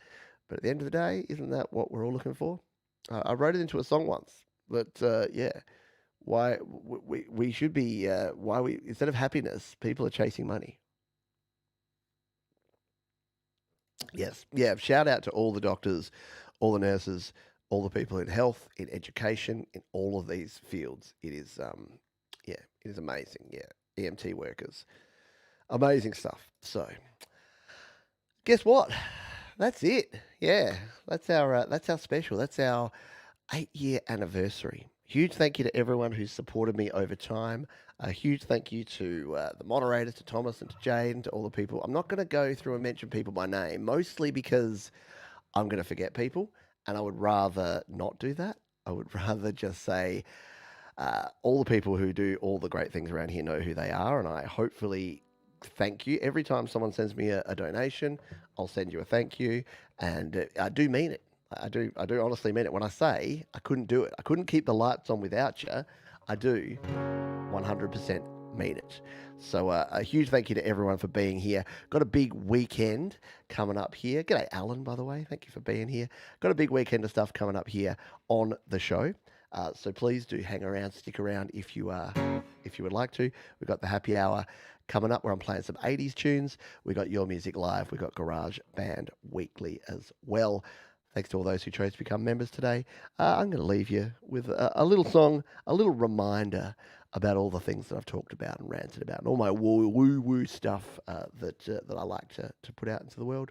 But at the end of the day, isn't that what we're all looking for? I wrote it into a song once. But yeah, why we should be, instead of happiness, people are chasing money. Yes. Yeah. Shout out to all the doctors, all the nurses, all the people in health, in education, in all of these fields. It is, yeah, it is amazing. Yeah. EMT workers. Amazing stuff. So, guess what? That's it. Yeah. That's our special. That's our 8-year anniversary. Huge thank you to everyone who's supported me over time. A huge thank you to the moderators, to Thomas and to Jade, and to all the people. I'm not going to go through and mention people by name, mostly because I'm going to forget people, and I would rather not do that. I would rather just say all the people who do all the great things around here know who they are, and I hopefully thank you. Every time someone sends me a donation, I'll send you a thank you, and I do mean it. I do honestly mean it. When I say I couldn't do it, I couldn't keep the lights on without you, I do 100% mean it. So a huge thank you to everyone for being here. Got a big weekend coming up here. G'day, Alan, by the way. Thank you for being here. Got a big weekend of stuff coming up here on the show. So please do hang around, stick around if you would like to. We've got the happy hour coming up where I'm playing some 80s tunes. We've got Your Music Live. We've got Garage Band Weekly as well. Thanks to all those who chose to become members today. I'm going to leave you with a little song, a little reminder about all the things that I've talked about and ranted about, and all my woo-woo stuff that I like to put out into the world.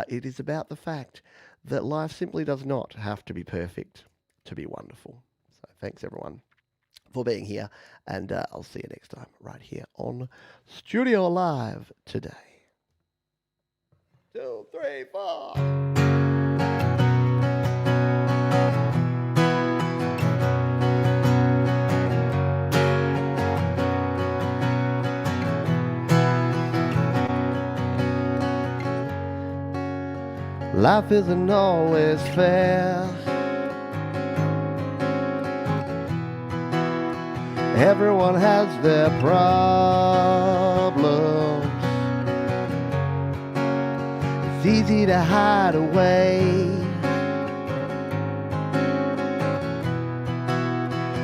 It is about the fact that life simply does not have to be perfect to be wonderful. So thanks, everyone, for being here, and I'll see you next time right here on Studio Live today. 2, 3, 4. Life isn't always fair. Everyone has their problems. It's easy to hide away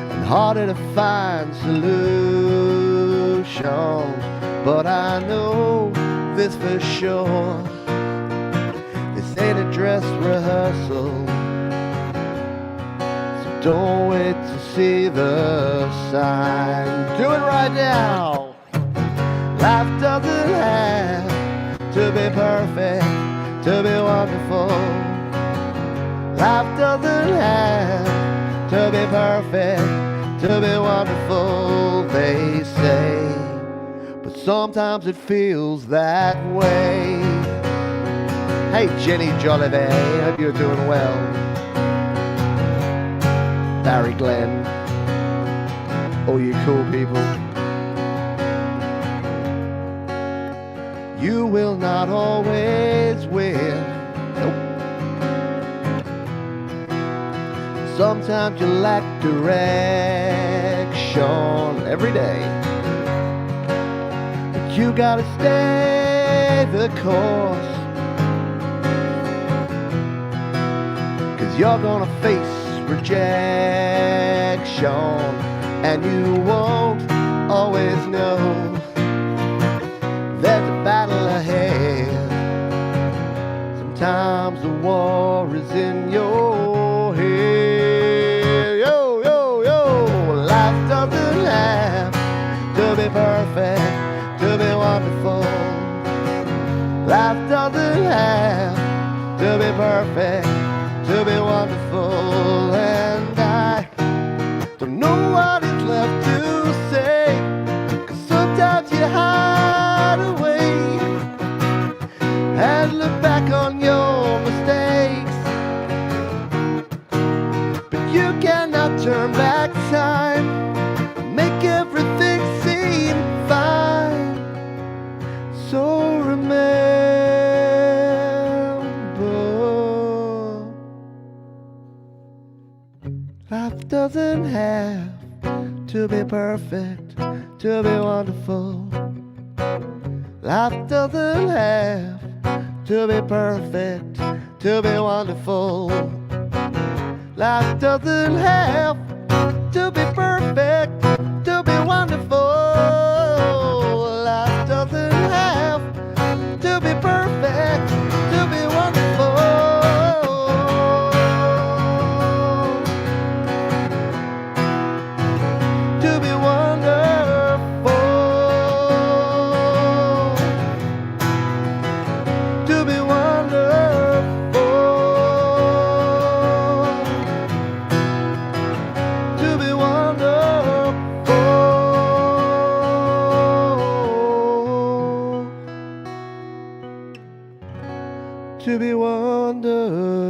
and harder to find solutions. But I know this for sure, this ain't a dress rehearsal. So don't wait to see the sign. Do it right now. Life doesn't have to be perfect to be wonderful. Life doesn't have to be perfect to be wonderful, they say, but sometimes it feels that way. Hey Jenny Jolivet, hope you're doing well. Barry Glenn, all you cool people. You will not always win. Nope. Sometimes you lack direction every day, but you gotta stay the course, 'cause you're gonna face rejection, and you won't always know there's a battle ahead. Sometimes the war is in your head. Yo, yo, yo. Life doesn't have to be perfect to be wonderful. Life doesn't have to be perfect to be wonderful. And I don't know what is left to say, 'cause sometimes you hide away and look back on your mistakes, but you cannot turn back time, make everything seem fine. So remember, life doesn't have to be perfect to be wonderful. Life doesn't have to be perfect to be wonderful. Life doesn't have to be perfect to be wonderful. Life doesn't have to be perfect to be wonderful. To be wonderful. To be wonderful. To be wonderful. To be wonderful.